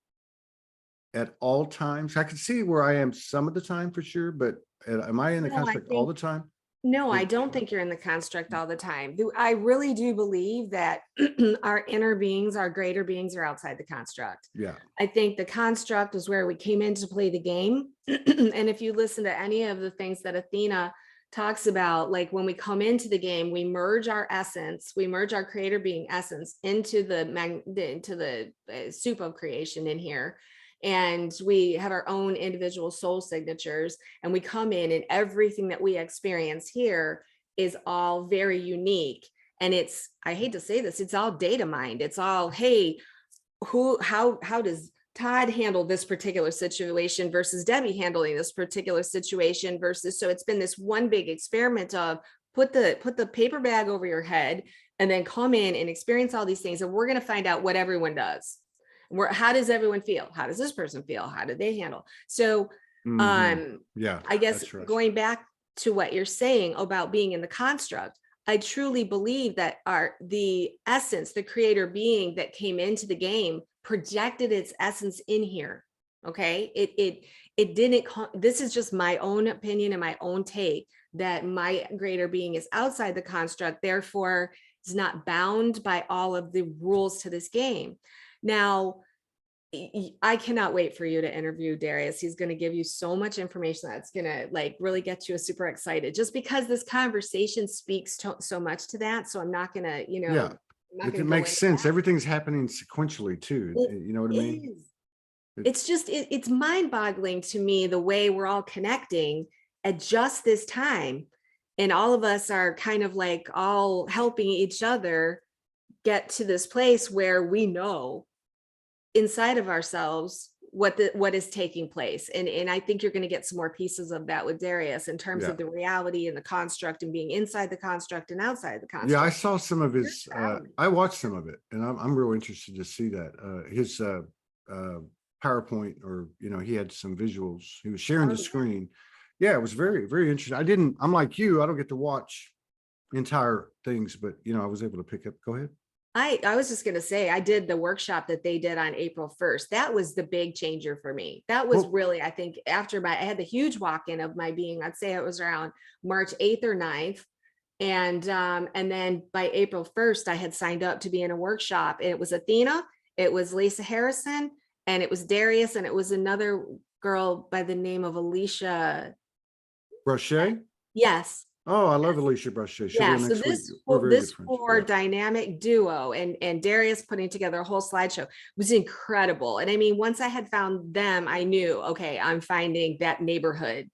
S1: at all times? I can see where I am some of the time for sure, but am I in the
S2: No, I
S1: construct all the
S2: think
S1: time?
S2: no, I
S1: Or-
S2: don't think you're in the construct all the time. I really do believe that our inner beings, our greater beings are outside the construct.
S1: Yeah.
S2: I think the construct is where we came in to play the game. And if you listen to any of the things that Athena talks about, like when we come into the game, we merge our essence, we merge our creator being essence into the soup of creation in here. And we have our own individual soul signatures, and we come in, and everything that we experience here is all very unique. And it's, I hate to say this, it's all data mined. It's all, hey, how does Todd handle this particular situation versus Debbie handling this particular situation versus, so it's been this one big experiment of put the paper bag over your head and then come in and experience all these things. And we're going to find out what everyone does. How does everyone feel? How does this person feel? How did they handle? So,
S1: yeah,
S2: I guess
S1: that's right.
S2: going back to what you're saying about being in the construct, I truly believe that the essence, the creator being that came into the game projected its essence in here. Okay. It didn't, this is just my own opinion and my own take, that my greater being is outside the construct, therefore is not bound by all of the rules to this game. Now, I cannot wait for you to interview Darius. He's going to give you so much information that's going to like really get you super excited, just because this conversation speaks so much to that. So I'm not going to,
S1: Yeah, it makes sense. Everything's happening sequentially too. You know what I mean?
S2: It's just, it's mind boggling to me, the way we're all connecting at just this time. And all of us are kind of like all helping each other get to this place where we know inside of ourselves what is taking place. And I think you're going to get some more pieces of that with Darius in terms of the reality and the construct and being inside the construct and outside the construct.
S1: Yeah, I saw some of his, I watched some of it, and I'm real interested to see that. His PowerPoint, or, he had some visuals. He was sharing the screen. Yeah, it was very, very interesting. I'm like you, I don't get to watch entire things, but, I was able to pick up. Go ahead.
S2: I was just going to say, I did the workshop that they did on April 1st. That was the big changer for me. That was really, I think, after I had the huge walk-in of my being, I'd say it was around March 8th or 9th. And then by April 1st, I had signed up to be in a workshop, and it was Athena, it was Lisa Harrison, and it was Darius, and it was another girl by the name of Alicia
S1: Brochet.
S2: Yes.
S1: Oh, I love Alicia Brochet. She'll
S2: Yeah,
S1: be
S2: so
S1: next week.
S2: this four dynamic duo and Darius putting together a whole slideshow was incredible. And I mean, once I had found them, I knew, okay, I'm finding that neighborhood.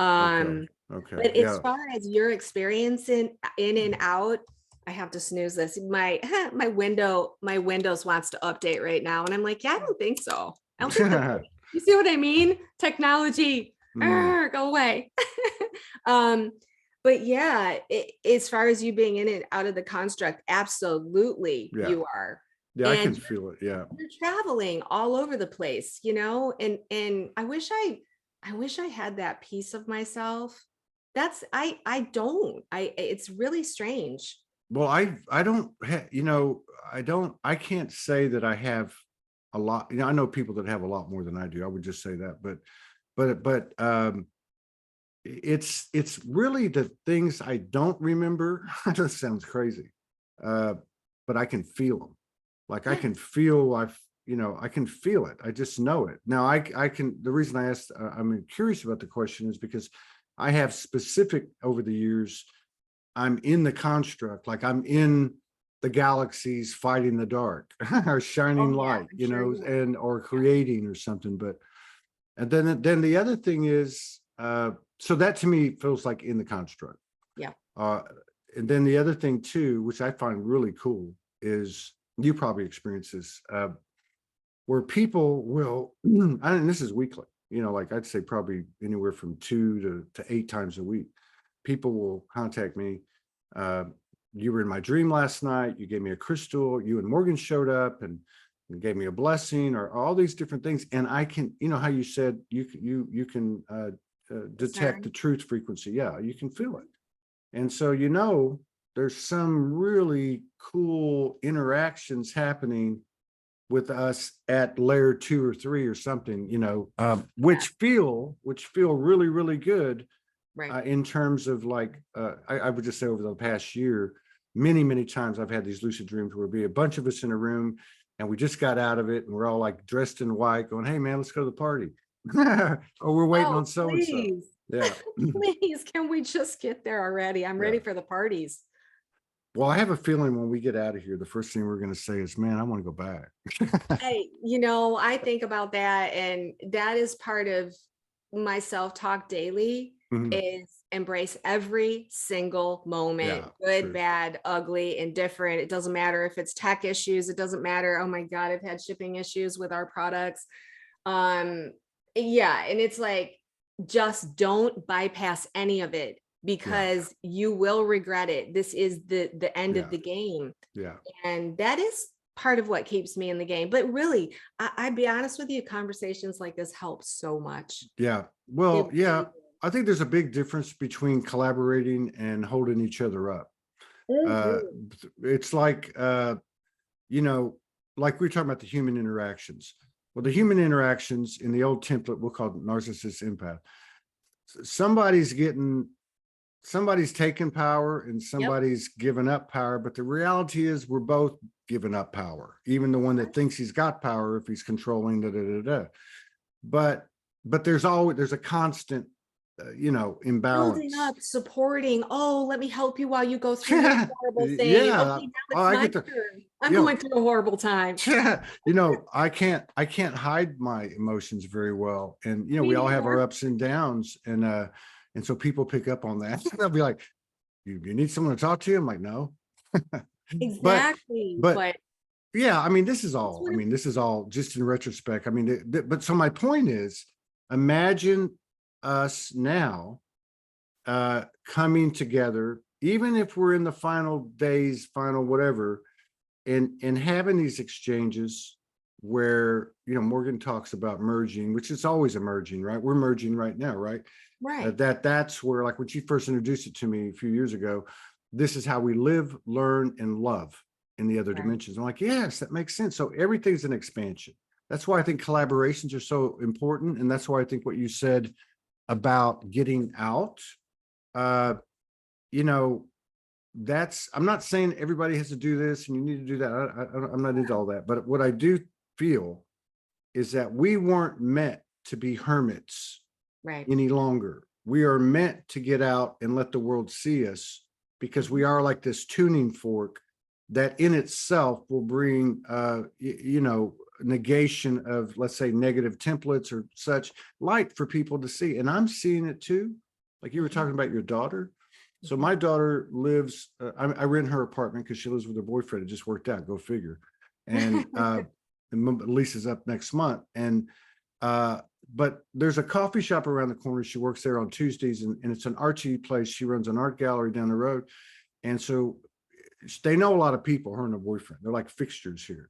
S1: Okay.
S2: But as far as your experience in and out, I have to snooze this. My Windows wants to update right now, and I'm like, yeah, I don't think so. I don't think you see what I mean? Technology, go away. But yeah, as far as you being in and out of the construct, absolutely you are.
S1: Yeah,
S2: and
S1: I can feel it. Yeah.
S2: You're traveling all over the place, and I wish I had that piece of myself. I don't. It's really strange.
S1: Well, I don't, I can't say that I have a lot. I know people that have a lot more than I do. I would just say that, but it's really the things I don't remember. That sounds crazy. But I can feel them. Like I can feel, I can feel it. I just know it. Now I can, the reason I asked, I'm curious about the question is because I have specific over the years, I'm in the construct, like I'm in the galaxies fighting the dark or shining light, and or creating or something. But and then the other thing is, so that to me feels like in the construct.
S2: Yeah.
S1: And then the other thing too, which I find really cool, is you probably experience this, where people will, and this is weekly, like I'd say probably anywhere from 2 to 8 times a week. People will contact me. You were in my dream last night. You gave me a crystal. You and Morgan showed up and gave me a blessing, or all these different things. And I can, how you said you can detect the truth frequency. Yeah, you can feel it. And so, there's some really cool interactions happening with us at layer 2 or 3 or something, you know, which feel really, really good.
S2: Right.
S1: In terms of like, I would just say over the past year, many times I've had these lucid dreams where be a bunch of us in a room and we just got out of it and we're all like dressed in white going, hey man, let's go to the party. Or we're waiting
S2: Oh,
S1: on so-and-so.
S2: please.
S1: Yeah.
S2: Please, can we just get there already? I'm ready
S1: Yeah.
S2: for the parties.
S1: Well, I have a feeling when we get out of here, the first thing we're going to say is, man, I want to go back.
S2: I think about that, and that is part of my self-talk daily
S1: Mhm.
S2: is embrace every single moment,
S1: Yeah,
S2: good,
S1: true.
S2: bad, ugly, indifferent. It doesn't matter if it's tech issues. It doesn't matter. Oh my God, I've had shipping issues with our products. Yeah, and it's like, just don't bypass any of it
S1: Yeah,
S2: because you will regret it. This is the end of
S1: yeah,
S2: the game.
S1: yeah,
S2: And that is part of what keeps me in the game. But really, I'd be honest with you, conversations like this help so much.
S1: yeah.
S2: It
S1: Well, yeah,
S2: really
S1: I think there's a big difference between collaborating and holding each other up. Uh,
S2: Mhm.
S1: it's like, you know, like we were talking about the human interactions. Well, the
S2: Mhm.
S1: human interactions in the old template, we'll call it narcissist empath. Somebody's getting, somebody's taking power and
S2: Yep.
S1: somebody's giving up power. But the reality is we're both giving up power, even the one that thinks he's got power if he's controlling But, there's a constant,
S2: Building
S1: imbalance.
S2: up, supporting. Oh, let me help you while you go through your
S1: Yeah,
S2: horrible thing.
S1: yeah.
S2: Okay, now
S1: Oh,
S2: it's
S1: I
S2: my
S1: get to,
S2: turn. I'm
S1: you know,
S2: going through a horrible time.
S1: I can't hide my emotions very well. And,
S2: Me
S1: we all have our
S2: neither.
S1: ups and downs. And so people pick up on that. They'll be like, you need someone to talk to? I'm like, no. But,
S2: Exactly.
S1: but
S2: But
S1: yeah, I mean,
S2: that's what it,
S1: this is all just in retrospect. I mean, but so my point is, imagine us now coming together, even if we're in the final days, final whatever, and having these exchanges where, Morgan talks about merging, which is always emerging, right? We're merging right now, right?
S2: right.
S1: That's where, like when she first introduced it to me a few years ago, this is how we live, learn, and love in the other
S2: Right.
S1: dimensions. I'm like, yes, that makes sense. So everything's an expansion. That's why I think collaborations are so important. And that's why I think what you said about getting out, uh, you know, I'm not saying everybody has to do this and you need to do that. I'm not into all that. But what I do feel is that we weren't meant to be hermits
S2: Right.
S1: any longer. We are meant to get out and let the world see us because we
S2: Mhm.
S1: are like this tuning fork that in itself will bring, negation of, let's say, negative templates or such light for people to see. And I'm seeing it too. Like you were talking about your daughter. So
S2: Mhm.
S1: my daughter lives, I rent her apartment because she lives with her boyfriend. It just worked out, go figure. And lease is up next month. And but there's a coffee shop around the corner. She works there on Tuesdays, and it's an artsy place. She runs an art gallery down the road. And so they know a lot of people, her and her boyfriend. They're like fixtures here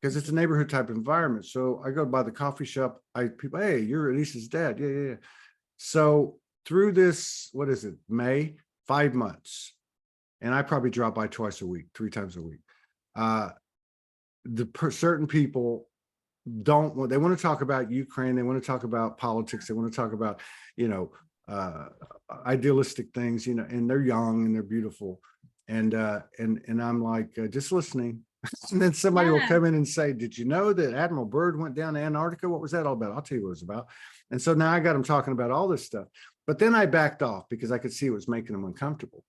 S1: because it's a neighborhood type environment. So I go by the coffee shop. People, hey, you're Elisa's dad. Yeah, yeah, yeah. So through this, what is it, May, 5 months, and I probably drop by twice a week, 3 times a week. Certain people they want to talk about Ukraine. They want to talk about politics. They want to talk about, you know, uh, idealistic things, and they're young and they're beautiful. And I'm like, just listening. And then somebody will
S2: Yeah.
S1: come in and say, did you know that Admiral Byrd went down to Antarctica? What was that all about? I'll tell you what it was about. And so now I got them talking about all this stuff. But then I backed off because I could see it was making them uncomfortable.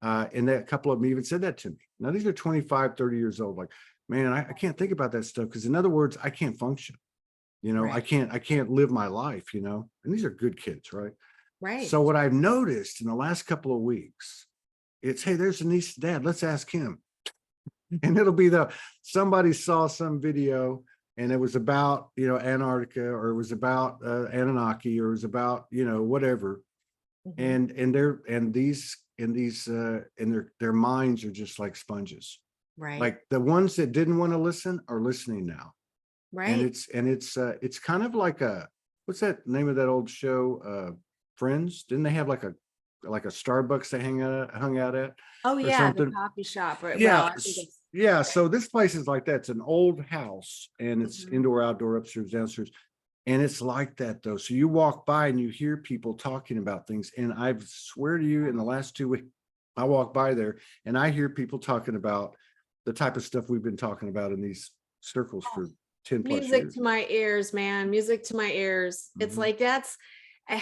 S1: And a couple of them even said that to me. Now, these are 25, 30 years old. Like, man, I can't think about that stuff because, in other words, I can't function. I
S2: Right.
S1: can't live my life, and these are good kids, right?
S2: Right.
S1: So what I've noticed in the last couple of weeks, it's, hey, there's Denise's dad. Let's ask him. And it'll be somebody saw some video and it was about, Antarctica, or it was about Anunnaki, or it was about, whatever.
S2: Mhm.
S1: And their minds are just like sponges.
S2: Right.
S1: Like the ones that didn't want to listen are listening now. And
S2: Right.
S1: it's kind of like what's that name of that old show? Friends? Didn't they have like like a Starbucks they hung out at
S2: Oh
S1: or
S2: yeah, the
S1: something.
S2: coffee shop. Right. Well,
S1: Yeah,
S2: I think it's
S1: yeah. So this place is like that. It's an old house, and it's
S2: mhm.
S1: indoor, outdoor, upstairs, downstairs, and it's like that though. So you walk by and you hear people talking about things, and I swear to you, in the last 2 weeks, I walk by there and I hear people talking about the type of stuff we've been talking about in these circles for 10 plus
S2: Music
S1: years.
S2: to my ears, man. Music to my ears. It's
S1: Mhm.
S2: like that's eh,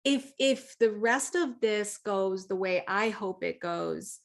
S2: if the rest of this goes the way I hope it goes,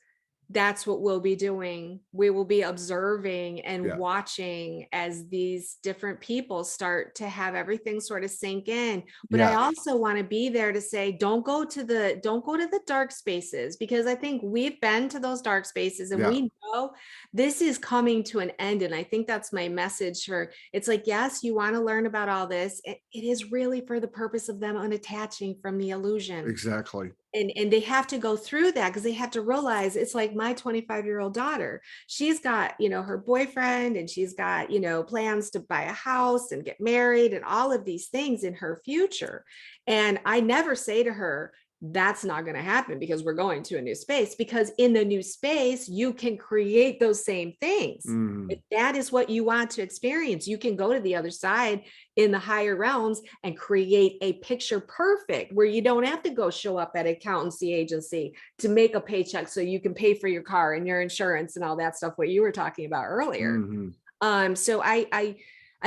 S2: that's what we'll be doing. We will be observing and
S1: Yeah,
S2: watching as these different people start to have everything sort of sink in. But I
S1: yeah,
S2: also want to be there to say, don't go to the dark spaces, because I think we've been to those dark spaces and
S1: yeah,
S2: we know this is coming to an end. And I think that's my message for it's like, yes, you want to learn about all this. It is really for the purpose of them unattaching from the illusion,
S1: exactly.
S2: and they have to go through that because they have to realize it's like my 25-year-old daughter. She's got, her boyfriend, and she's got, plans to buy a house and get married and all of these things in her future. And I never say to her, that's not going to happen because we're going to a new space, because in the new space, you can create those same things. If
S1: Mm,
S2: that is what you want to experience, you can go to the other side in the higher realms and create a picture perfect where you don't have to go show up at an accountancy agency to make a paycheck so you can pay for your car and your insurance and all that stuff, what you were talking about earlier.
S1: mhm.
S2: So I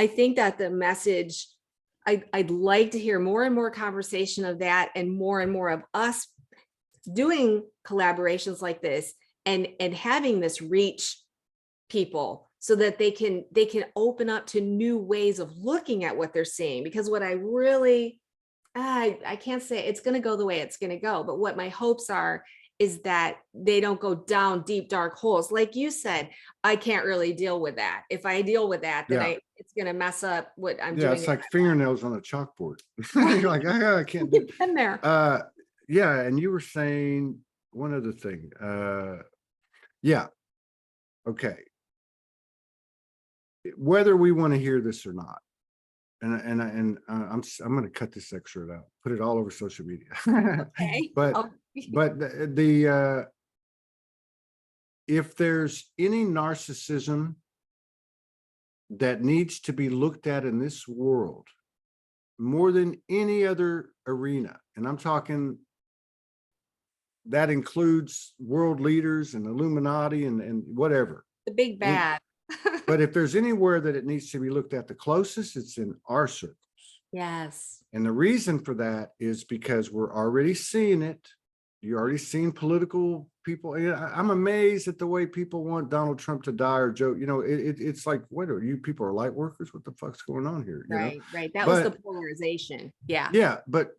S2: think that the message, I'd like to hear more and more conversation of that, and more of us doing collaborations like this, and having this reach people so that they can open up to new ways of looking at what they're seeing. Because what I really, I can't say it's going to go the way it's going to go, but what my hopes are is that they don't go down deep dark holes. Like you said, I can't really deal with that. If I deal with that, then
S1: Yeah,
S2: it's going to mess up what I'm
S1: yeah.
S2: doing
S1: It's
S2: in
S1: like fingernails on a chalkboard.
S2: my
S1: You're like, I can't do.
S2: We've been there.
S1: Uh, yeah. And you were saying one other thing. Yeah. Okay. Whether we want to hear this or not, I'm going to cut this excerpt out, put it all over social media.
S2: Okay.
S1: but
S2: Oh,
S1: but the if there's any narcissism that needs to be looked at in this world more than any other arena, and I'm talking that includes world leaders and Illuminati and whatever.
S2: the big
S1: It,
S2: bad.
S1: but if there's anywhere that it needs to be looked at the closest, it's in our circles.
S2: Yes.
S1: And the reason for that is because we're already seeing it. You're already seeing political people. I'm amazed at the way people want Donald Trump to die, or Joe. It's like, what are you people are light workers? What the fuck's going on here?
S2: Right. That was the
S1: But
S2: polarization. Yeah.
S1: yeah, but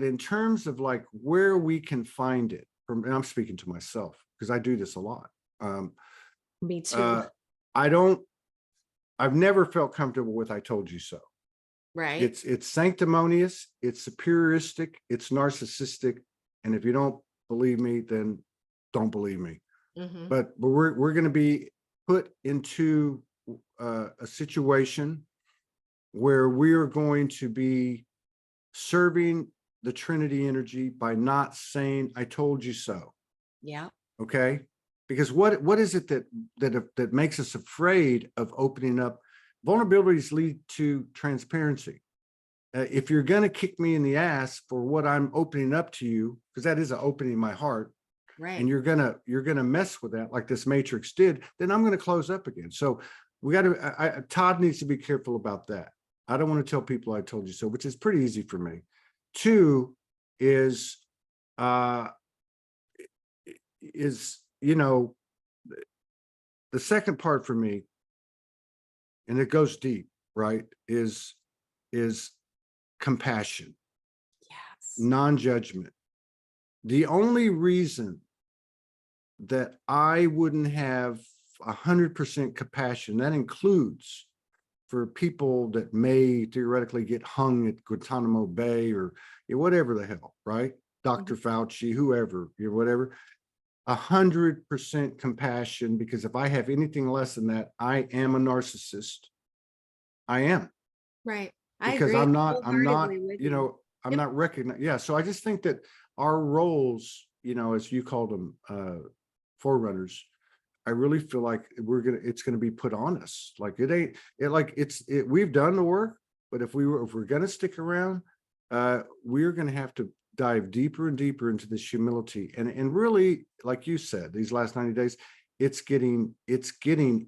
S1: in terms of like where we can find it from, and I'm speaking to myself because I do this a lot. Um,
S2: Me too.
S1: uh, I don't. I've never felt comfortable with "I told you so."
S2: Right.
S1: It's sanctimonious, it's superioristic, it's narcissistic, and if you don't believe me, then don't believe me.
S2: Hmm.
S1: But we're going to be put into a situation where we are going to be serving the Trinity energy by not saying "I told you so."
S2: Yeah.
S1: Okay, because what is it that makes us afraid of opening up? Vulnerabilities lead to transparency. If you're going to kick me in the ass for what I'm opening up to you, because that is an opening my heart, and
S2: Right.
S1: you're gonna mess with that like this matrix did, then I'm going to close up again. So we got to. Todd needs to be careful about that. I don't want to tell people "I told you so," which is pretty easy for me. Two is uh is the second part for me, and it goes deep, right? Is compassion,
S2: Yes.
S1: non-judgment. The only reason that I wouldn't have 100% compassion, that includes for people that may theoretically get hung at Guantanamo Bay or whatever the hell, right?
S2: Mhm.
S1: Dr. Fauci, whoever, whatever, 100% compassion, because if I have anything less than that, I am a narcissist. I am,
S2: Right. I
S1: because
S2: agree
S1: I'm not,
S2: wholeheartedly with you.
S1: I'm
S2: Yep.
S1: not recognized. Yeah. So I just think that our roles, you know, as you called them, forerunners, I really feel like it's gonna be put on us. Like we've done the work, but if we're gonna stick around, we're gonna have to dive deeper and deeper into this humility. And really, like you said, these last 90 days, it's getting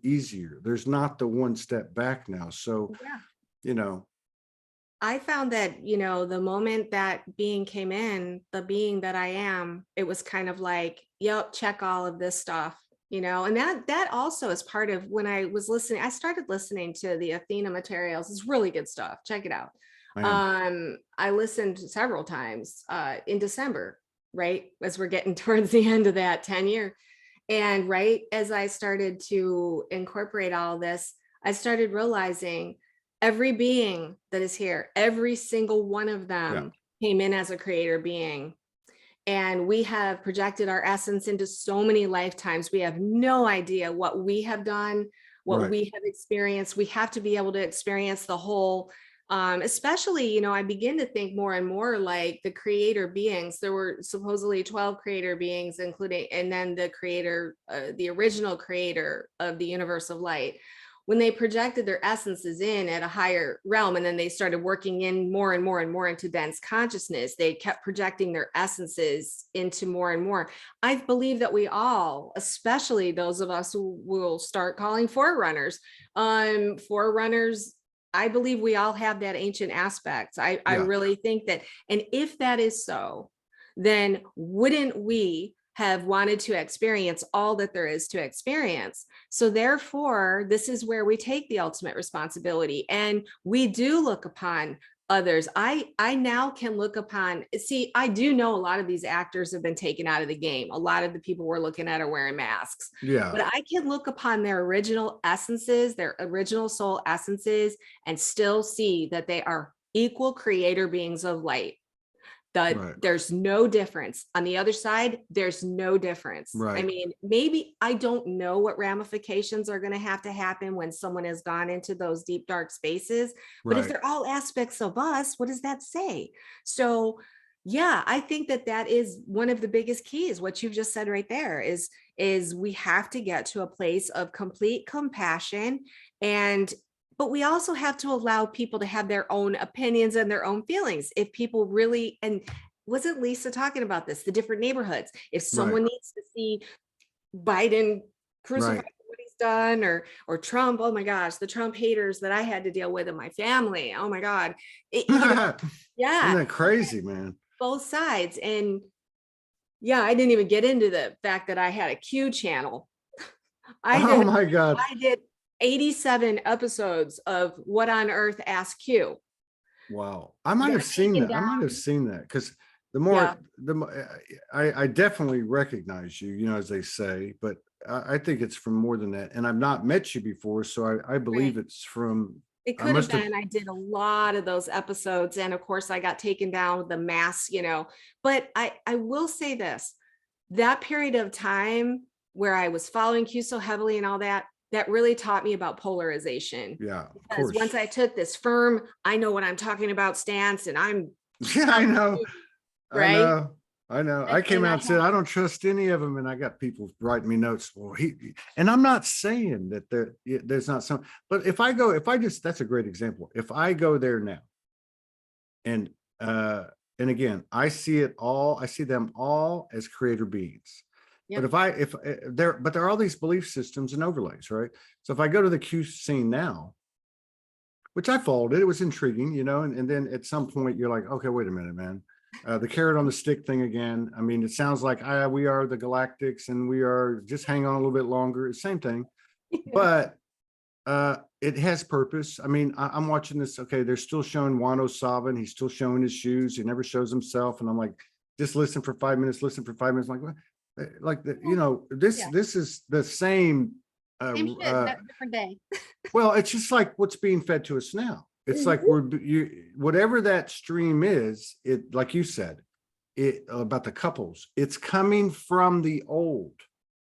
S1: easier. There's not the one step back now. So,
S2: Yeah.
S1: you know,
S2: I found that, you know, the moment that being came in, the being that I am, it was kind of like, yep, check all of this stuff, you know, and that also is part of when I was listening, I started listening to the Athena materials. It's really good stuff. Check it out. I listened several times in December, right? As we're getting towards the end of that 10-year. And right as I started to incorporate all this, I started realizing every being that is here, every single one of them came in as a creator being. And we have projected our essence into so many lifetimes. We have no idea what we have done, what we have experienced. We have to be able to experience the whole, especially, you know, I begin to think more and more like the creator beings. There were supposedly 12 creator beings, including, and then the creator, the original creator of the universe of light. When they projected their essences in at a higher realm, and then they started working in more and more and more into dense consciousness, they kept projecting their essences into more and more. I believe that we all, especially those of us who will start calling forerunners, forerunners, I believe we all have that ancient aspect. I really think that, and if that is so, then wouldn't we have wanted to experience all that there is to experience? So therefore, this is where we take the ultimate responsibility, and we do look upon others. I now can look upon, see, I do know a lot of these actors have been taken out of the game. A lot of the people we're looking at are wearing masks.
S1: yeah,
S2: But I can look upon their original essences, their original soul essences, and still see that they are equal creator beings of light. There's no difference. On the other side, there's no difference. I mean, maybe I don't know what ramifications are going to happen when someone has gone into those deep, dark spaces. But if they're all aspects of us, what does that say? So yeah, I think that that is one of the biggest keys. What you've just said right there is we have to get to a place of complete compassion, but we also have to allow people to have their own opinions and their own feelings. If people really, and wasn't Lisa talking about this, the different neighborhoods, if someone needs to see Biden crucified for what he's done, or Trump, oh my gosh, the Trump haters that I had to deal with in my family, oh my God. You know,
S1: isn't that crazy, man?
S2: Both sides. And yeah, I didn't even get into the fact that I had a Q channel.
S1: Oh my God.
S2: I did 87 episodes of What on Earth Ask Q.
S1: Wow. I might have seen that. I might have seen that, because the more I definitely recognize you, you know, as they say, but I think it's from more than that. And I've not met you before, so I believe it's from.
S2: It could have been. I did a lot of those episodes, and of course I got taken down with the mask, you know, but I will say this, that period of time where I was following Q so heavily and all that, that really taught me about polarization.
S1: Yeah,
S2: because once I took this firm, I know what I'm talking about stance, and I'm
S1: I know,
S2: right?
S1: I know. I came out and said, I don't trust any of them. And I got people writing me notes. Well, and I'm not saying that there's not some, but that's a great example. If I go there now and again, I see them all as creator beings. Yep. But there are all these belief systems and overlays, right? So if I go to the Q scene now, which I followed it was intriguing, you know, and then at some point you're like, okay, wait a minute, man. The carrot on the stick thing again. I mean, it sounds like we are the Galactics and we are just hang on a little bit longer. Same thing, but it has purpose. I mean, I'm watching this. Okay, they're still showing Wano Saban. He's still showing his shoes. He never shows himself. And I'm like, just listen for 5 minutes. Listen for 5 minutes. I'm like, what? Like you know, this is the same.
S3: Same shit, different day.
S1: Well, it's just like what's being fed to us now. It's like whatever that stream is, it, like you said, it about the couples, it's coming from the old.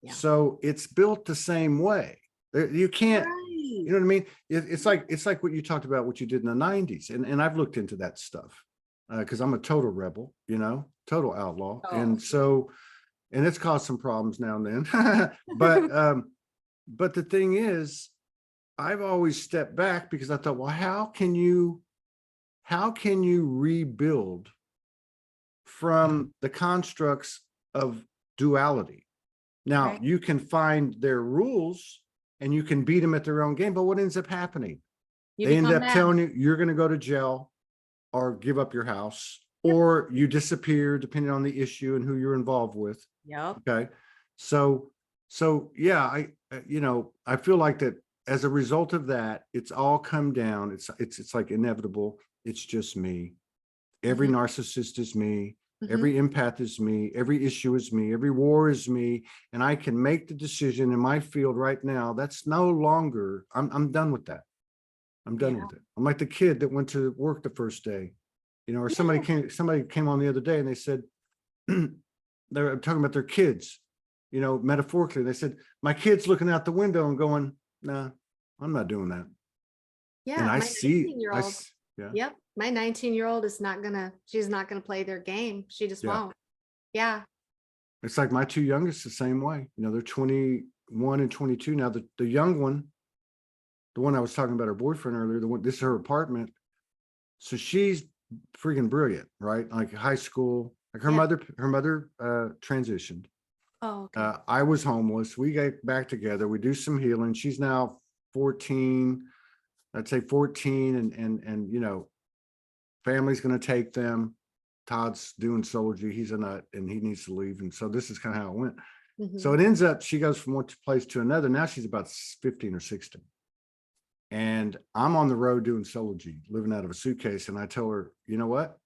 S1: Yeah. So it's built the same way. You can't, you know what I mean? It's like what you talked about, what you did in the 90s. And I've looked into that stuff. because I'm a total rebel, you know, total outlaw.
S2: Oh.
S1: And so, and it's caused some problems now and then. But the thing is, I've always stepped back because I thought, well, how can you rebuild from the constructs of duality? Now,
S2: Right.
S1: you can find their rules and you can beat them at their own game, but what ends up happening?
S2: You
S1: They end
S2: become
S1: up
S2: them.
S1: telling you you're going to go to jail or give up your house, or you disappear depending on the issue and who you're involved with.
S2: Yep.
S1: Okay. So yeah, I feel like that as a result of that, it's all come down. It's like inevitable. It's just me. Every
S2: Mhm.
S1: narcissist is me.
S2: Mhm.
S1: Every empath is me. Every issue is me. Every war is me. And I can make the decision in my field right now. That's no longer, I'm done with that. I'm done
S2: Yeah.
S1: with it. I'm like the kid that went to work the first day, you know, or somebody came on the other day and they said, they're talking about their kids, you know, metaphorically. They said, my kid's looking out the window and going, nah, I'm not doing that.
S2: Yeah.
S1: And I
S2: My
S1: see,
S2: 19-year-old.
S1: yeah,
S2: Yep. My 19-year-old is she's not gonna play their game. She just
S1: yeah.
S2: won't. Yeah.
S1: It's like my two youngest the same way. You know, they're 21 and 22 now. The young one, the one I was talking about her boyfriend earlier, this is her apartment. So she's freaking brilliant, right? Like high school, like her
S2: Yeah.
S1: mother transitioned.
S2: Oh, okay.
S1: I was homeless. We get back together. We do some healing. She's now 14, I'd say 14, and you know, family's going to take them. Todd's doing Soulogy. He's a nut and he needs to leave. And so this is kind of how it went. So
S2: Mhm.
S1: it ends up, she goes from one place to another. Now she's about 15 or 16. And I'm on the road doing Soulogy, living out of a suitcase. And I tell her, you know what?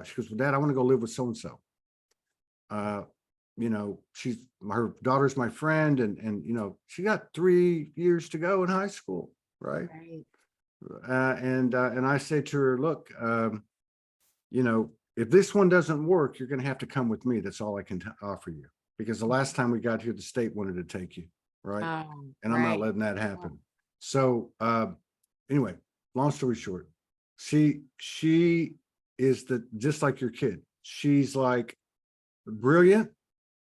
S1: She goes, well, Dad, I want to go live with so-and-so. You know, her daughter's my friend, and you know, she got 3 years to go in high school, right?
S2: Right.
S1: And I say to her, look, you know, if this one doesn't work, you're going to have to come with me. That's all I can offer you, because the last time we got here, the state wanted to take you, right? And I'm not
S2: Right.
S1: letting that happen. So anyway, long story short, she is just like your kid. She's like brilliant,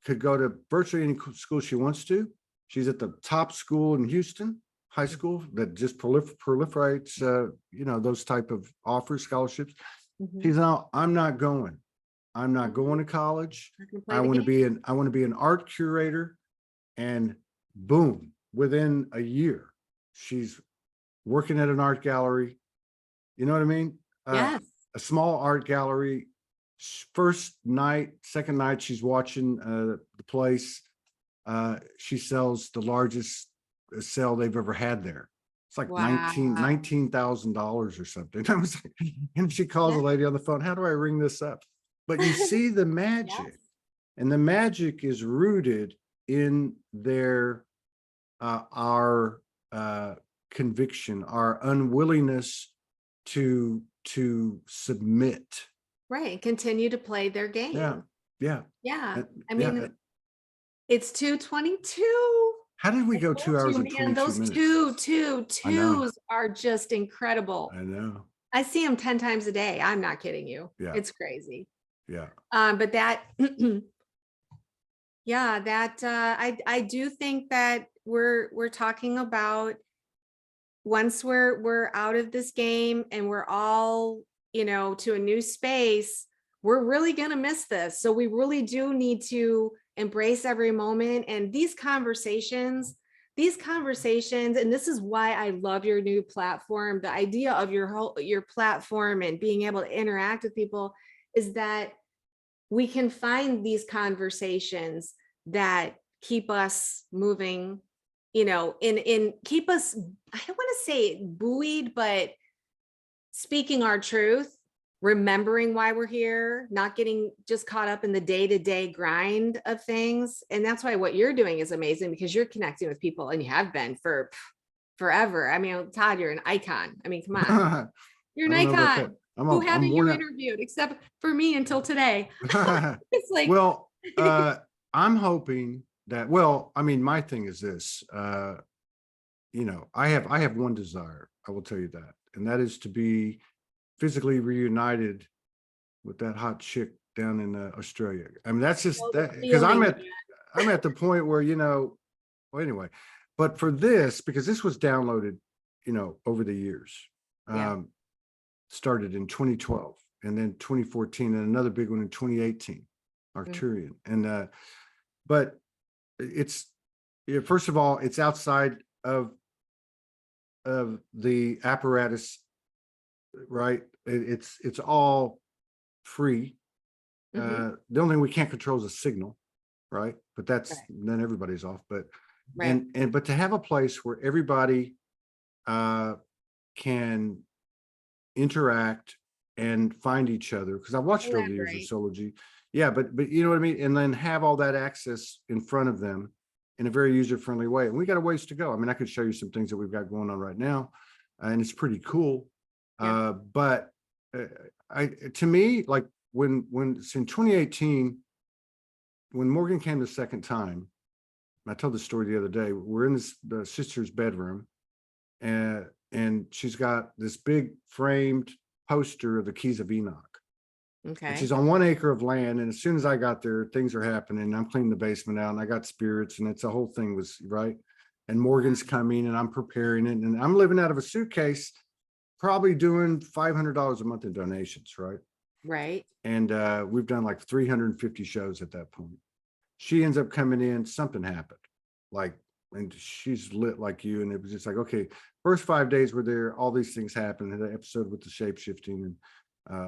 S1: could go to virtually any school she wants to. She's at the top school in Houston, high school that just proliferates, you know, those type of offers, scholarships.
S2: Mhm.
S1: She's now, I'm not going to college.
S2: I can play
S1: I
S2: the
S1: want to
S2: game.
S1: be an art curator. And boom, within a year, she's working at an art gallery. You know what I mean?
S2: Yes.
S1: A small art gallery. First night, second night, she's watching the place. She sells the largest sale they've ever had there. It's like
S2: Wow.
S1: $19,000 or something. I was like, and she calls
S2: Yeah.
S1: the lady on the phone, how do I ring this up? But you see the magic,
S2: Yes.
S1: and the magic is rooted in their our conviction, our unwillingness to submit.
S2: Right. Continue to play their game.
S1: Yeah, yeah,
S2: Yeah. I
S1: yeah.
S2: mean, it's 2:22.
S1: How did we
S2: I
S1: go
S2: told
S1: 2 hours
S2: you,
S1: and
S2: man,
S1: 22
S2: those
S1: minutes? I know.
S2: twos are just incredible.
S1: I know.
S2: I see them 10 times a day. I'm not kidding you.
S1: Yeah.
S2: It's crazy.
S1: Yeah.
S2: But that, yeah, that I do think that we're talking about once we're out of this game and we're all, you know, to a new space, we're really going to miss this. So we really do need to embrace every moment. And these conversations, and this is why I love your new platform. The idea of your platform and being able to interact with people is that we can find these conversations that keep us moving, you know, in keep us, I don't want to say buoyed, but speaking our truth, remembering why we're here, not getting just caught up in the day-to-day grind of things. And that's why what you're doing is amazing, because you're connecting with people, and you have been for forever. I mean, Todd, you're an icon. I mean, come on. You're an
S1: I don't know about that.
S2: icon. Who
S1: I'm
S2: haven't you
S1: worn out.
S2: interviewed except for me until today? It's like,
S1: Well, I'm hoping that, well, I mean, my thing is this, you know, I have one desire, I will tell you that, and that is to be physically reunited with that hot chick down in Australia. I mean, that's just
S2: Oh, the
S1: that because
S2: feeling,
S1: I'm at the point where, well, anyway, but for this, because this was downloaded, over the years,
S2: Yeah.
S1: started in 2012 and then 2014 and another big one in 2018, Arcturian. And, but it's, first of all, it's outside of the apparatus, right? It's all free.
S2: Mhm.
S1: The only thing we can't control is a signal, right? But that's
S2: Right.
S1: then everybody's off. But
S2: Right.
S1: but to have a place where everybody can interact and find each other, because I've watched it over the years of
S2: Collaborate.
S1: Soulogy. Yeah, but you know what I mean? And then have all that access in front of them in a very user-friendly way. And we got a ways to go. I mean, I could show you some things that we've got going on right now, and it's pretty cool.
S2: Yeah.
S1: But to me, like when it's in 2018, when Morgan came the second time, I told the story the other day, we're in the sister's bedroom, and she's got this big framed poster of the Keys of Enoch. And
S2: Okay.
S1: she's on 1 acre of land. And as soon as I got there, things are happening. I'm cleaning the basement out and I got spirits, and it's a whole thing was right. And Morgan's coming and I'm preparing it. And I'm living out of a suitcase, probably doing $500 a month in donations, right?
S2: Right.
S1: And we've done like 350 shows at that point. She ends up coming in, something happened. And she's lit like you. And it was just like, okay, first 5 days were there, all these things happened. And the episode with the shape shifting and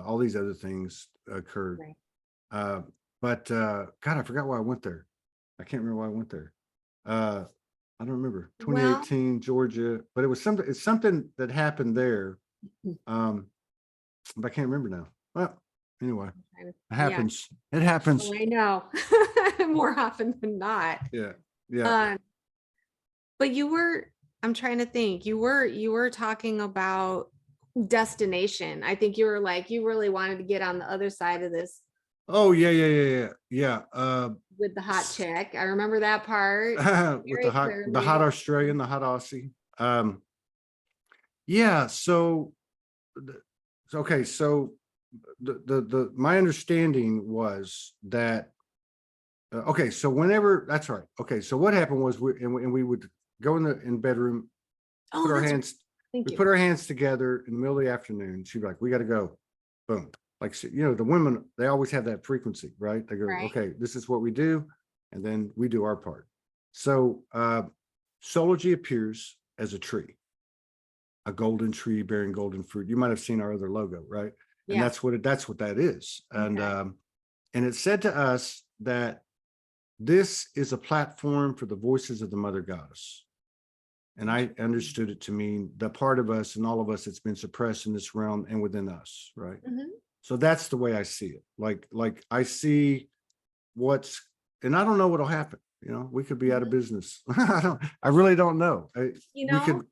S1: all these other things occurred.
S2: Right.
S1: But God, I forgot why I went there. I can't remember why I went there. I don't remember.
S2: Well,
S1: 2018, Georgia, but it's something that happened there. But I can't remember now. Well, anyway, it
S2: yeah.
S1: happens. It happens.
S2: Oh, I know. More often than not.
S1: Yeah. Yeah.
S2: But I'm trying to think, you were talking about destination. I think you were like, you really wanted to get on the other side of this
S1: Oh, yeah.
S2: with the hot chick. I remember that part
S1: With
S2: very
S1: the hot
S2: clearly.
S1: Australian, the hot Aussie. Yeah. So, okay. So the my understanding was that, okay. So whenever, that's right. Okay. So what happened was we would go in bedroom,
S2: Oh,
S1: put our
S2: that's right.
S1: hands,
S2: Thank
S1: we
S2: you.
S1: put our hands together in the middle of the afternoon. She'd be like, we got to go. Boom. Like, the women, they always have that frequency, right? They go,
S2: Right.
S1: okay, this is what we do. And then we do our part. So, Soulogy appears as a tree, a golden tree bearing golden fruit. You might have seen our other logo, right? And
S2: Yeah.
S1: that's what that is. And,
S2: Okay.
S1: and it said to us that this is a platform for the voices of the Mother Goddess. And I understood it to mean the part of us and all of us that's been suppressed in this realm and within us, right?
S2: Mhm.
S1: So that's the way I see it. Like I see and I don't know what'll happen. We could be out of business. I really don't know. We could,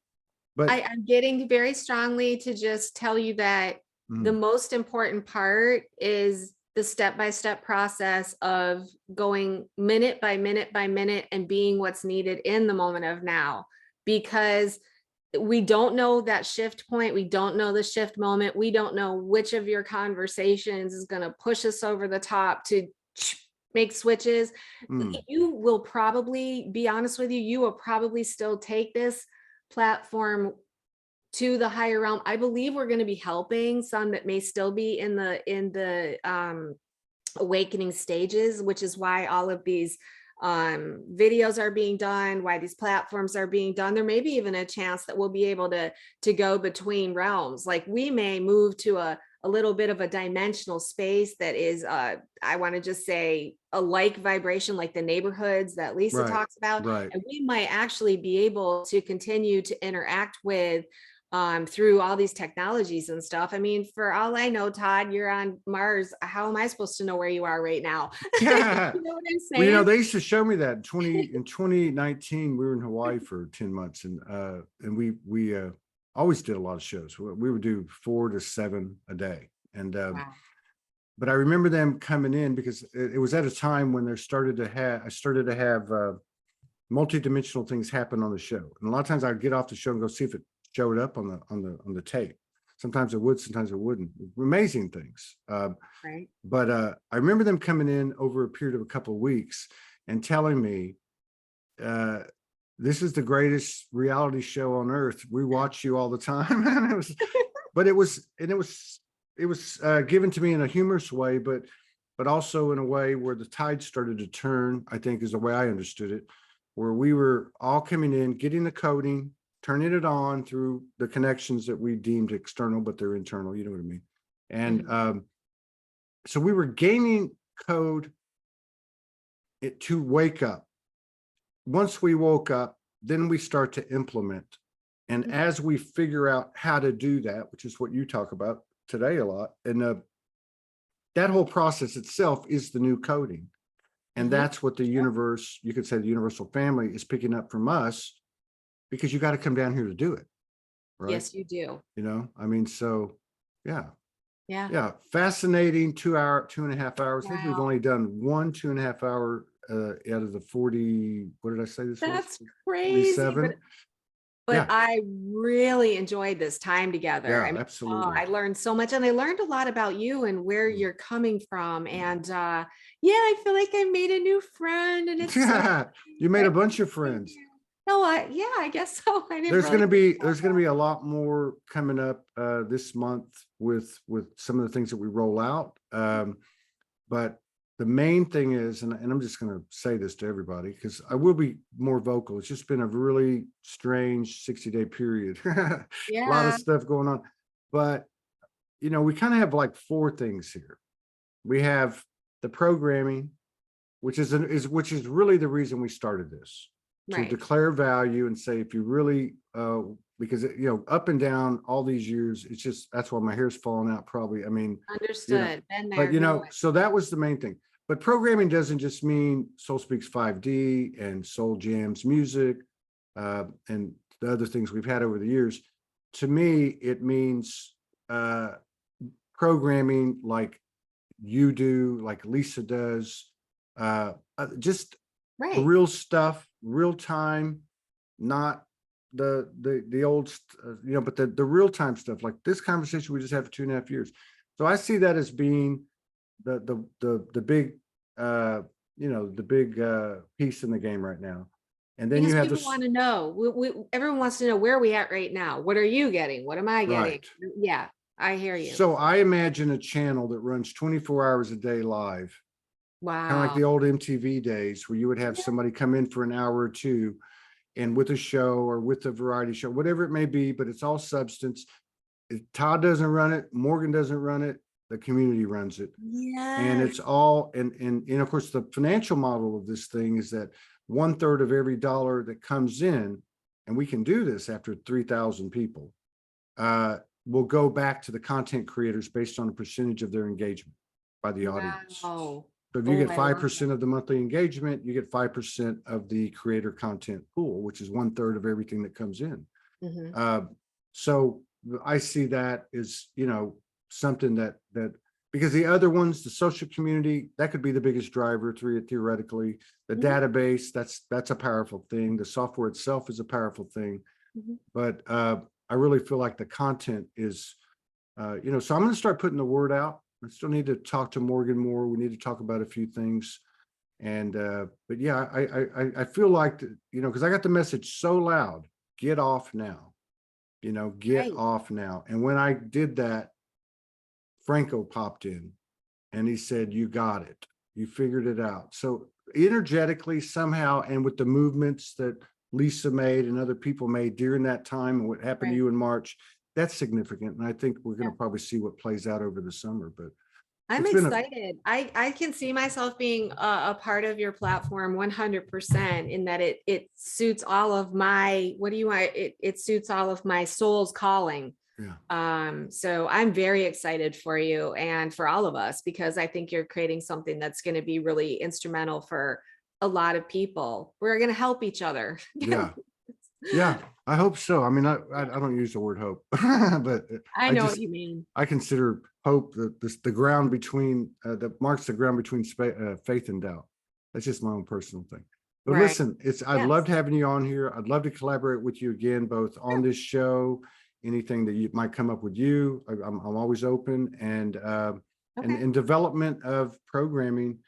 S1: but
S2: I'm getting very strongly to just tell you that the most important part is the step-by-step process of going minute by minute by minute and being what's needed in the moment of now, because we don't know that shift point. We don't know the shift moment. We don't know which of your conversations is going to push us over the top to make switches. You will probably, be honest with you, you will probably still take this platform to the higher realm. I believe we're going to be helping some that may still be in the awakening stages, which is why all of these videos are being done, why these platforms are being done. There may be even a chance that we'll be able to go between realms. Like we may move to a little bit of a dimensional space that is, I want to just say, a like vibration, like the neighborhoods that Lisa talks about.
S1: right.
S2: And we might actually be able to continue to interact with through all these technologies and stuff. I mean, for all I know, Todd, you're on Mars. How am I supposed to know where you are right now?
S1: Yeah.
S2: You know what I'm saying?
S1: Well, they used to show me that in 2019, we were in Hawaii for 10 months and we always did a lot of shows. We would do 4 to 7 a day. And,
S2: Wow.
S1: but I remember them coming in because it was at a time when I started to have multi-dimensional things happen on the show. And a lot of times I'd get off the show and go see if it showed up on the tape. Sometimes it would, sometimes it wouldn't. Amazing things.
S2: Right.
S1: But I remember them coming in over a period of a couple of weeks and telling me, this is the greatest reality show on earth. We watch you all the time. And it was given to me in a humorous way, but also in a way where the tide started to turn, I think is the way I understood it, where we were all coming in, getting the coding, turning it on through the connections that we deemed external, but they're internal, you know what I mean? And so we were gaining code to wake up. Once we woke up, then we start to implement. And as we figure out how to do that, which is what you talk about today a lot, and that whole process itself is the new coding. And that's what the universe, you could say the universal family is picking up from us, because you got to come down here to do it. Right.
S2: Yes, you do.
S1: You know, I mean, so yeah.
S2: Yeah.
S1: Yeah. Fascinating 2.5 hours. I think we've
S2: Wow.
S1: only done 1 2.5 hour out of the 40. What did I say this
S2: That's
S1: was?
S2: crazy.
S1: 47.
S2: But
S1: Yeah.
S2: I really enjoyed this time together.
S1: Yeah,
S2: I mean,
S1: absolutely.
S2: I learned so much, and I learned a lot about you and where you're coming from. And yeah, I feel like I made a new friend, and it's so
S1: Yeah, you made a bunch of friends.
S2: No, yeah, I guess so. I didn't
S1: There's
S2: really
S1: going to be a lot more coming up this month with some of the things that we roll out. But the main thing is, and I'm just going to say this to everybody, because I will be more vocal. It's just been a really strange 60-day period. A lot of stuff going on. But, you know, we kind of have like 4 things here. We have the programming, which is really the reason we started this. To declare value and say, if you really, because, you know, up and down all these years, it's just, that's why my hair's falling out probably. I mean,
S2: understood. Been there,
S1: but, you know,
S2: know it.
S1: so that was the main thing. But programming doesn't just mean Soul Speaks 5D and Soul Jams music and the other things we've had over the years. To me, it means programming like you do, like Lisa does, just real stuff, real time, not the old, you know, but the real time stuff, like this conversation we just had for 2.5 years. So I see that as being the big, you know, the big piece in the game right now. And then
S2: Because
S1: you have
S2: people want to know, everyone wants to know where are we at right now? What are you getting? What am I getting?
S1: Right.
S2: Yeah, I hear you.
S1: So I imagine a channel that runs 24 hours a day live.
S2: Wow.
S1: Kind of like the old MTV days where you would have somebody come in for an hour or two and with a show or with a variety show, whatever it may be, but it's all substance. Todd doesn't run it. Morgan doesn't run it. The community runs it.
S2: Yeah.
S1: And it's all, and of course, the financial model of this thing is that 1/3 of every dollar that comes in, and we can do this after 3,000 people, will go back to the content creators based on a percentage of their engagement by the audience.
S2: Wow.
S1: So if you get 5% of the monthly engagement, you get 5% of the creator content pool, which is 1/3 of everything that comes in. So I see that as, you know, something that because the other ones, the social community, that could be the biggest driver theoretically. The database, that's a powerful thing. The software itself is a powerful thing. But I really feel like the content is, you know, so I'm going to start putting the word out. I still need to talk to Morgan more. We need to talk about a few things. And, but yeah, I feel like, you know, because I got the message so loud, get off now, you know, get off now. And when I did that, Franco popped in and he said, you got it. You figured it out. So energetically somehow, and with the movements that Lisa made and other people made during that time and what happened to you in March, that's significant. And I think we're going to probably see what plays out over the summer, but
S2: I'm excited. I can see myself being a part of your platform 100% in that it suits all of my, what do you want? It suits all of my soul's calling. So I'm very excited for you and for all of us, because I think you're creating something that's going to be really instrumental for a lot of people. We're going to help each other.
S1: Yeah, I hope so. I mean, I don't use the word hope, but
S2: I know what you mean.
S1: I consider hope the ground between that marks the ground between faith and doubt. That's just my own personal thing. But listen, I'd loved having you on here. I'd love to collaborate with you again, both on this show anything that you might come up with you. I'm always open, and
S2: Okay.
S1: and development of programming.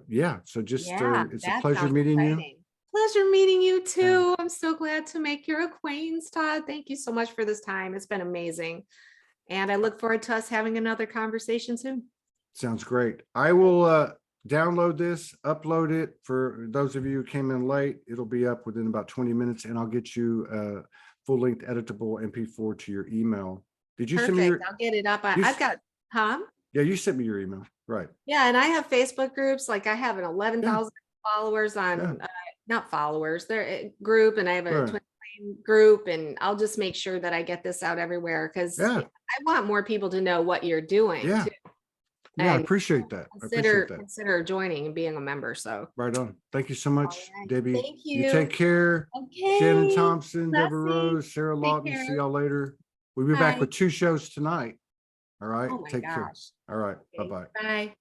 S1: Yeah. So just
S2: Yeah,
S1: it's a
S2: that
S1: pleasure
S2: sounds
S1: meeting you.
S2: exciting. Pleasure meeting you too. I'm so glad to make your acquaintance, Todd. Thank you so much for this time. It's been amazing. And I look forward to us having another conversation soon.
S1: Sounds great. I will download this, upload it. For those of you who came in late, it'll be up within about 20 minutes, and I'll get you a full-length editable MP4 to your email. Did you send me
S2: Perfect.
S1: your?
S2: I'll get it up.
S1: you
S2: I've
S1: s-
S2: got, huh?
S1: Yeah, you sent me your email, right?
S2: Yeah, and I have Facebook groups. Like I have an 11,000 followers on,
S1: Yeah.
S2: not followers, they're a group, and I have a
S1: Right.
S2: twin flame group, and I'll just make sure that I get this out everywhere because
S1: Yeah.
S2: I want more people to know what you're doing
S1: Yeah.
S2: too.
S1: Yeah, I
S2: And
S1: appreciate that. I appreciate that.
S2: consider joining and being a member. So
S1: Right on. Thank you so much,
S2: right.
S1: Debbie.
S2: Thank
S1: You
S2: you.
S1: take care.
S2: Okay.
S1: Shannon Thompson, Deborah
S3: Blessings.
S1: Rose, Sarah
S3: Take
S1: Lawton.
S3: care.
S1: See y'all later. We'll be back
S2: Bye.
S1: with 2 shows tonight. All right.
S2: Oh my
S1: Take care.
S2: gosh.
S1: All right.
S2: Okay,
S1: Bye-bye.
S2: bye.